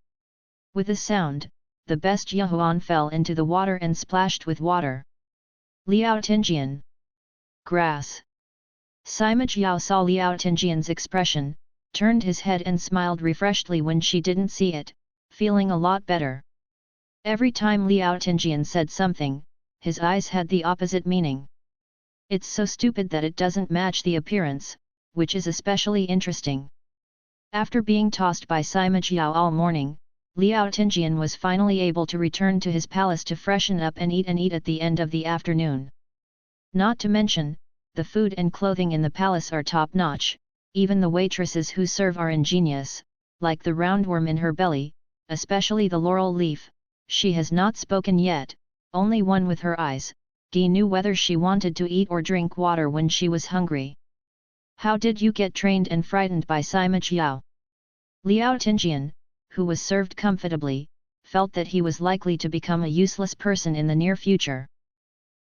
[SPEAKER 1] With a sound, the best Yahuan fell into the water and splashed with water. Liao Tinjian. Grass. Sima Jiao saw Liao Tinjian's expression, turned his head and smiled refreshedly when she didn't see it, feeling a lot better. Every time Liao Tinjian said something, his eyes had the opposite meaning. It's so stupid that it doesn't match the appearance, which is especially interesting. After being tossed by Sima Jiao all morning, Liao Tinjian was finally able to return to his palace to freshen up and eat at the end of the afternoon. Not to mention, the food and clothing in the palace are top-notch, even the waitresses who serve are ingenious, like the roundworm in her belly, especially the laurel leaf. She has not spoken yet, only one with her eyes. Di knew whether she wanted to eat or drink water when she was hungry. How did you get trained and frightened by Sima Jiao? Liao Tinjian, who was served comfortably, felt that he was likely to become a useless person in the near future.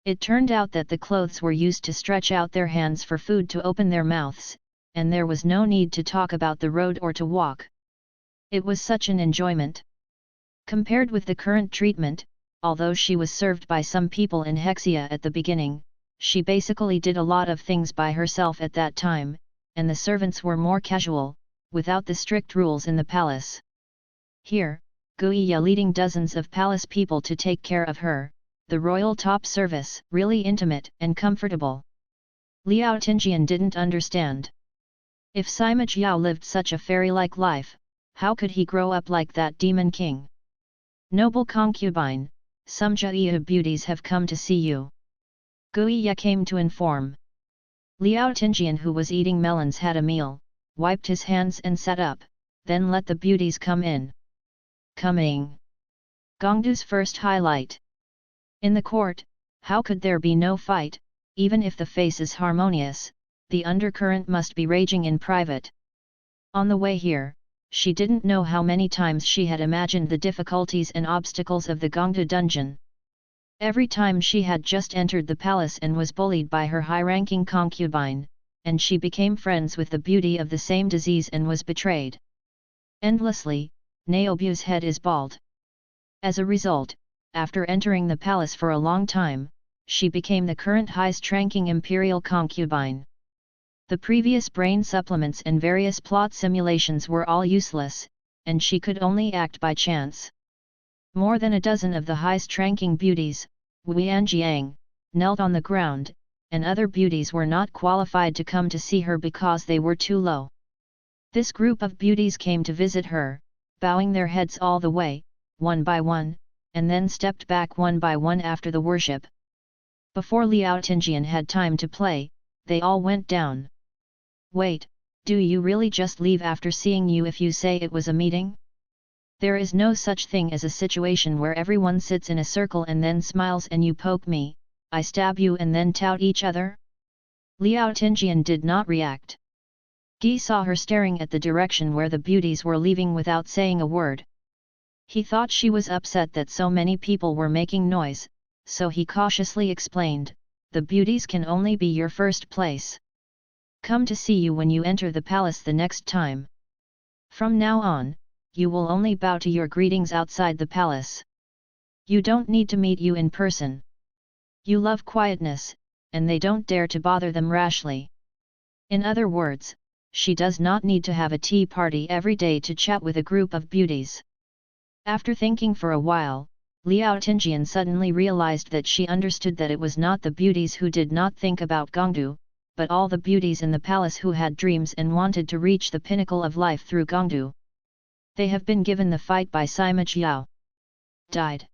[SPEAKER 1] It turned out that the clothes were used to stretch out their hands for food to open their mouths, and there was no need to talk about the road or to walk. It was such an enjoyment. Compared with the current treatment, although she was served by some people in Hexia at the beginning, she basically did a lot of things by herself at that time, and the servants were more casual, without the strict rules in the palace. Here, Guiya leading dozens of palace people to take care of her, the royal top service, really intimate and comfortable. Liao Tinjian didn't understand. If Sima Jiao lived such a fairy-like life, how could he grow up like that demon king? Noble concubine, some Jaiya beauties have come to see you. Guiya came to inform. Liao Tinjian, who was eating melons, had a meal, wiped his hands and sat up, then let the beauties come in. Coming. Gongdu's first highlight. In the court, how could there be no fight? Even if the face is harmonious, the undercurrent must be raging in private. On the way here, she didn't know how many times she had imagined the difficulties and obstacles of the Gongdu dungeon. Every time she had just entered the palace and was bullied by her high-ranking concubine, and she became friends with the beauty of the same disease and was betrayed. Endlessly, Naobu's head is bald. As a result, after entering the palace for a long time, she became the current highest-ranking imperial concubine. The previous brain supplements and various plot simulations were all useless, and she could only act by chance. More than a dozen of the highest-ranking beauties, Wuyanjiang, knelt on the ground, and other beauties were not qualified to come to see her because they were too low. This group of beauties came to visit her, bowing their heads all the way, one by one, and then stepped back one by one after the worship. Before Liao Tinjian had time to play, they all went down. Wait, do you really just leave after seeing you if you say it was a meeting? There is no such thing as a situation where everyone sits in a circle and then smiles and you poke me, I stab you and then tout each other? Liao Tinjian did not react. Guy saw her staring at the direction where the beauties were leaving without saying a word. He thought she was upset that so many people were making noise, so he cautiously explained, "The beauties can only be your first place. Come to see you when you enter the palace the next time. From now on, you will only bow to your greetings outside the palace. You don't need to meet you in person. You love quietness, and they don't dare to bother them rashly." In other words, she does not need to have a tea party every day to chat with a group of beauties. After thinking for a while, Liao Tinjian suddenly realized that she understood that it was not the beauties who did not think about Gongdu, but all the beauties in the palace who had dreams and wanted to reach the pinnacle of life through Gongdu. They have been given the fight by Sima Jiao. Died.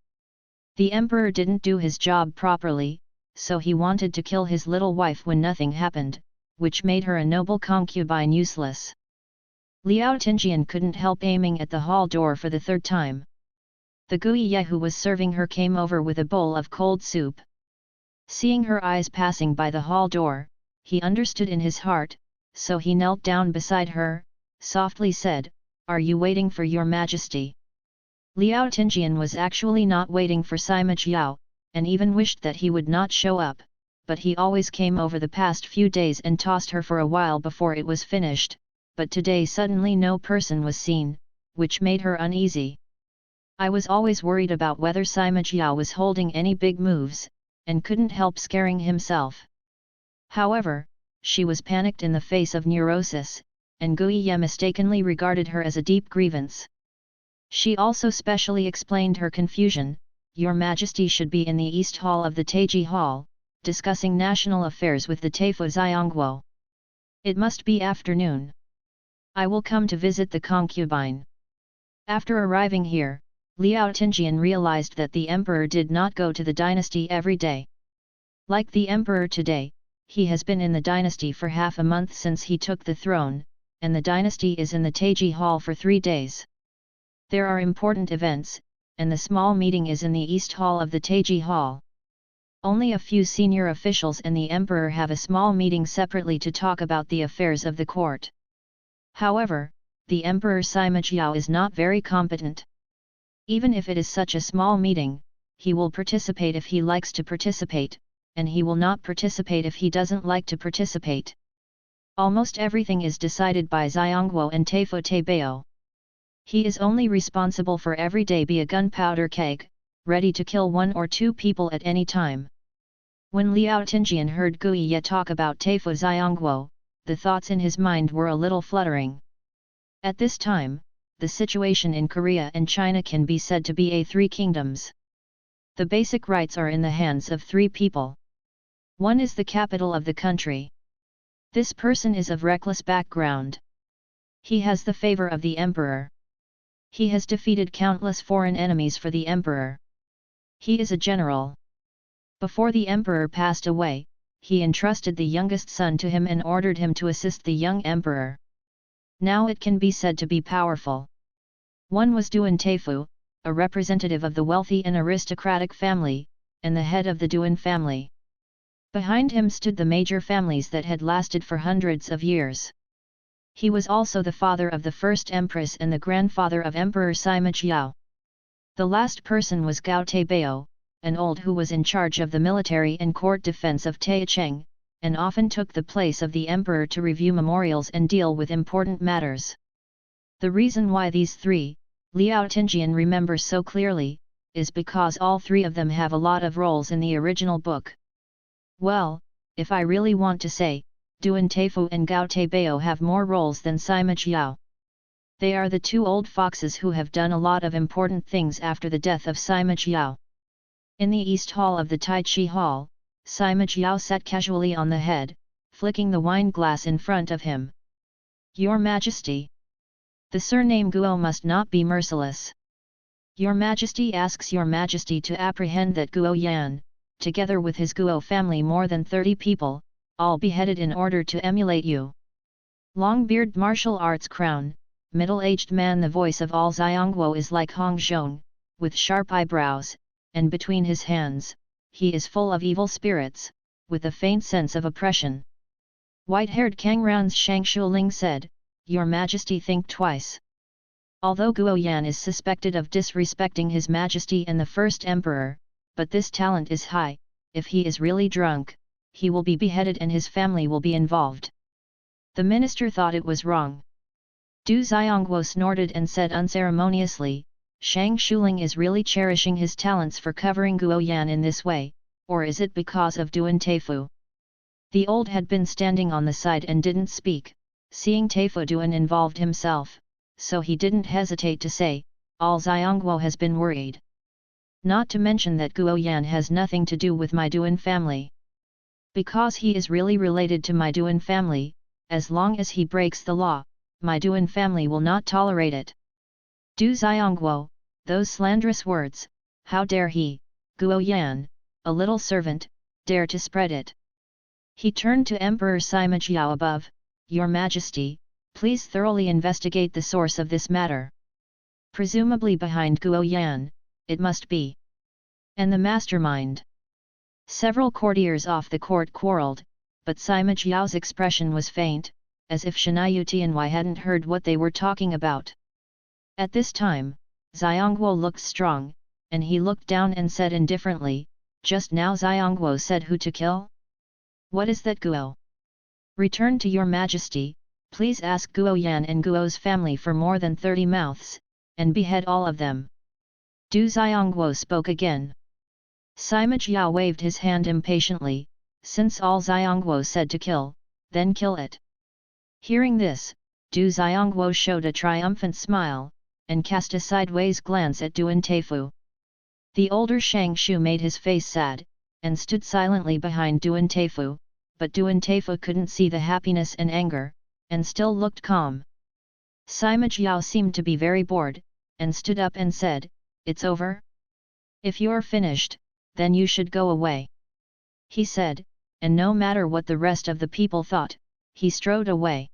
[SPEAKER 1] The emperor didn't do his job properly, so he wanted to kill his little wife when nothing happened, which made her a noble concubine useless. Liao Tinjian couldn't help aiming at the hall door for the third time. The guiye who was serving her came over with a bowl of cold soup. Seeing her eyes passing by the hall door, he understood in his heart, so he knelt down beside her, softly said, "Are you waiting for your majesty?" Liao Tinjian was actually not waiting for Sima Jiao, and even wished that he would not show up, but he always came over the past few days and tossed her for a while before it was finished, but today suddenly no person was seen, which made her uneasy. "I was always worried about whether Sima Jiao was holding any big moves, and couldn't help scaring himself." However, she was panicked in the face of neurosis, and Guiye mistakenly regarded her as a deep grievance. She also specially explained her confusion, "Your Majesty should be in the East Hall of the Taiji Hall, discussing national affairs with the Taifu Xiongguo. It must be afternoon. I will come to visit the concubine." After arriving here, Liao Tinjian realized that the emperor did not go to the dynasty every day. Like the emperor today, he has been in the dynasty for half a month since he took the throne, and the dynasty is in the Taiji Hall for 3 days. There are important events, and the small meeting is in the East Hall of the Taiji Hall. Only a few senior officials and the emperor have a small meeting separately to talk about the affairs of the court. However, the emperor Sima Jiao is not very competent. Even if it is such a small meeting, he will participate if he likes to participate, and he will not participate if he doesn't like to participate. Almost everything is decided by Xiongguo and Taifu Taibao. He is only responsible for every day be a gunpowder keg, ready to kill 1 or 2 people at any time. When Liao Tinjian heard Guiye talk about Taifu Xiongguo, the thoughts in his mind were a little fluttering. At this time, the situation in Korea and China can be said to be a 3 kingdoms. The basic rights are in the hands of 3 people. One is the capital of the country. This person is of reckless background. He has the favor of the emperor. He has defeated countless foreign enemies for the emperor. He is a general. Before the emperor passed away, he entrusted the youngest son to him and ordered him to assist the young emperor. Now it can be said to be powerful. One was Duan Taifu, a representative of the wealthy and aristocratic family, and the head of the Duan family. Behind him stood the major families that had lasted for hundreds of years. He was also the father of the first empress and the grandfather of Emperor Sima Jiao. The last person was Gao Taibao, an old who was in charge of the military and court defense of Taicheng, and often took the place of the emperor to review memorials and deal with important matters. The reason why these 3, Liao Tinjian remembers so clearly, is because all 3 of them have a lot of roles in the original book. Well, if I really want to say, Duan Taifu and Gao Taibao have more roles than Sima Jiao. They are the 2 old foxes who have done a lot of important things after the death of Sima Jiao. In the East Hall of the Taichi Hall, Sima Jiao sat casually on the head, flicking the wine glass in front of him. "Your Majesty. The surname Guo must not be merciless. Your Majesty asks Your Majesty to apprehend that Guo Yan, together with his Guo family more than 30 people, all beheaded in order to emulate you." Long-beard martial arts crown, middle-aged man. The voice of all Xiongguo is like Hong Zhong, with sharp eyebrows, and between his hands, he is full of evil spirits, with a faint sense of oppression. White-haired Kang Ran's Shang Shuling said, "Your Majesty think twice. Although Guo Yan is suspected of disrespecting His Majesty and the first emperor, but this talent is high. If he is really drunk, he will be beheaded and his family will be involved. The minister thought it was wrong. Du Xiongguo snorted and said unceremoniously, Shang Shuling is really cherishing his talents for covering Guo Yan in this way, or is it because of Duan Teifu? The old had been standing on the side and didn't speak, seeing Teifu Duan involved himself, so he didn't hesitate to say, all Xiongguo has been worried. Not to mention that Guo Yan has nothing to do with my Duan family. Because he is really related to my Duan family, as long as he breaks the law, my Duan family will not tolerate it. Du Xiongguo, those slanderous words, how dare he, Guo Yan, a little servant, dare to spread it. He turned to Emperor Sima Jiao above, Your Majesty, please thoroughly investigate the source of this matter. Presumably behind Guo Yan, it must be. And the mastermind. Several courtiers off the court quarreled, but Sima Jiao's expression was faint, as if Shanayu Tianwei hadn't heard what they were talking about. At this time, Xiongguo looked strong, and he looked down and said indifferently, just now Xiongguo said who to kill? What is that Guo? Return to your majesty, please ask Guo Yan and Guo's family for more than 30 mouths, and behead all of them. Du Xiongguo spoke again. Sima Jiao waved his hand impatiently, since all Xiongguo said to kill, then kill it. Hearing this, Du Xiongguo showed a triumphant smile, and cast a sideways glance at Duan Teifu. The older Shang Shu made his face sad, and stood silently behind Duan Teifu, but Duan Teifu couldn't see the happiness and anger, and still looked calm. Sima Jiao seemed to be very bored, and stood up and said, It's over? If you're finished, then you should go away. He said, and no matter what the rest of the people thought, he strode away.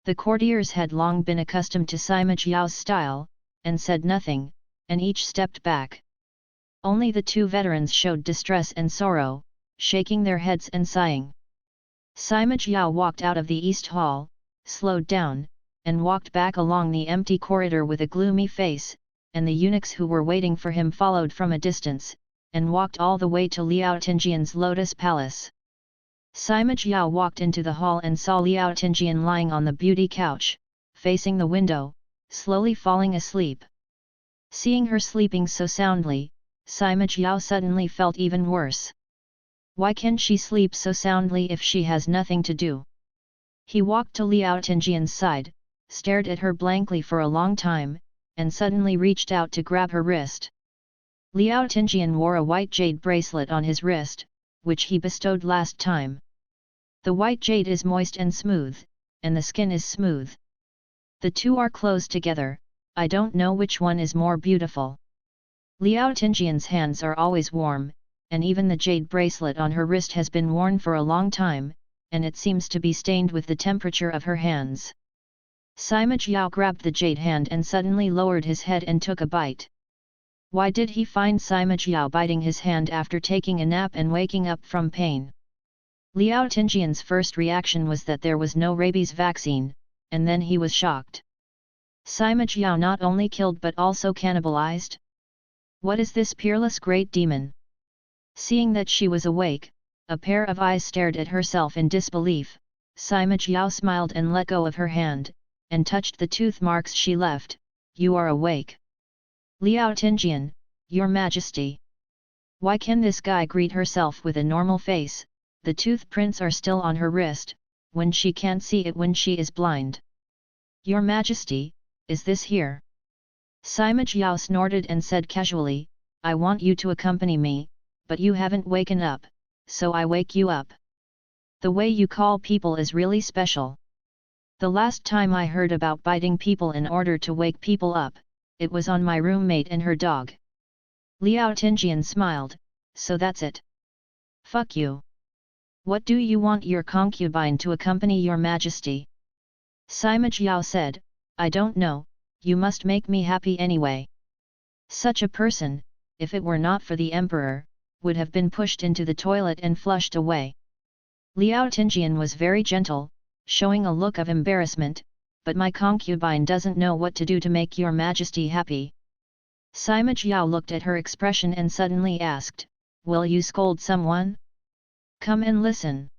[SPEAKER 1] The courtiers had long been accustomed to Sima Jiao's style, and said nothing, and each stepped back. Only the two veterans showed distress and sorrow, shaking their heads and sighing. Sima Jiao walked out of the East Hall, slowed down, and walked back along the empty corridor with a gloomy face, and the eunuchs who were waiting for him followed from a distance, and walked all the way to Liao Tinjian's lotus palace. Sima Jiao walked into the hall and saw Liao Tinjian lying on the beauty couch, facing the window, slowly falling asleep. Seeing her sleeping so soundly, Sima Jiao suddenly felt even worse. Why can she sleep so soundly if she has nothing to do? He walked to Liao Tinjian's side, stared at her blankly for a long time, and suddenly reached out to grab her wrist. Liao Tinjian wore a white jade bracelet on his wrist, which he bestowed last time. The white jade is moist and smooth, and the skin is smooth. The two are close together, I don't know which one is more beautiful. Liao Tinjian's hands are always warm, and even the jade bracelet on her wrist has been worn for a long time, and it seems to be stained with the temperature of her hands. Sima Jiao grabbed the jade hand and suddenly lowered his head and took a bite. Why did he find Sima Jiao biting his hand after taking a nap and waking up from pain? Liao Tinjian's first reaction was that there was no rabies vaccine, and then he was shocked. Sima Jiao not only killed but also cannibalized? What is this peerless great demon? Seeing that she was awake, a pair of eyes stared at herself in disbelief. Sima Jiao smiled and let go of her hand, and touched the tooth marks she left. You are awake. Liao Tinjian, Your Majesty. Why can this guy greet herself with a normal face? The tooth prints are still on her wrist, when she can't see it when she is blind. Your Majesty, is this here? Sima Jiao snorted and said casually, I want you to accompany me, but you haven't waken up, so I wake you up. The way you call people is really special. The last time I heard about biting people in order to wake people up, it was on my roommate and her dog. Liao Tinjian smiled, so that's it. Fuck you. What do you want your concubine to accompany your majesty? Sima Jiao said, I don't know, you must make me happy anyway. Such a person, if it were not for the emperor, would have been pushed into the toilet and flushed away. Liao Tinjian was very gentle, showing a look of embarrassment, but my concubine doesn't know what to do to make your majesty happy. Sima Jiao looked at her expression and suddenly asked, will you scold someone? Come and listen.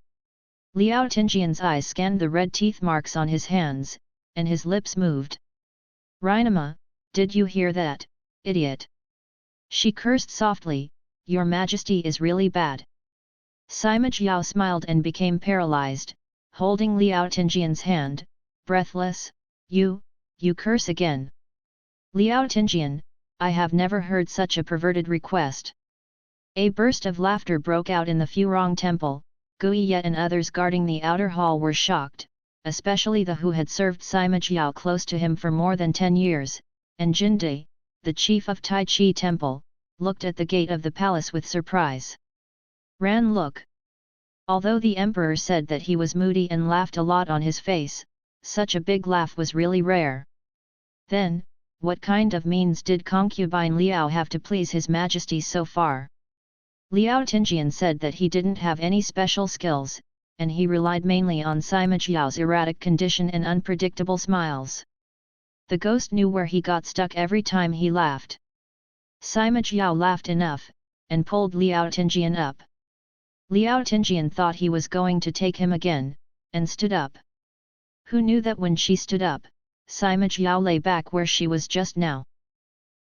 [SPEAKER 1] Liao Tinjian's eyes scanned the red teeth marks on his hands, and his lips moved. Rhinama, did you hear that, idiot? She cursed softly, your majesty is really bad. Sima Jiao smiled and became paralyzed, holding Liao Tinjian's hand, breathless, you curse again. Liao Tinjian, I have never heard such a perverted request. A burst of laughter broke out in the Furong temple. Gui Yet and others guarding the outer hall were shocked, especially the who had served Sima Jiao close to him for more than 10 years, and Jindai, the chief of Tai Chi temple, looked at the gate of the palace with surprise. Ran look. Although the emperor said that he was moody and laughed a lot on his face, such a big laugh was really rare. Then, what kind of means did concubine Liao have to please his majesty so far? Liao Tinjian said that he didn't have any special skills, and he relied mainly on Sima Jiao's erratic condition and unpredictable smiles. The ghost knew where he got stuck every time he laughed. Sima Jiao laughed enough, and pulled Liao Tinjian up. Liao Tinjian thought he was going to take him again, and stood up. Who knew that when she stood up, Sima Jiao lay back where she was just now?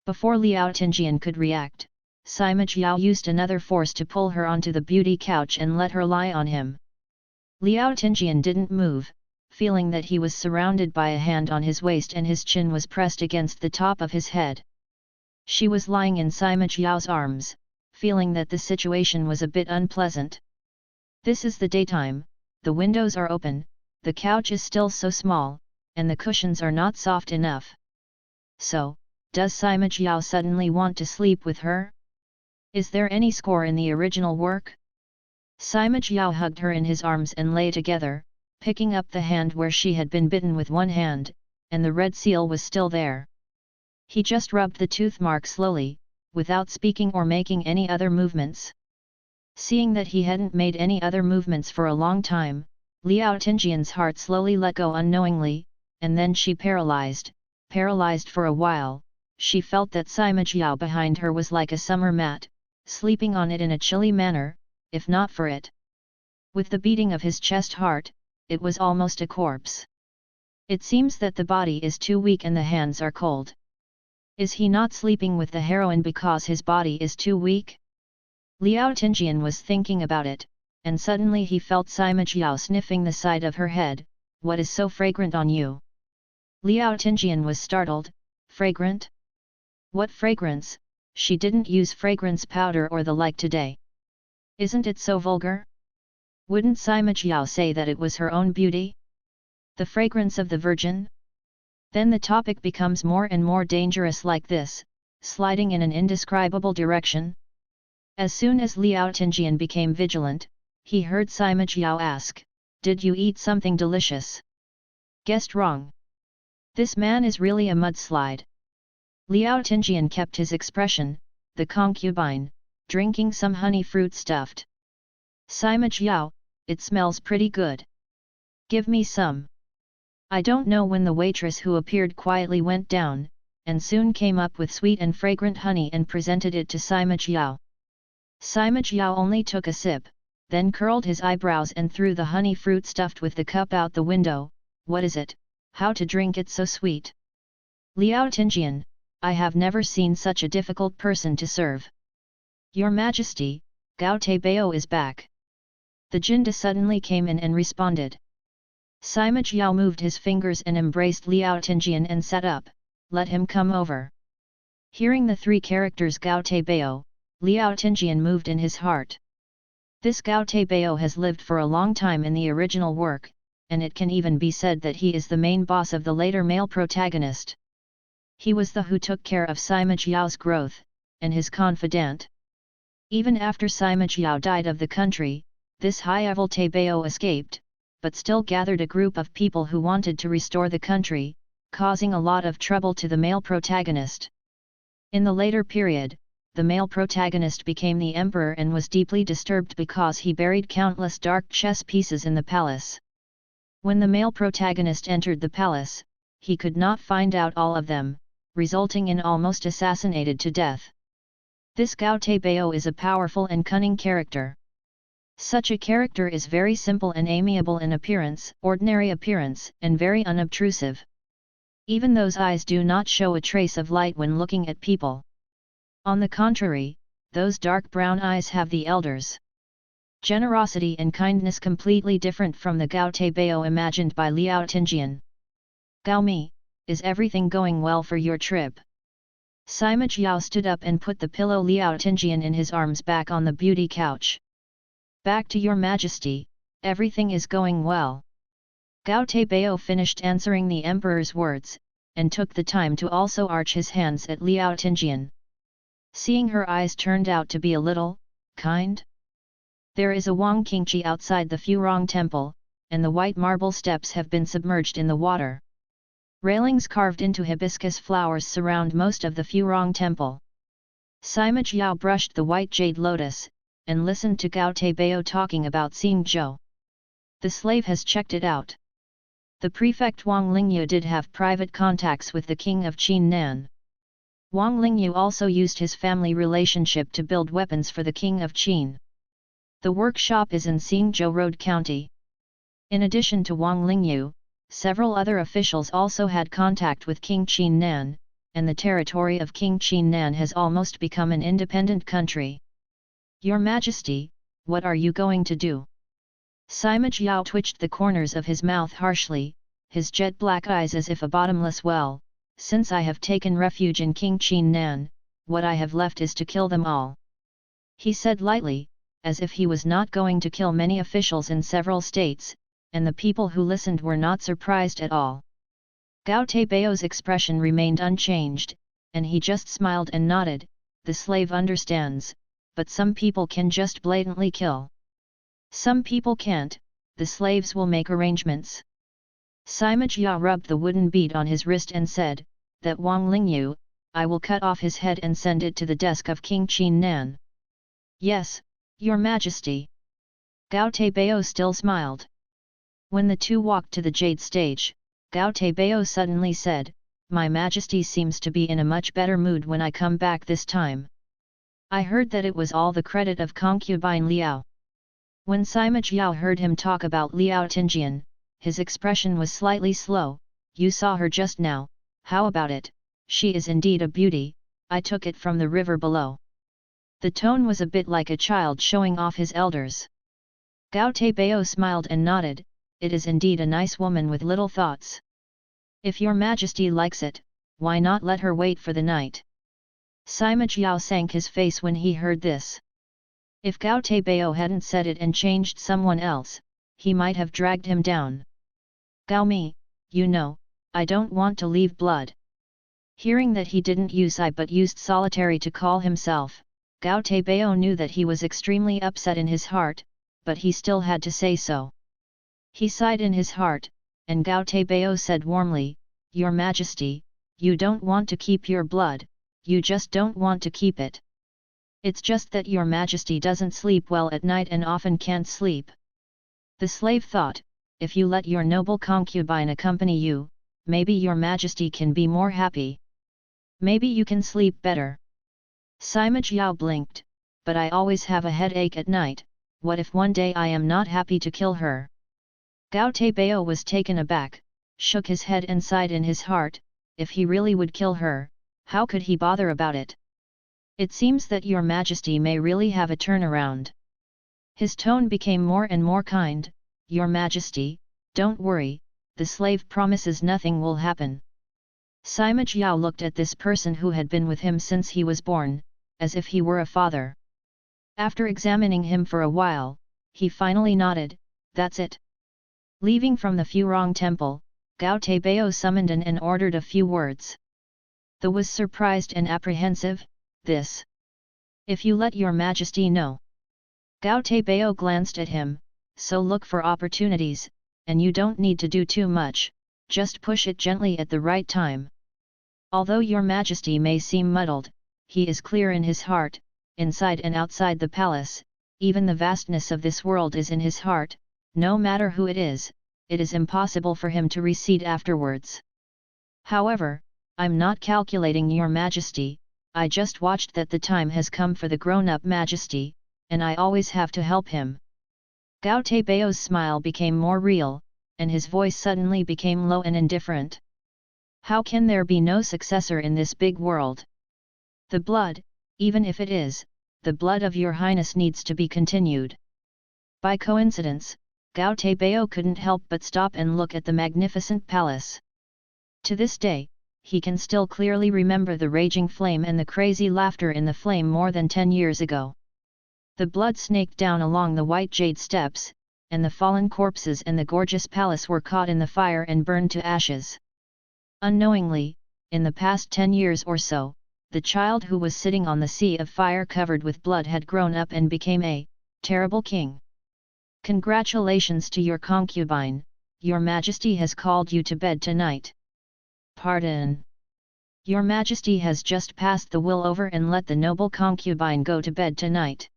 [SPEAKER 1] Before Liao Tinjian could react, Sima Jiao used another force to pull her onto the beauty couch and let her lie on him. Liao Tinjian didn't move, feeling that he was surrounded by a hand on his waist and his chin was pressed against the top of his head. She was lying in Sima Jiao's arms, feeling that the situation was a bit unpleasant. This is the daytime, the windows are open, the couch is still so small, and the cushions are not soft enough. So, does Sima Jiao suddenly want to sleep with her? Is there any score in the original work? Sima Jiao hugged her in his arms and lay together, picking up the hand where she had been bitten with one hand, and the red seal was still there. He just rubbed the tooth mark slowly, without speaking or making any other movements. Seeing that he hadn't made any other movements for a long time, Liao Tinjian's heart slowly let go unknowingly, and then she paralyzed for a while. She felt that Sima Jiao behind her was like a summer mat, sleeping on it in a chilly manner, if not for it. With the beating of his chest heart, it was almost a corpse. It seems that the body is too weak and the hands are cold. Is he not sleeping with the heroine because his body is too weak? Liao Tinjian was thinking about it, and suddenly he felt Sima Jiao sniffing the side of her head. What is so fragrant on you? Liao Tinjian was startled. Fragrant? What fragrance? She didn't use fragrance powder or the like today. Isn't it so vulgar? Wouldn't Sima Jiao say that it was her own beauty? The fragrance of the Virgin? Then the topic becomes more and more dangerous like this, sliding in an indescribable direction. As soon as Liao Tinjian became vigilant, he heard Sima Jiao ask, "Did you eat something delicious?" Guessed wrong. This man is really a mudslide. Liao Tinjian kept his expression, the concubine, drinking some honey fruit stuffed. Sima Jiao, it smells pretty good. Give me some. I don't know when the waitress who appeared quietly went down, and soon came up with sweet and fragrant honey and presented it to Sima Jiao. Sima Jiao only took a sip, then curled his eyebrows and threw the honey fruit stuffed with the cup out the window. What is it? How to drink it so sweet? Liao Tinjian, I have never seen such a difficult person to serve. Your Majesty, Gao Teibao is back. The Jinda suddenly came in and responded. Sima Jiao moved his fingers and embraced Liao Tinjian and sat up. Let him come over. Hearing the three characters Gao Teibao, Liao Tinjian moved in his heart. This Gao Teibao has lived for a long time in the original work, and it can even be said that he is the main boss of the later male protagonist. He was the who took care of Sima Jiao's growth, and his confidant. Even after Sima Jiao died of the country, this high-level Teibao escaped, but still gathered a group of people who wanted to restore the country, causing a lot of trouble to the male protagonist. In the later period, the male protagonist became the emperor and was deeply disturbed because he buried countless dark chess pieces in the palace. When the male protagonist entered the palace, he could not find out all of them, resulting in almost assassinated to death. This Gao Teibao is a powerful and cunning character. Such a character is very simple and amiable in appearance, ordinary appearance, and very unobtrusive. Even those eyes do not show a trace of light when looking at people. On the contrary, those dark brown eyes have the elders' generosity and kindness completely different from the Gao Teibao imagined by Liao Tinjian. Gao Mi, is everything going well for your trip? Sima Jiao stood up and put the pillow Liao Tinjian in his arms back on the beauty couch. Back to your majesty, everything is going well. Gao Teibao finished answering the emperor's words, and took the time to also arch his hands at Liao Tinjian. Seeing her eyes turned out to be a little kind. There is a Wang Qingqi outside the Furong temple, and the white marble steps have been submerged in the water. Railings carved into hibiscus flowers surround most of the Furong temple. Sima Jiao brushed the white jade lotus, and listened to Gao Teibao talking about seeing Zhou. The slave has checked it out. The prefect Wang Lingyu did have private contacts with the king of Qin. Wang Lingyu also used his family relationship to build weapons for the king of Qin. The workshop is in Xingzhou Road County. In addition to Wang Lingyu, several other officials also had contact with King Qin, and the territory of King Qin has almost become an independent country. Your Majesty, what are you going to do? Sima Jiao twitched the corners of his mouth harshly, his jet black eyes as if a bottomless well. Since I have taken refuge in King Qin, what I have left is to kill them all. He said lightly, as if he was not going to kill many officials in several states, and the people who listened were not surprised at all. Gao Teibao's expression remained unchanged, and he just smiled and nodded. The slave understands, but some people can just blatantly kill. Some people can't, the slaves will make arrangements. Sima Jia rubbed the wooden bead on his wrist and said, that Wang Lingyu, I will cut off his head and send it to the desk of King Qin. Yes, Your Majesty. Gao Teibao still smiled. When the two walked to the jade stage, Gao Teibao suddenly said, My Majesty seems to be in a much better mood when I come back this time. I heard that it was all the credit of concubine Liao. When Sima Jiao heard him talk about Liao Tinjian, his expression was slightly slow. You saw her just now, how about it? She is indeed a beauty, I took it from the river below. The tone was a bit like a child showing off his elders. Gao Teibao smiled and nodded, it is indeed a nice woman with little thoughts. If Your Majesty likes it, why not let her wait for the night? Sima Jiao sank his face when he heard this. If Gao Teibao hadn't said it and changed someone else, he might have dragged him down. Gao Mi, you know, I don't want to leave blood. Hearing that he didn't use I but used solitary to call himself, Gao Teibao knew that he was extremely upset in his heart, but he still had to say so. He sighed in his heart, and Gao Teibao said warmly, Your Majesty, you don't want to keep your blood, you just don't want to keep it. It's just that Your Majesty doesn't sleep well at night and often can't sleep. The slave thought, if you let your noble concubine accompany you, maybe Your Majesty can be more happy. Maybe you can sleep better. Sima Jiao blinked, but I always have a headache at night, what if one day I am not happy to kill her? Gao Teibao was taken aback, shook his head and sighed in his heart, if he really would kill her, how could he bother about it? It seems that Your Majesty may really have a turnaround. His tone became more and more kind, Your Majesty, don't worry, the slave promises nothing will happen. Sima Jiao looked at this person who had been with him since he was born, as if he were a father. After examining him for a while, he finally nodded, that's it. Leaving from the Furong temple, Gao Teibao summoned an and ordered a few words. The was surprised and apprehensive, this. If you let Your Majesty know. Gao Teibao glanced at him, so look for opportunities, and you don't need to do too much, just push it gently at the right time. Although Your Majesty may seem muddled, he is clear in his heart, inside and outside the palace, even the vastness of this world is in his heart, no matter who it is impossible for him to recede afterwards. However, I'm not calculating your majesty, I just watched that the time has come for the grown-up majesty, and I always have to help him. Gao Teibao's smile became more real, and his voice suddenly became low and indifferent. How can there be no successor in this big world? The blood, even if it is, the blood of your highness needs to be continued. By coincidence, Gao Teibao couldn't help but stop and look at the magnificent palace. To this day, he can still clearly remember the raging flame and the crazy laughter in the flame more than 10 years ago. The blood snaked down along the white jade steps, and the fallen corpses and the gorgeous palace were caught in the fire and burned to ashes. Unknowingly, in the past 10 years or so, the child who was sitting on the sea of fire covered with blood had grown up and became a terrible king. Congratulations to your concubine, your majesty has called you to bed tonight. Pardon. Your majesty has just passed the will over and let the noble concubine go to bed tonight.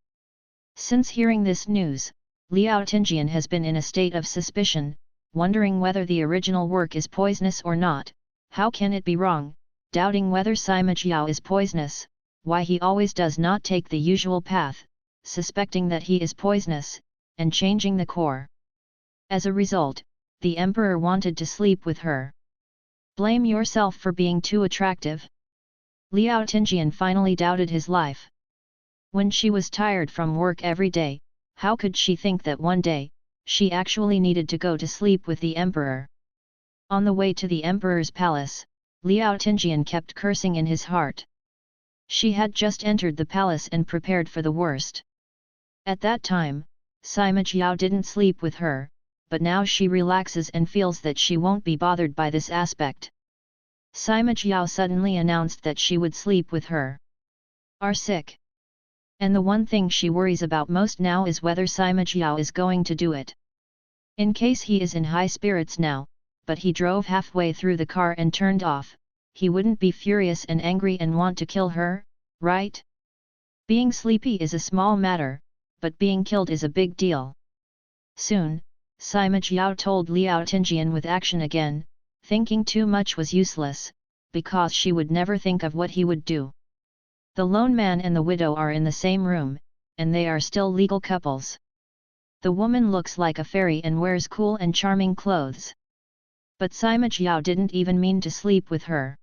[SPEAKER 1] Since hearing this news, Liao Tinjian has been in a state of suspicion, wondering whether the original work is poisonous or not. How can it be wrong, doubting whether Sima Jiao is poisonous, why he always does not take the usual path, suspecting that he is poisonous, and changing the core. As a result, the emperor wanted to sleep with her. Blame yourself for being too attractive? Liao Tinjian finally doubted his life. When she was tired from work every day, how could she think that one day, she actually needed to go to sleep with the emperor? On the way to the emperor's palace, Liao Tinjian kept cursing in his heart. She had just entered the palace and prepared for the worst. At that time, Sima Jiao didn't sleep with her, but now she relaxes and feels that she won't be bothered by this aspect. Sima Jiao suddenly announced that she would sleep with her. Are sick. And the one thing she worries about most now is whether Sima Jiao is going to do it. In case he is in high spirits now, but he drove halfway through the car and turned off, he wouldn't be furious and angry and want to kill her, right? Being sleepy is a small matter, but being killed is a big deal. Soon, Sima Jiao told Liao Tinjian with action again, thinking too much was useless, because she would never think of what he would do. The lone man and the widow are in the same room, and they are still legal couples. The woman looks like a fairy and wears cool and charming clothes. But Sima Jiao didn't even mean to sleep with her.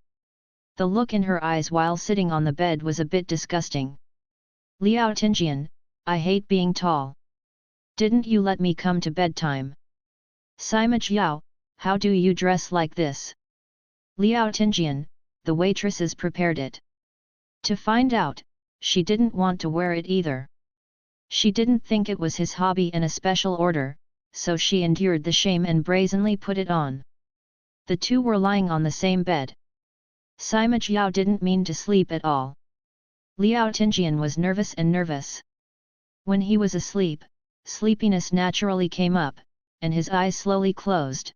[SPEAKER 1] The look in her eyes while sitting on the bed was a bit disgusting. Liao Tinjian, I hate being tall. Didn't you let me come to bedtime? Sima Jiao, how do you dress like this? Liao Tinjian, the waitresses prepared it. To find out, she didn't want to wear it either. She didn't think it was his hobby and a special order, so she endured the shame and brazenly put it on. The two were lying on the same bed. Sima Jiao didn't mean to sleep at all. Liao Tinjian was nervous and nervous. When he was asleep, sleepiness naturally came up, and his eyes slowly closed.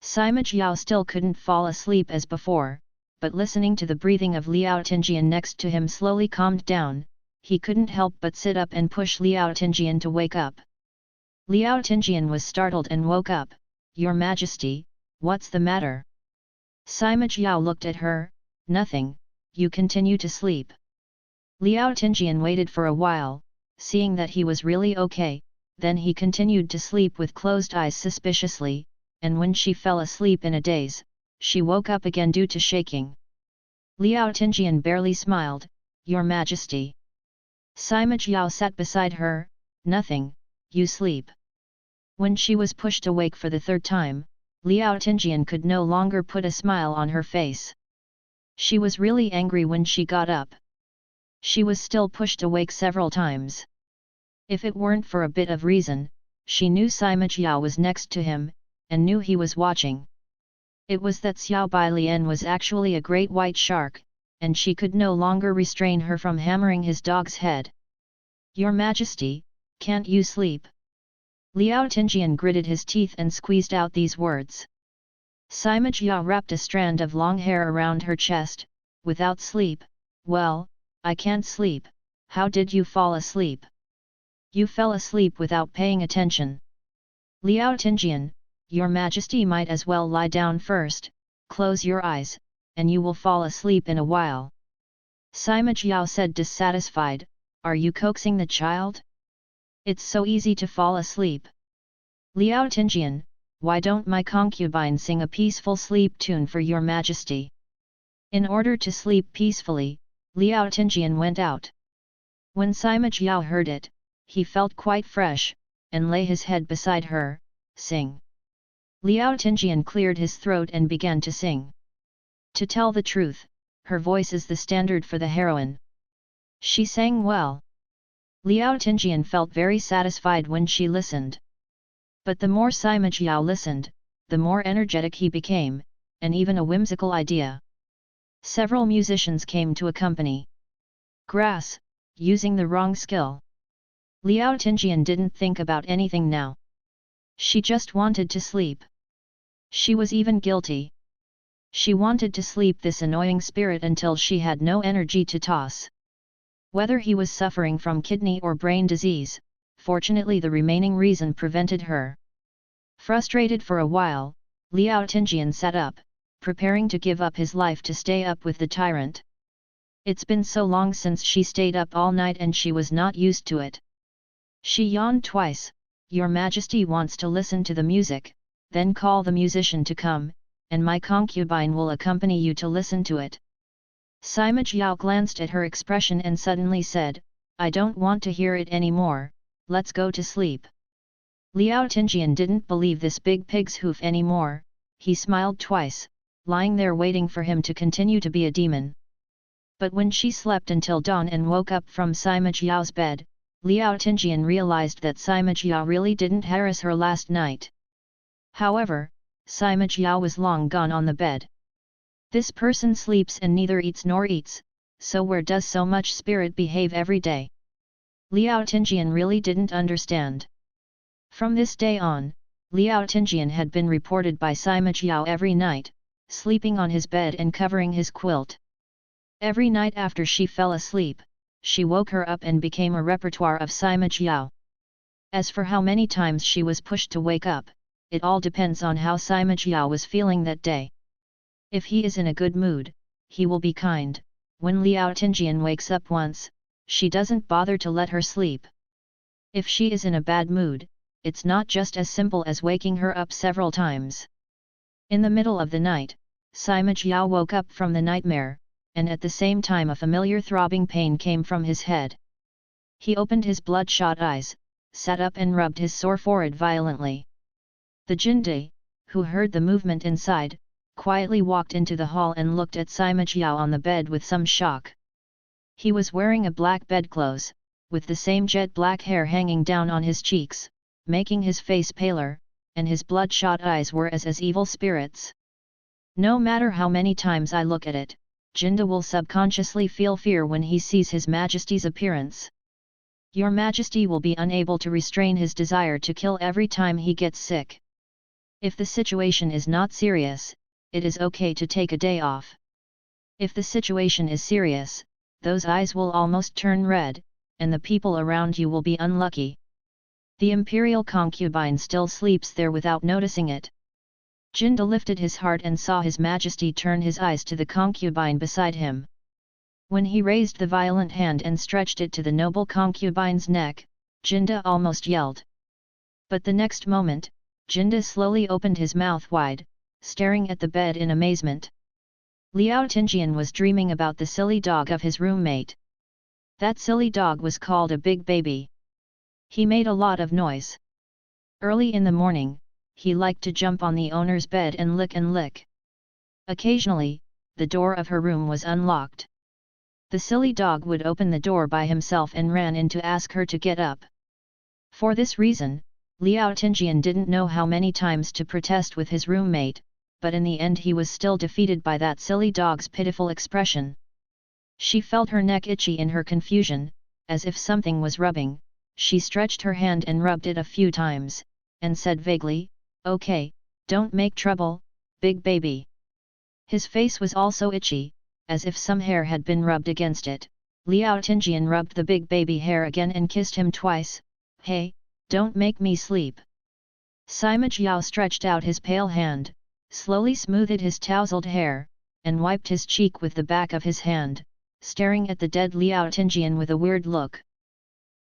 [SPEAKER 1] Sima Jiao still couldn't fall asleep as before, but listening to the breathing of Liao Tinjian next to him slowly calmed down, he couldn't help but sit up and push Liao Tinjian to wake up. Liao Tinjian was startled and woke up. Your Majesty, what's the matter? Sima Jiao looked at her, nothing, you continue to sleep. Liao Tinjian waited for a while, seeing that he was really okay, then he continued to sleep with closed eyes suspiciously, and when she fell asleep in a daze, she woke up again due to shaking. Liao Tinjian barely smiled, Your Majesty. Sima Jiao sat beside her, nothing, you sleep. When she was pushed awake for the third time, Liao Tinjian could no longer put a smile on her face. She was really angry when she got up. She was still pushed awake several times. If it weren't for a bit of reason, she knew Sima Jiao was next to him, and knew he was watching. It was that Xiao Bailian was actually a great white shark, and she could no longer restrain her from hammering his dog's head. Your Majesty, can't you sleep? Liao Tinjian gritted his teeth and squeezed out these words. Sima Jiao wrapped a strand of long hair around her chest, without sleep, well, I can't sleep, how did you fall asleep? You fell asleep without paying attention. Liao Tinjian, Your Majesty might as well lie down first, close your eyes, and you will fall asleep in a while. Sima Jiao said dissatisfied, are you coaxing the child? It's so easy to fall asleep. Liao Tinjian, why don't my concubine sing a peaceful sleep tune for your majesty? In order to sleep peacefully, Liao Tinjian went out. When Sima Jiao heard it, he felt quite fresh, and lay his head beside her, sing. Liao Tinjian cleared his throat and began to sing. To tell the truth, her voice is the standard for the heroine. She sang well. Liao Tinjian felt very satisfied when she listened. But the more Sima Jiao listened, the more energetic he became, and even a whimsical idea. Several musicians came to accompany. Grass, using the wrong skill. Liao Tinjian didn't think about anything now. She just wanted to sleep. She was even guilty. She wanted to sleep this annoying spirit until she had no energy to toss. Whether he was suffering from kidney or brain disease, fortunately the remaining reason prevented her. Frustrated for a while, Liao Tinjian sat up, preparing to give up his life to stay up with the tyrant. It's been so long since she stayed up all night and she was not used to it. She yawned twice. Your Majesty wants to listen to the music, then call the musician to come, and my concubine will accompany you to listen to it. Sima Jiao glanced at her expression and suddenly said, I don't want to hear it anymore, let's go to sleep. Liao Tinjian didn't believe this big pig's hoof anymore, he smiled twice, lying there waiting for him to continue to be a demon. But when she slept until dawn and woke up from Sima Jiao's bed, Liao Tinjian realized that Sima Jiao really didn't harass her last night. However, Sima Jiao was long gone on the bed. This person sleeps and neither eats nor eats, so where does so much spirit behave every day? Liao Tinjian really didn't understand. From this day on, Liao Tinjian had been reported by Sima Jiao every night, sleeping on his bed and covering his quilt. Every night after she fell asleep, she woke her up and became a repertoire of Sima Jiao. As for how many times she was pushed to wake up, it all depends on how Sima Jiao was feeling that day. If he is in a good mood, he will be kind. When Liao Tinjian wakes up once, she doesn't bother to let her sleep. If she is in a bad mood, it's not just as simple as waking her up several times. In the middle of the night, Sima Jiao woke up from the nightmare, and at the same time a familiar throbbing pain came from his head. He opened his bloodshot eyes, sat up and rubbed his sore forehead violently. The Jinde, who heard the movement inside, quietly walked into the hall and looked at Sima Jiao on the bed with some shock. He was wearing a black bedclothes, with the same jet black hair hanging down on his cheeks, making his face paler, and his bloodshot eyes were as evil spirits. No matter how many times I look at it, Jinda will subconsciously feel fear when he sees His Majesty's appearance. Your Majesty will be unable to restrain his desire to kill every time he gets sick. If the situation is not serious, it is okay to take a day off. If the situation is serious, those eyes will almost turn red, and the people around you will be unlucky. The imperial concubine still sleeps there without noticing it. Jinda lifted his heart and saw His Majesty turn his eyes to the concubine beside him. When he raised the violent hand and stretched it to the noble concubine's neck, Jinda almost yelled. But the next moment, Jinda slowly opened his mouth wide, staring at the bed in amazement. Liao Tinjian was dreaming about the silly dog of his roommate. That silly dog was called a big baby. He made a lot of noise. Early in the morning, he liked to jump on the owner's bed and lick. Occasionally, the door of her room was unlocked. The silly dog would open the door by himself and ran in to ask her to get up. For this reason, Liao Tinjian didn't know how many times to protest with his roommate, but in the end he was still defeated by that silly dog's pitiful expression. She felt her neck itchy in her confusion, as if something was rubbing. She stretched her hand and rubbed it a few times, and said vaguely, "Okay, don't make trouble, big baby." His face was also itchy, as if some hair had been rubbed against it. Liao Tinjian rubbed the big baby hair again and kissed him twice. "Hey, don't make me sleep." Sima Jiao stretched out his pale hand, slowly smoothed his tousled hair, and wiped his cheek with the back of his hand, staring at the dead Liao Tinjian with a weird look.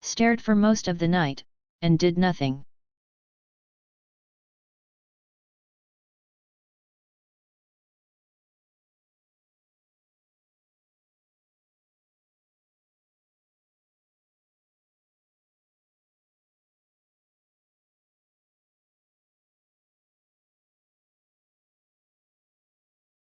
[SPEAKER 1] Stared for most of the night, and did nothing.